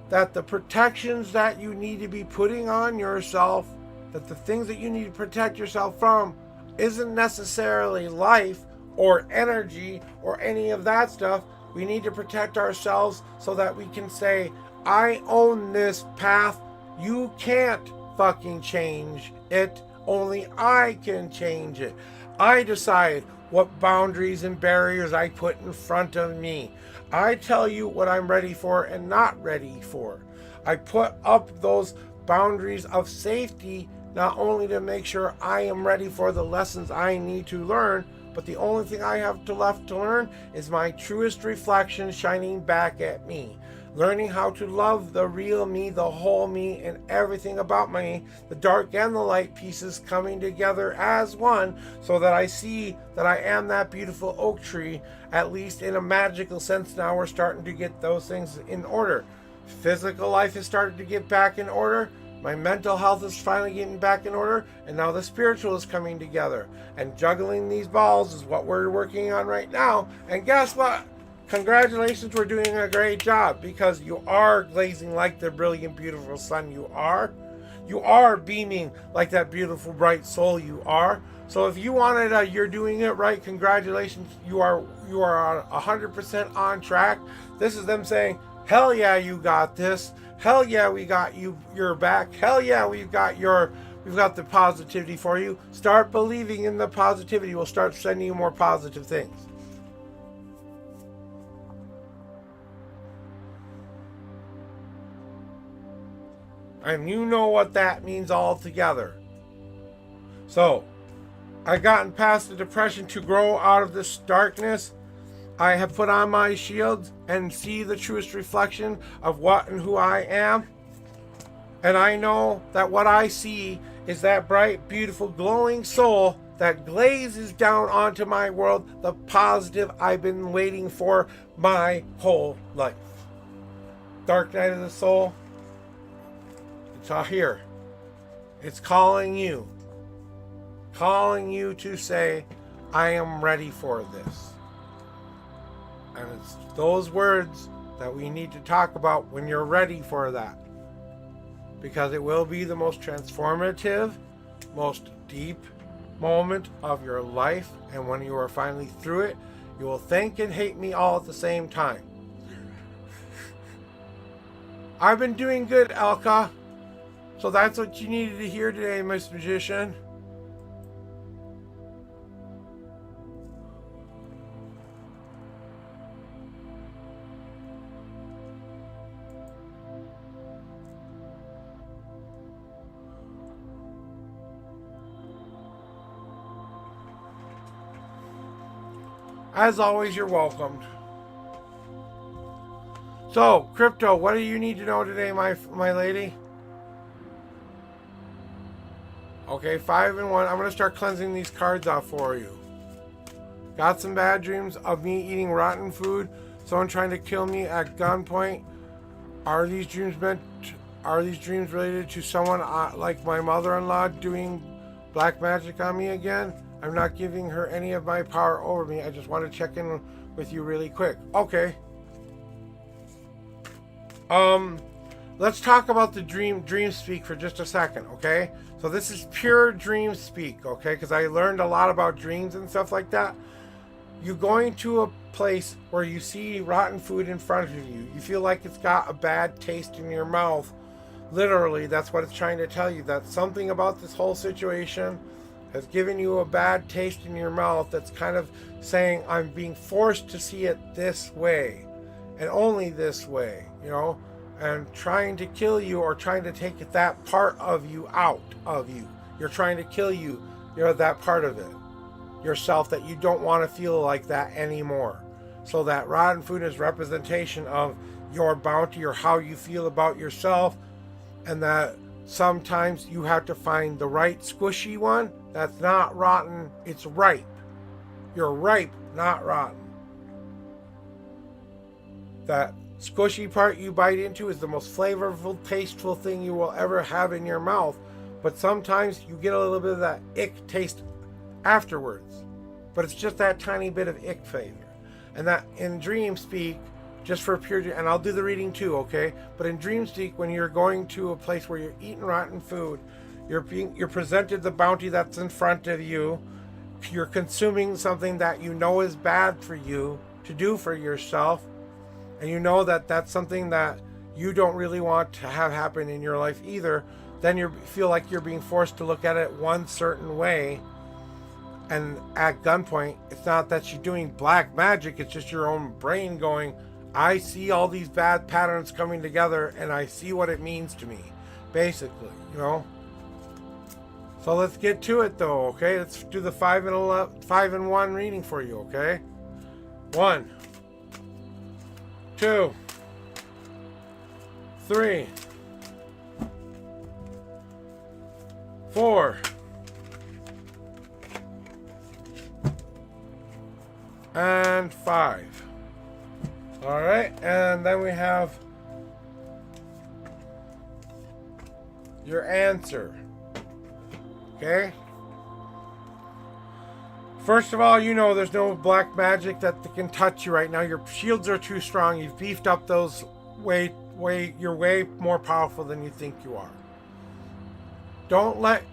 that the protections that you need to be putting on yourself, that the things that you need to protect yourself from, isn't necessarily life or energy or any of that stuff. We need to protect ourselves so that we can say, I own this path. You can't fucking change it. Only I can change it. I decide what boundaries and barriers I put in front of me. I tell you what I'm ready for and not ready for. I put up those boundaries of safety not only to make sure I am ready for the lessons I need to learn, but the only thing I have left to learn is my truest reflection shining back at me. Learning how to love the real me, the whole me, and everything about me, the dark and the light pieces coming together as one, so that I see that I am that beautiful oak tree, at least in a magical sense. Now we're starting to get those things in order. Physical life has started to get back in order. My mental health is finally getting back in order, and now the spiritual is coming together. And juggling these balls is what we're working on right now. And guess what? Congratulations, we're doing a great job, because you are glazing like the brilliant, beautiful sun you are. You are beaming like that beautiful, bright soul you are. So if you wanted you're doing it right, congratulations. You are 100% on track. This is them saying, hell yeah, you got this. Hell yeah, we got your back. Hell yeah, we've got the positivity for you. Start believing in the positivity. We'll start sending you more positive things. And you know what that means altogether. So, I've gotten past the depression to grow out of this darkness. I have put on my shields and see the truest reflection of what and who I am. And I know that what I see is that bright, beautiful, glowing soul that glazes down onto my world, the positive I've been waiting for my whole life. Dark night of the soul, it's all here. It's calling you to say, I am ready for this. And it's those words that we need to talk about when you're ready for that. because it will be the most transformative, most deep moment of your life. And when you are finally through it, you will thank and hate me all at the same time. I've been doing good, Elka. So that's what you needed to hear today, Miss Magician. As always, you're welcomed. So, Crypto, what do you need to know today, my lady? Okay, 5 and 1. I'm going to start cleansing these cards off for you. Got some bad dreams of me eating rotten food, someone trying to kill me at gunpoint. Are these dreams related to someone like my mother-in-law doing black magic on me again? I'm not giving her any of my power over me. I just want to check in with you really quick. Okay. Let's talk about the dream speak for just a second, okay? So this is pure dream speak, okay? Because I learned a lot about dreams and stuff like that. You going to a place where you see rotten food in front of you. You feel like it's got a bad taste in your mouth. Literally, that's what it's trying to tell you. That something about this whole situation has given you a bad taste in your mouth that's kind of saying, I'm being forced to see it this way and only this way, you know, and trying to kill you or trying to take that part of you out of you. You're trying to kill you, that part of it, yourself, that you don't want to feel like that anymore. So that rotten food is representation of your bounty or how you feel about yourself, and that sometimes you have to find the right squishy one that's not rotten, it's ripe. You're ripe, not rotten. That squishy part you bite into is the most flavorful, tasteful thing you will ever have in your mouth, but sometimes you get a little bit of that ick taste afterwards. But it's just that tiny bit of ick flavor. And that in dream speak, just for pure, and I'll do the reading too, okay? But in dream speak, when you're going to a place where you're eating rotten food, you're presented the bounty that's in front of you. You're consuming something that you know is bad for you to do for yourself, and you know that that's something that you don't really want to have happen in your life either. Then you feel like you're being forced to look at it one certain way, and at gunpoint. It's not that you're doing black magic, it's just your own brain going, I see all these bad patterns coming together and I see what it means to me, basically, you know. So let's get to it though, okay? Let's do the 5 and 1 reading for you, okay? 1, 2, 3, 4, and 5. All right, and then we have your answer. Okay? First of all, you know there's no black magic that can touch you right now. Your shields are too strong. You've beefed up those you're way more powerful than you think you are. Don't let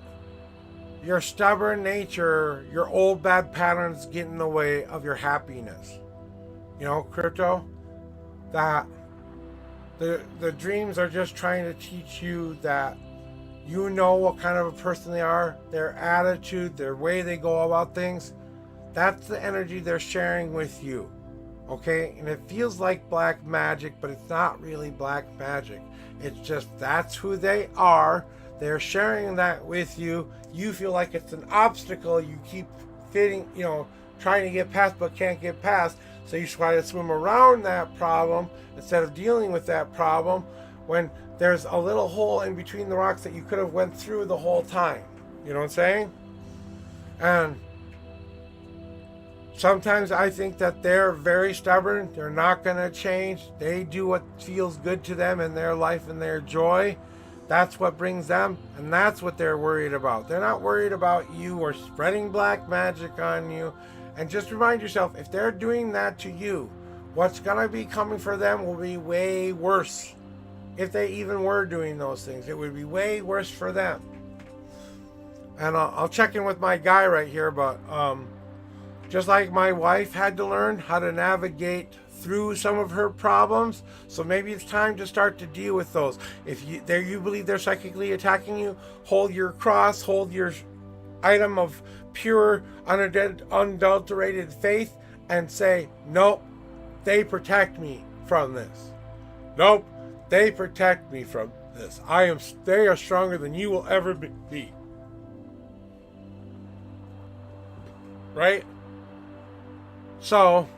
your stubborn nature, your old bad patterns get in the way of your happiness. You know, Crypto, that the dreams are just trying to teach you that you know what kind of a person they are, their attitude, their way they go about things. That's the energy they're sharing with you. Okay? And it feels like black magic, but it's not really black magic. It's just that's who they are. They're sharing that with you. You feel like it's an obstacle. You keep trying to get past but can't get past. So you try to swim around that problem instead of dealing with that problem when there's a little hole in between the rocks that you could have went through the whole time. You know what I'm saying? And sometimes I think that they're very stubborn. They're not going to change. They do what feels good to them in their life and their joy. That's what brings them, and that's what they're worried about. They're not worried about you or spreading black magic on you. And just remind yourself, if they're doing that to you, what's going to be coming for them will be way worse if they even were doing those things. It would be way worse for them. And I'll check in with my guy right here, but just like my wife had to learn how to navigate through some of her problems, so maybe it's time to start to deal with those. If you believe they're psychically attacking you, hold your cross, hold your item of pure, unadulterated faith, and say, nope, they protect me from this. Nope, they protect me from this. They are stronger than you will ever be. Right? So,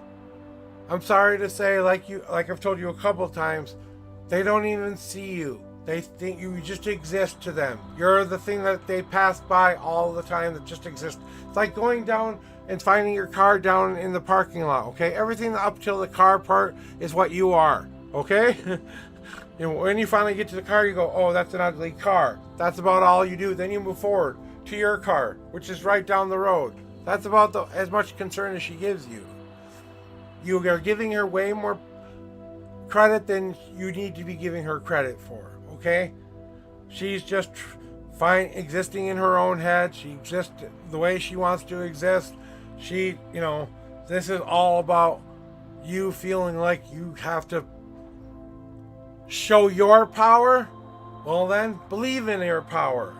I'm sorry to say, like I've told you a couple times, they don't even see you. They think you just exist to them. You're the thing that they pass by all the time that just exists. It's like going down and finding your car down in the parking lot, okay? Everything up till the car part is what you are, okay? And when you finally get to the car, you go, oh, that's an ugly car. That's about all you do. Then you move forward to your car, which is right down the road. That's about as much concern as she gives you. You are giving her way more credit than you need to be giving her credit for, okay? She's just fine existing in her own head. She exists the way she wants to exist. This is all about you feeling like you have to show your power. Well then, believe in your power.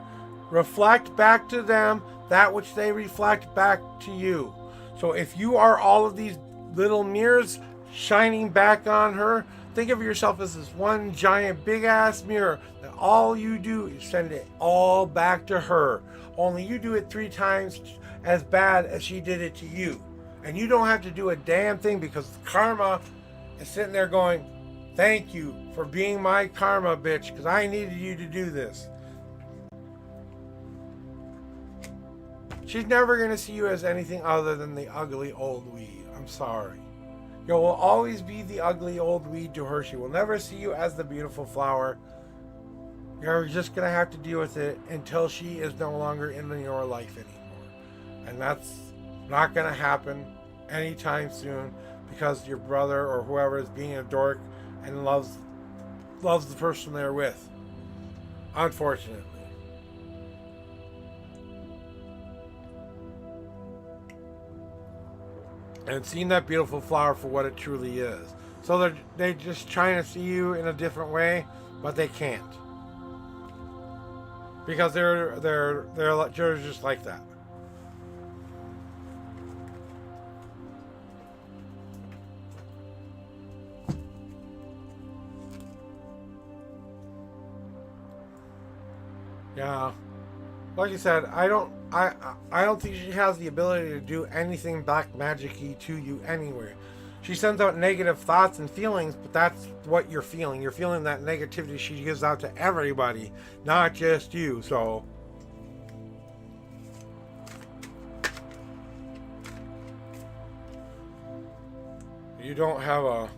Reflect back to them that which they reflect back to you. So if you are all of these little mirrors shining back on her, think of yourself as this one giant big ass mirror that all you do is send it all back to her. Only you do it 3 times as bad as she did it to you. And you don't have to do a damn thing because karma is sitting there going, thank you for being my karma, bitch, because I needed you to do this. She's never going to see you as anything other than the ugly old weed. I'm sorry. You will always be the ugly old weed to her. She will never see you as the beautiful flower. You're just going to have to deal with it until she is no longer in your life anymore. And that's not going to happen anytime soon because your brother or whoever is being a dork and loves the person they're with. Unfortunately. And seeing that beautiful flower for what it truly is. So they're just trying to see you in a different way, but they can't. Because they're just like that. Yeah. Like I said, I don't think she has the ability to do anything black magic-y to you anywhere. She sends out negative thoughts and feelings, but that's what you're feeling. You're feeling that negativity she gives out to everybody, not just you. So you don't have a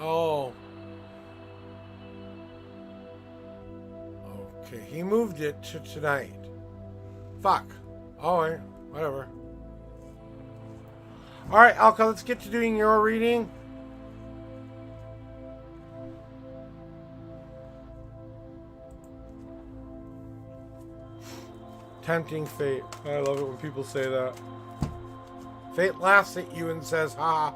oh. Okay, he moved it to tonight. Fuck. Alright, whatever. Alright, Alka, let's get to doing your reading. Tempting fate. I love it when people say that. Fate laughs at you and says, ha.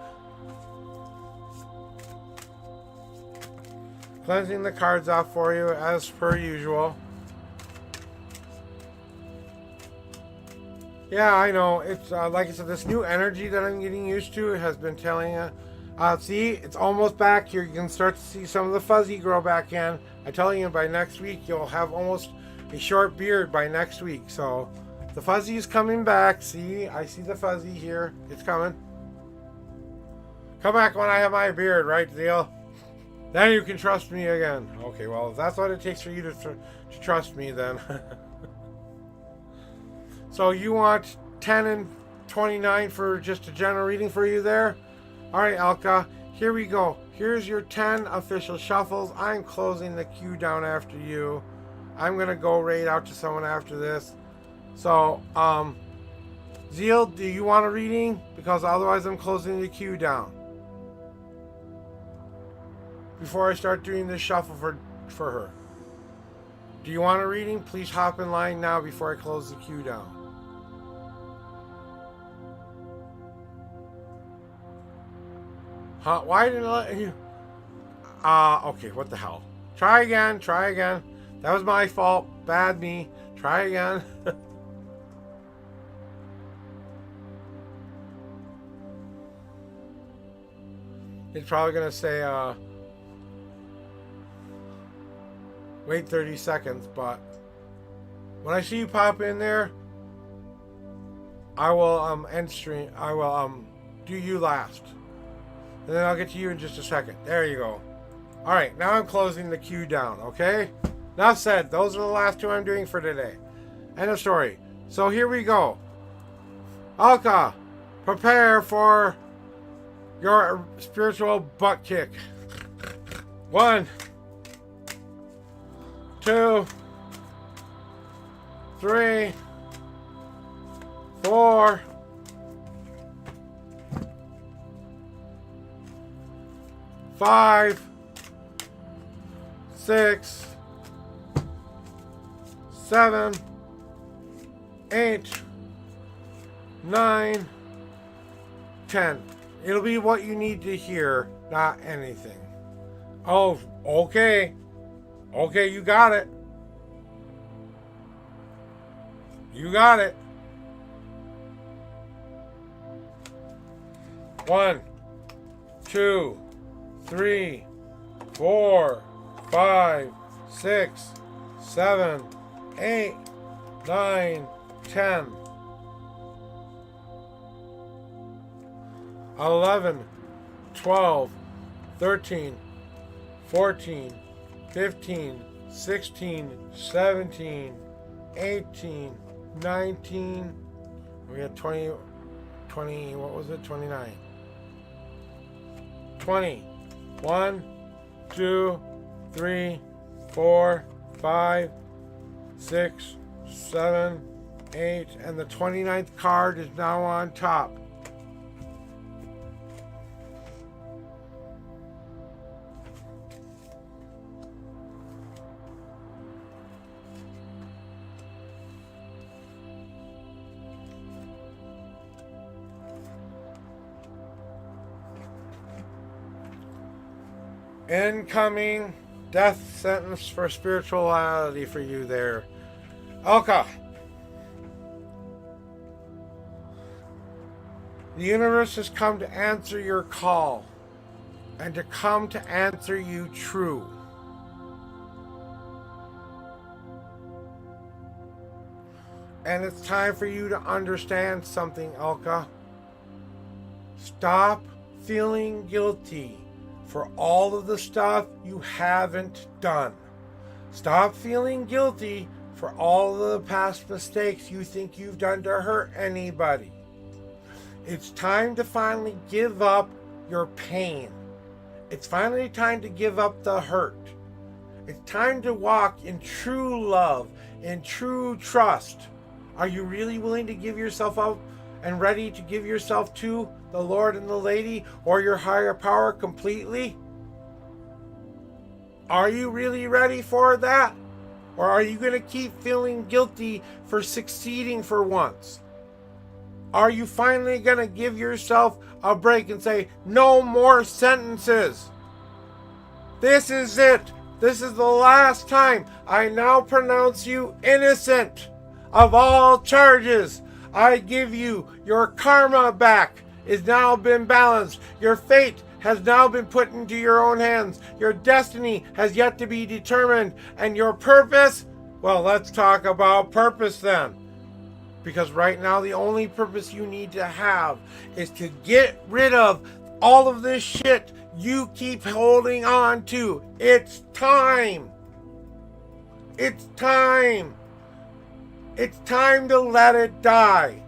Cleansing the cards off for you as per usual. Yeah, I know. It's like I said, this new energy that I'm getting used to has been telling you. See, it's almost back here. You can start to see some of the fuzzy grow back in. I tell you, by next week, you'll have almost a short beard by next week. So The fuzzy is coming back. See, I see the fuzzy here. It's coming. Come back when I have my beard, right, Zeal? Then you can trust me again. Okay, well, if that's what it takes for you to trust me, then. So you want 10 and 29 for just a general reading for you there? Alright, Alka, here we go. Here's your 10 official shuffles. I'm closing the queue down after you. I'm going to go raid out to someone after this. So, Zeal, do you want a reading? Because otherwise I'm closing the queue down. Before I start doing this shuffle for her. Do you want a reading? Please hop in line now before I close the queue down. Huh? Why didn't I let you? Okay, what the hell? Try again, try again. That was my fault. Bad me. Try again. It's probably going to say, wait 30 seconds, but when I see you pop in there, I will, end stream. I will, do you last. And then I'll get to you in just a second. There you go. Alright, now I'm closing the queue down, okay? Enough said. Those are the last two I'm doing for today. End of story. So here we go. Alka, prepare for your spiritual butt kick. 1, 2, 3, 4, 5, 6, 7, 8, 9, 10. It'll be what you need to hear, not anything. Oh, okay. Okay, you got it. You got it. 1, 2, 3, 4, 5, 6, 7, 8, 9, 10. 11, 12, 13, 14, 15, 16, 17, 18, 19. We had 20, what was it? 29. 20. 1, 2, 3, 4, 5, 6, 7, 8. And the 29th card is now on top. Incoming death sentence for spirituality for you there. Alka. The universe has come to answer your call and to come to answer you true. And it's time for you to understand something, Alka. Stop feeling guilty for all of the stuff you haven't done. Stop feeling guilty for all of the past mistakes you think you've done to hurt anybody. It's time to finally give up your pain. It's finally time to give up the hurt. It's time to walk in true love, in true trust. Are you really willing to give yourself up and ready to give yourself to the Lord and the Lady or your higher power completely? Are you really ready for that? Or are you going to keep feeling guilty for succeeding for once? Are you finally going to give yourself a break and say, no more sentences? This is it. This is the last time. I now pronounce you innocent of all charges. I give you your karma back. It's now been balanced. Your fate has now been put into your own hands. Your destiny has yet to be determined. And your purpose? Well, let's talk about purpose then. Because right now the only purpose you need to have is to get rid of all of this shit you keep holding on to. It's time. It's time. It's time to let it die.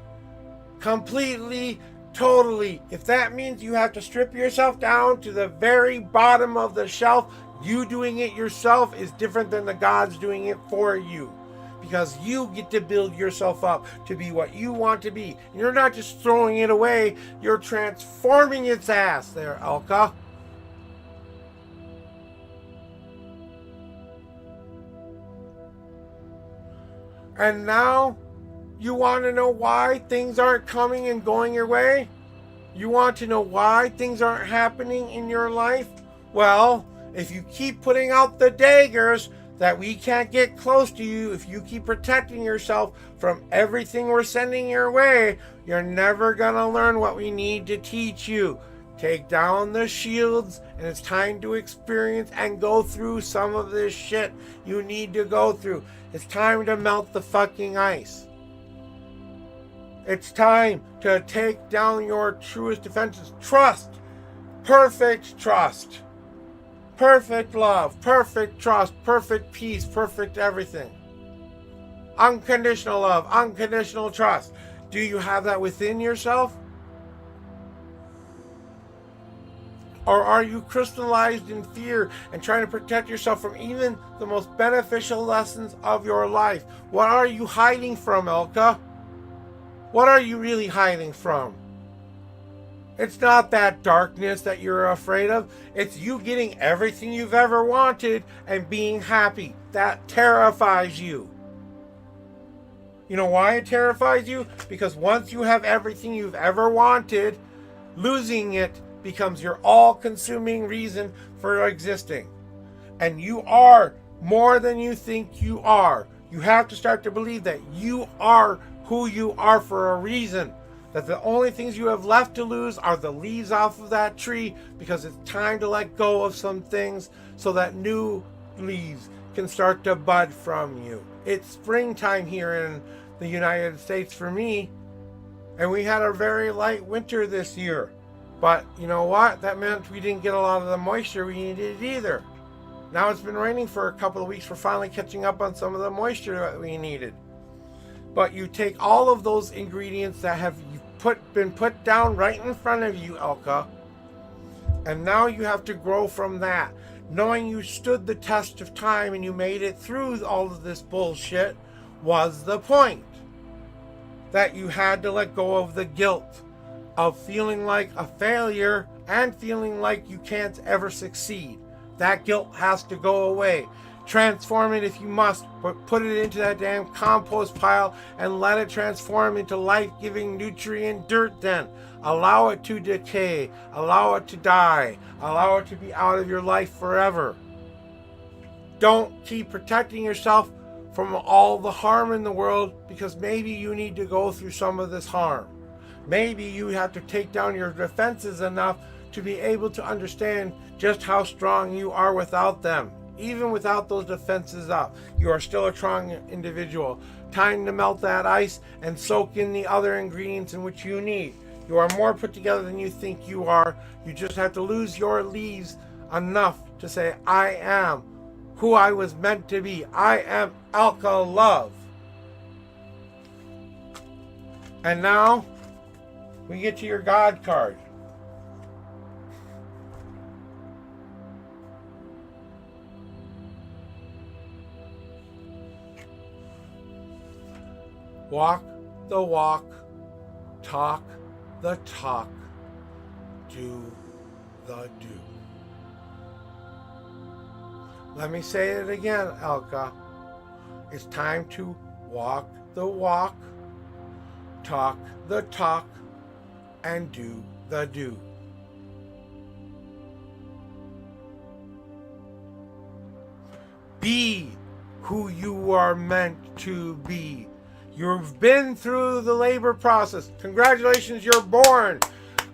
Completely, totally. If that means you have to strip yourself down to the very bottom of the shelf, you doing it yourself is different than the gods doing it for you. Because you get to build yourself up to be what you want to be. You're not just throwing it away, you're transforming its ass there, Elka. And now, you want to know why things aren't coming and going your way? You want to know why things aren't happening in your life? Well, if you keep putting out the daggers that we can't get close to you, if you keep protecting yourself from everything we're sending your way, you're never gonna learn what we need to teach you. Take down the shields, and it's time to experience and go through some of this shit you need to go through. It's time to melt the fucking ice. It's time to take down your truest defenses. Trust. Perfect trust. Perfect love. Perfect trust. Perfect peace. Perfect everything. Unconditional love. Unconditional trust. Do you have that within yourself? Or are you crystallized in fear and trying to protect yourself from even the most beneficial lessons of your life? What are you hiding from, Elka? What are you really hiding from? It's not that darkness that you're afraid of. It's you getting everything you've ever wanted and being happy. That terrifies you. You know why it terrifies you? Because once you have everything you've ever wanted, losing it becomes your all-consuming reason for existing. And you are more than you think you are. You have to start to believe that you are who you are for a reason. That the only things you have left to lose are the leaves off of that tree, because it's time to let go of some things so that new leaves can start to bud from you. It's springtime here in the United States for me, and we had a very light winter this year. But you know what? That meant we didn't get a lot of the moisture we needed either. Now it's been raining for a couple of weeks. We're finally catching up on some of the moisture that we needed. But you take all of those ingredients that have been put down right in front of you, Elka, and now you have to grow from that. Knowing you stood the test of time and you made it through all of this bullshit was the point. That you had to let go of the guilt of feeling like a failure and feeling like you can't ever succeed. That guilt has to go away. Transform it if you must, but put it into that damn compost pile and let it transform into life-giving nutrient dirt then. Allow it to decay. Allow it to die. Allow it to be out of your life forever. Don't keep protecting yourself from all the harm in the world, because maybe you need to go through some of this harm. Maybe you have to take down your defenses enough to be able to understand just how strong you are without them. Even without those defenses up, you are still a strong individual. Time to melt that ice and soak in the other ingredients in which you need. You are more put together than you think you are. You just have to lose your leaves enough to say, I am who I was meant to be. I am Alka Love. And now, we get to your God card. Walk the walk, talk the talk, do the do. Let me say it again, Elka. It's time to walk the walk, talk the talk, and do the do. Be who you are meant to be. You've been through the labor process. Congratulations, you're born.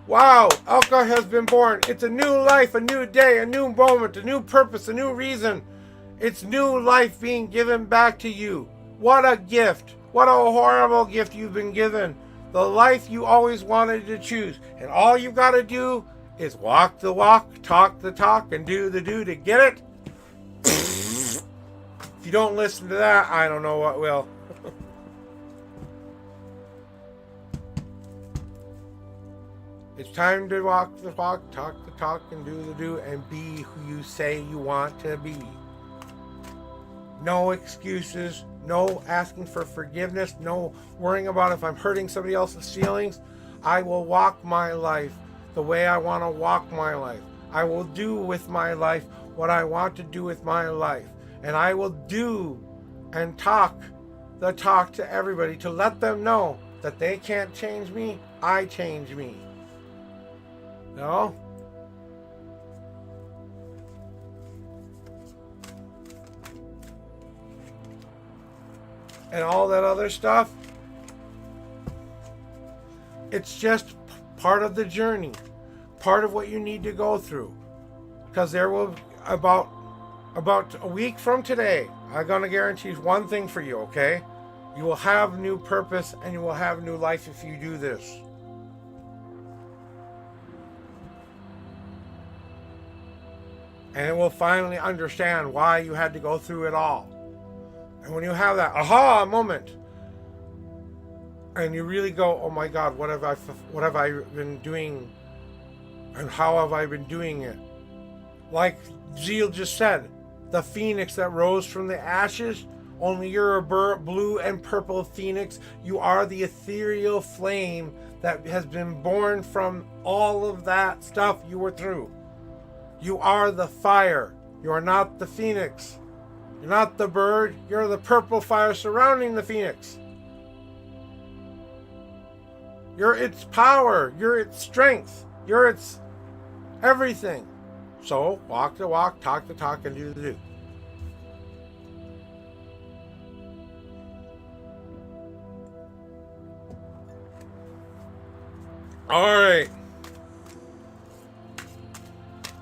Wow, Elka has been born. It's a new life, a new day, a new moment, a new purpose, a new reason. It's new life being given back to you. What a gift. What a horrible gift you've been given. The life you always wanted to choose. And all you've got to do is walk the walk, talk the talk, and do the do to get it. If you don't listen to that, I don't know what will. It's time to walk the walk, talk the talk, and do the do, and be who you say you want to be. No excuses, no asking for forgiveness, no worrying about if I'm hurting somebody else's feelings. I will walk my life the way I want to walk my life. I will do with my life what I want to do with my life. And I will do and talk the talk to everybody to let them know that they can't change me, I change me. No? And all that other stuff, it's just part of the journey, part of what you need to go through. Because there will, about a week from today, I'm going to guarantee one thing for you, okay? You will have new purpose and you will have new life if you do this. And it will finally understand why you had to go through it all. And when you have that aha moment, and you really go, oh my God, what have I been doing, and how have I been doing it? Like Zeal just said, the phoenix that rose from the ashes, only you're a blue and purple phoenix. You are the ethereal flame that has been born from all of that stuff you were through. You are the fire. You are not the phoenix. You're not the bird. You're the purple fire surrounding the phoenix. You're its power. You're its strength. You're its everything. So walk the walk, talk the talk, and do the do. All right.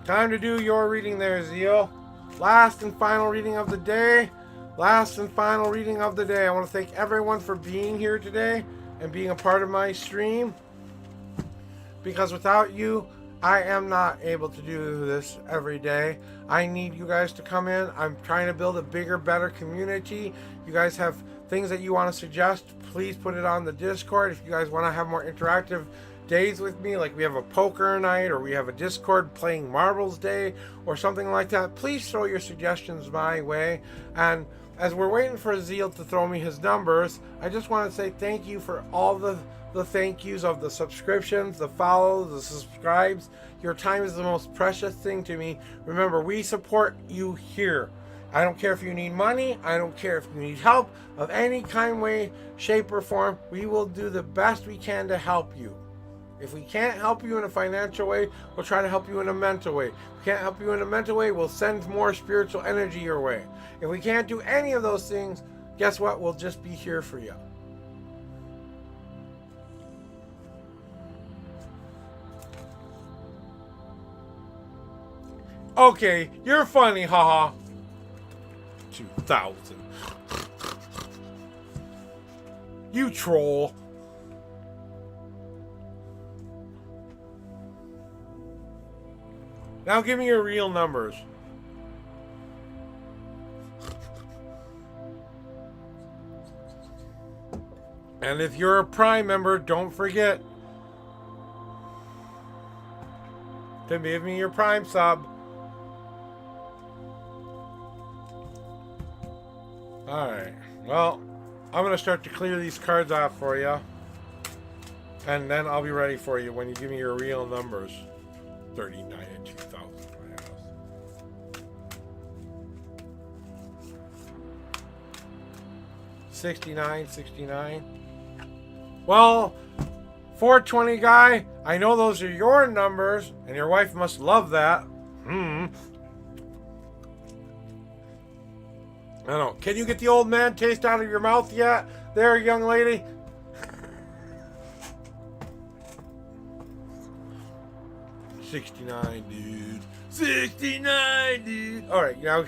Time to do your reading there, Zeal. Last and final reading of the day. Last and final reading of the day. I want to thank everyone for being here today and being a part of my stream. Because without you, I am not able to do this every day. I need you guys to come in. I'm trying to build a bigger, better community. You guys have things that you want to suggest, please put it on the Discord. If you guys want to have more interactive days with me, like we have a poker night or we have a Discord playing marbles day or something like that, please throw your suggestions my way. And as we're waiting for Zeal to throw me his numbers, I just want to say thank you for all the thank yous of the subscriptions, the follows, the subscribes. Your time is the most precious thing to me. Remember, we support you here. I don't care if you need money. I don't care if you need help of any kind, way, shape, or form. We will do the best we can to help you. If we can't help you in a financial way, we'll try to help you in a mental way. If we can't help you in a mental way, we'll send more spiritual energy your way. If we can't do any of those things, guess what? We'll just be here for you. Okay, you're funny, haha. 2,000. You troll. Now give me your real numbers. And if you're a Prime member, don't forget to give me your Prime sub. Alright, well, I'm going to start to clear these cards off for you. And then I'll be ready for you when you give me your real numbers. 39 and 2,000. 69. Well, 420 guy, I know those are your numbers, and your wife must love that. I don't know. Can you get the old man taste out of your mouth yet? There, young lady. $69, dude. $69, dude. All right, now.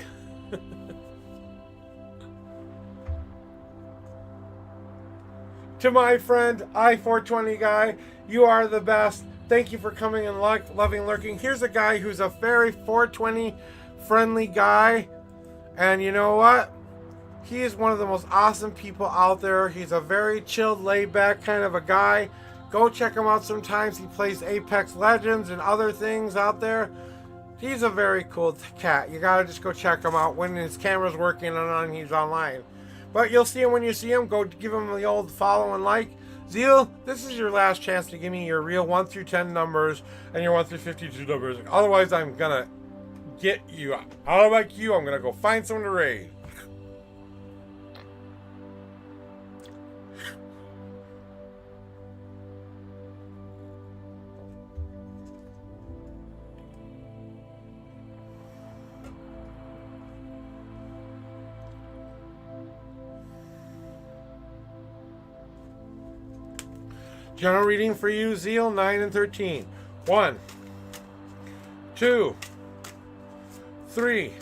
To my friend, I420 guy, you are the best. Thank you for coming and loving lurking. Here's a guy who's a very 420 friendly guy. And you know what? He is one of the most awesome people out there. He's a very chilled, laid back kind of a guy. Go check him out sometimes. He plays Apex Legends and other things out there. He's a very cool cat. You gotta just go check him out when his camera's working and he's online. But you'll see him when you see him. Go give him the old follow and like. Zeal, this is your last chance to give me your real 1 through 10 numbers and your 1 through 52 numbers. Otherwise, I'm gonna get you out. How about you? I'm gonna go find someone to raid. General reading for you, Zeal, 9 and 13. 1, 2, 3,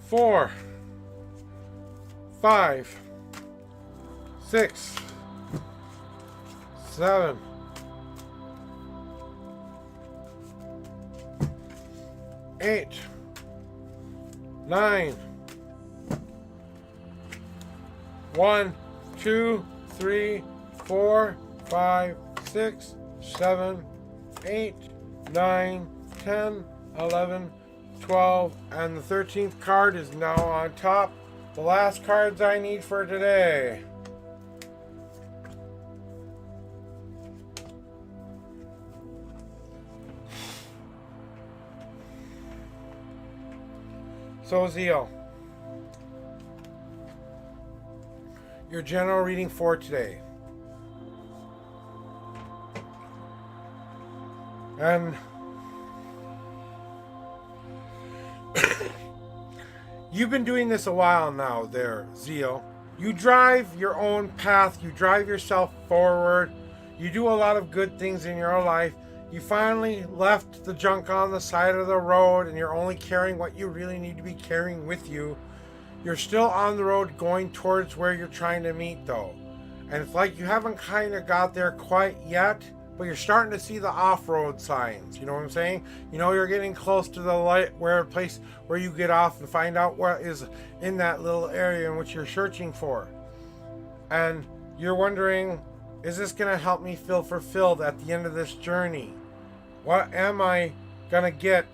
4, 5, 6, 7, 8, 9. 1, 2, 3, 4, 5, 6, 7, 8, 9, 10, 11, 12, and the 13th card is now on top. The last cards I need for today. So Zeal, your general reading for today. And you've been doing this a while now there, Zeal. You drive your own path. You drive yourself forward. You do a lot of good things in your life. You finally left the junk on the side of the road and you're only carrying what you really need to be carrying with you. You're still on the road going towards where you're trying to meet though. And it's like you haven't kind of got there quite yet. But you're starting to see the off-road signs. You know what I'm saying? You know you're getting close to the light, place where you get off and find out what is in that little area in which you're searching for. And you're wondering, is this going to help me feel fulfilled at the end of this journey? What am I going to get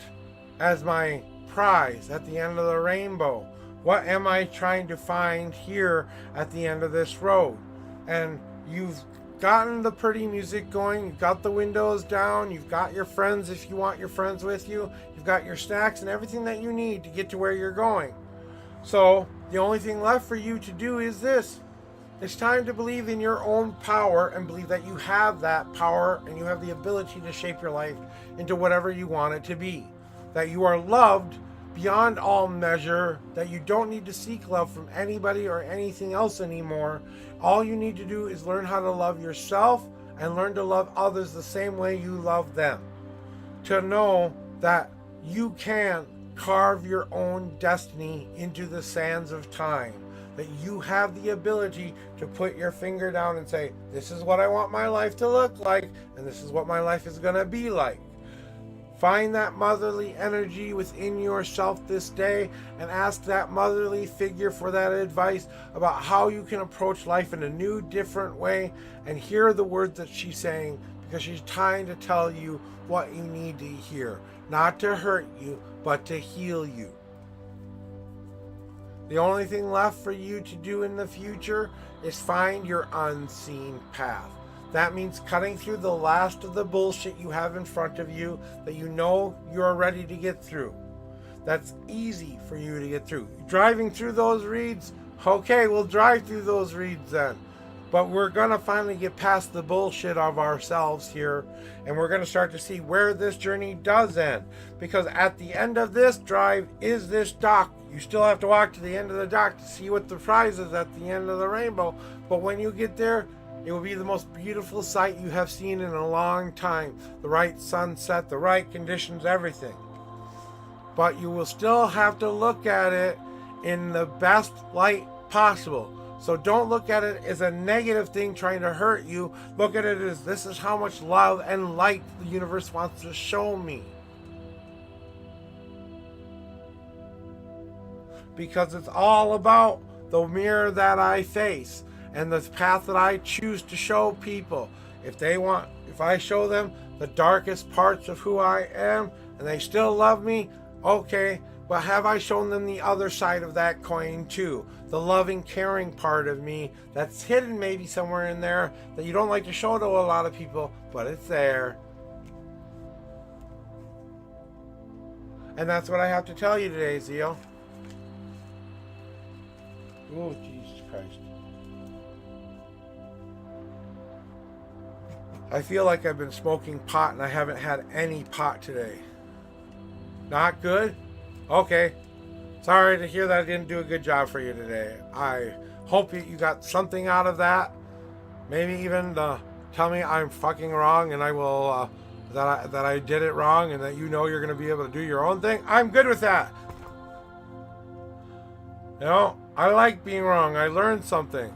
as my prize at the end of the rainbow? What am I trying to find here at the end of this road? And you've gotten the pretty music going, you've got the windows down, you've got your friends if you want your friends with you, you've got your snacks and everything that you need to get to where you're going. So the only thing left for you to do is this. It's time to believe in your own power and believe that you have that power and you have the ability to shape your life into whatever you want it to be. That you are loved beyond all measure, that you don't need to seek love from anybody or anything else anymore. All you need to do is learn how to love yourself and learn to love others the same way you love them. To know that you can carve your own destiny into the sands of time. That you have the ability to put your finger down and say, this is what I want my life to look like, and this is what my life is going to be like. Find that motherly energy within yourself this day and ask that motherly figure for that advice about how you can approach life in a new, different way, and hear the words that she's saying, because she's trying to tell you what you need to hear. Not to hurt you, but to heal you. The only thing left for you to do in the future is find your unseen path. That means cutting through the last of the bullshit you have in front of you that you know you're ready to get through. That's easy for you to get through. Driving through those reeds, okay, we'll drive through those reeds then. But we're going to finally get past the bullshit of ourselves here, and we're going to start to see where this journey does end. Because at the end of this drive is this dock. You still have to walk to the end of the dock to see what the prize is at the end of the rainbow. But when you get there, it will be the most beautiful sight you have seen in a long time. The right sunset, the right conditions, everything. But you will still have to look at it in the best light possible. So don't look at it as a negative thing trying to hurt you. Look at it as this is how much love and light the universe wants to show me. Because it's all about the mirror that I face and the path that I choose to show people. If I show them the darkest parts of who I am and they still love me, okay, but have I shown them the other side of that coin too? The loving, caring part of me that's hidden maybe somewhere in there that you don't like to show to a lot of people, but it's there. And that's what I have to tell you today, Zeal. Oh, Jesus Christ. I feel like I've been smoking pot and I haven't had any pot today. Not good? Okay. Sorry to hear that I didn't do a good job for you today. I hope you got something out of that. Maybe even tell me I'm fucking wrong and I will, that I did it wrong and that you know you're going to be able to do your own thing. I'm good with that. You know, I like being wrong. I learned something.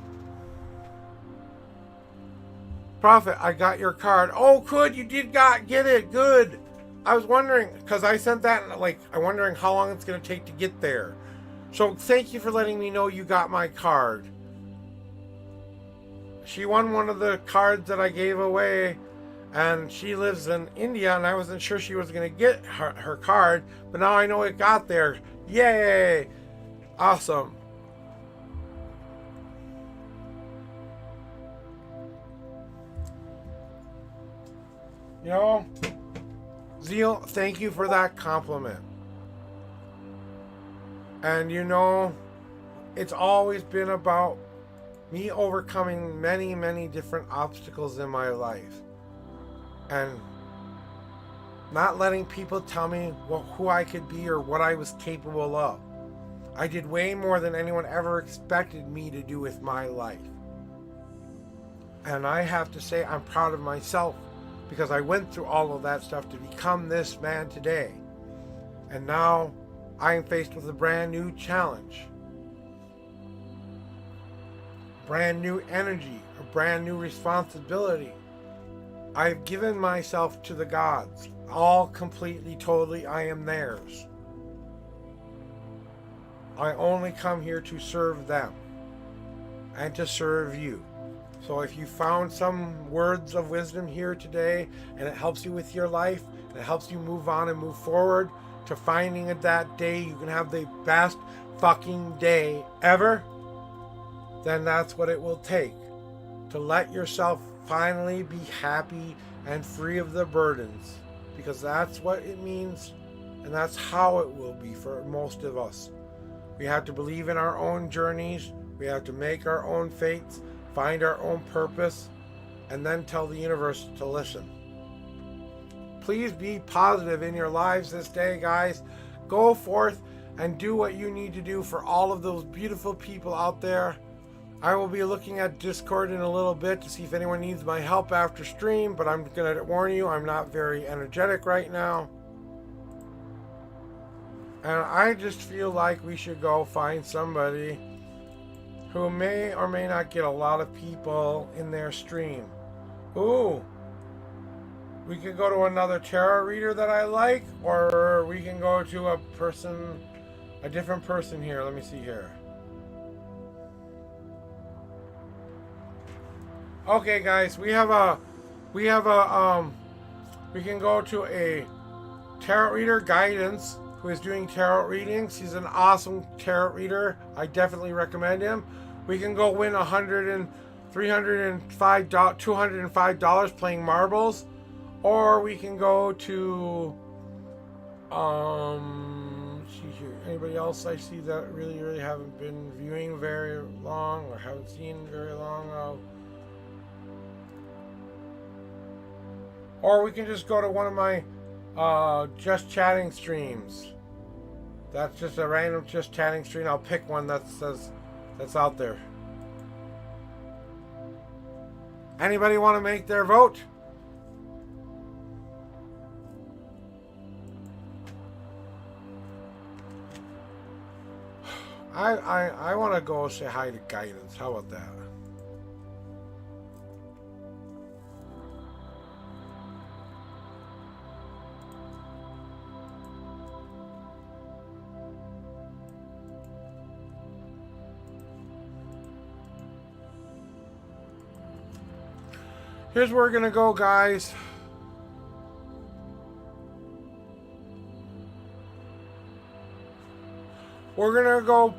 Prophet, I got your card. Oh, good. You did get it. Good. I was wondering, because I sent that, I'm wondering how long it's going to take to get there. So thank you for letting me know you got my card. She won one of the cards that I gave away, and she lives in India, and I wasn't sure she was going to get her card, but now I know it got there. Yay! Awesome. You know, Zeal, thank you for that compliment. And you know, it's always been about me overcoming many, many different obstacles in my life. And not letting people tell me who I could be or what I was capable of. I did way more than anyone ever expected me to do with my life. And I have to say I'm proud of myself because I went through all of that stuff to become this man today. And now I am faced with a brand new challenge. Brand new energy, a brand new responsibility. I've given myself to the gods. All completely, totally, I am theirs. I only come here to serve them and to serve you. So if you found some words of wisdom here today and it helps you with your life and it helps you move on and move forward to finding it that day you can have the best fucking day ever, then that's what it will take to let yourself finally be happy and free of the burdens, because that's what it means and that's how it will be for most of us. We have to believe in our own journeys. We have to make our own fates, find our own purpose, and then tell the universe to listen. Please be positive in your lives this day, guys. Go forth and do what you need to do for all of those beautiful people out there. I will be looking at Discord in a little bit to see if anyone needs my help after stream, but I'm going to warn you, I'm not very energetic right now. And I just feel like we should go find somebody who may or may not get a lot of people in their stream. Ooh. We could go to another tarot reader that I like, or we can go to a different person here. Let me see here. Okay, guys, we can go to a tarot reader, Guidance, who is doing tarot readings. He's an awesome tarot reader. I definitely recommend him. We can go win $205 playing marbles, or we can go to see here. Anybody else I see that really haven't been viewing very long or haven't seen very long? Or we can just go to one of my just chatting streams. That's just a random just chatting stream. I'll pick one that's out there. Anybody want to make their vote? I want to go say hi to Guidance. How about that? Here's where we're gonna go, guys. We're gonna go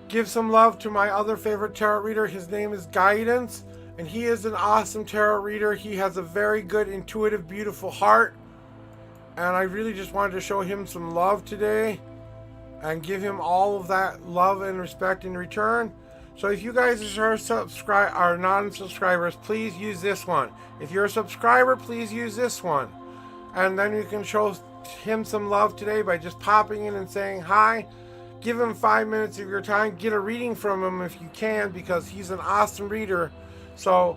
give some love to my other favorite tarot reader. His name is Guidance, and he is an awesome tarot reader. He has a very good, intuitive, beautiful heart, and I really just wanted to show him some love today and give him all of that love and respect in return. So if you guys are non-subscribers, please use this one. If you're a subscriber, please use this one. And then you can show him some love today by just popping in and saying hi. Give him 5 minutes of your time. Get a reading from him if you can, because he's an awesome reader. So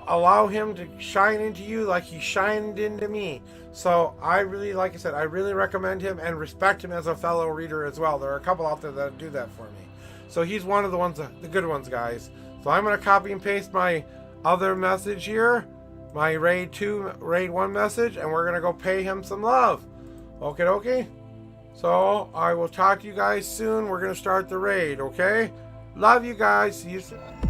allow him to shine into you like he shined into me. So I really, like I said, I really recommend him and respect him as a fellow reader as well. There are a couple out there that do that for me. So he's one of the ones, the good ones, guys. So I'm going to copy and paste my other message here, my Raid 1 message, and we're going to go pay him some love. Okay, okay? So I will talk to you guys soon. We're going to start the raid, okay? Love you guys. See you soon.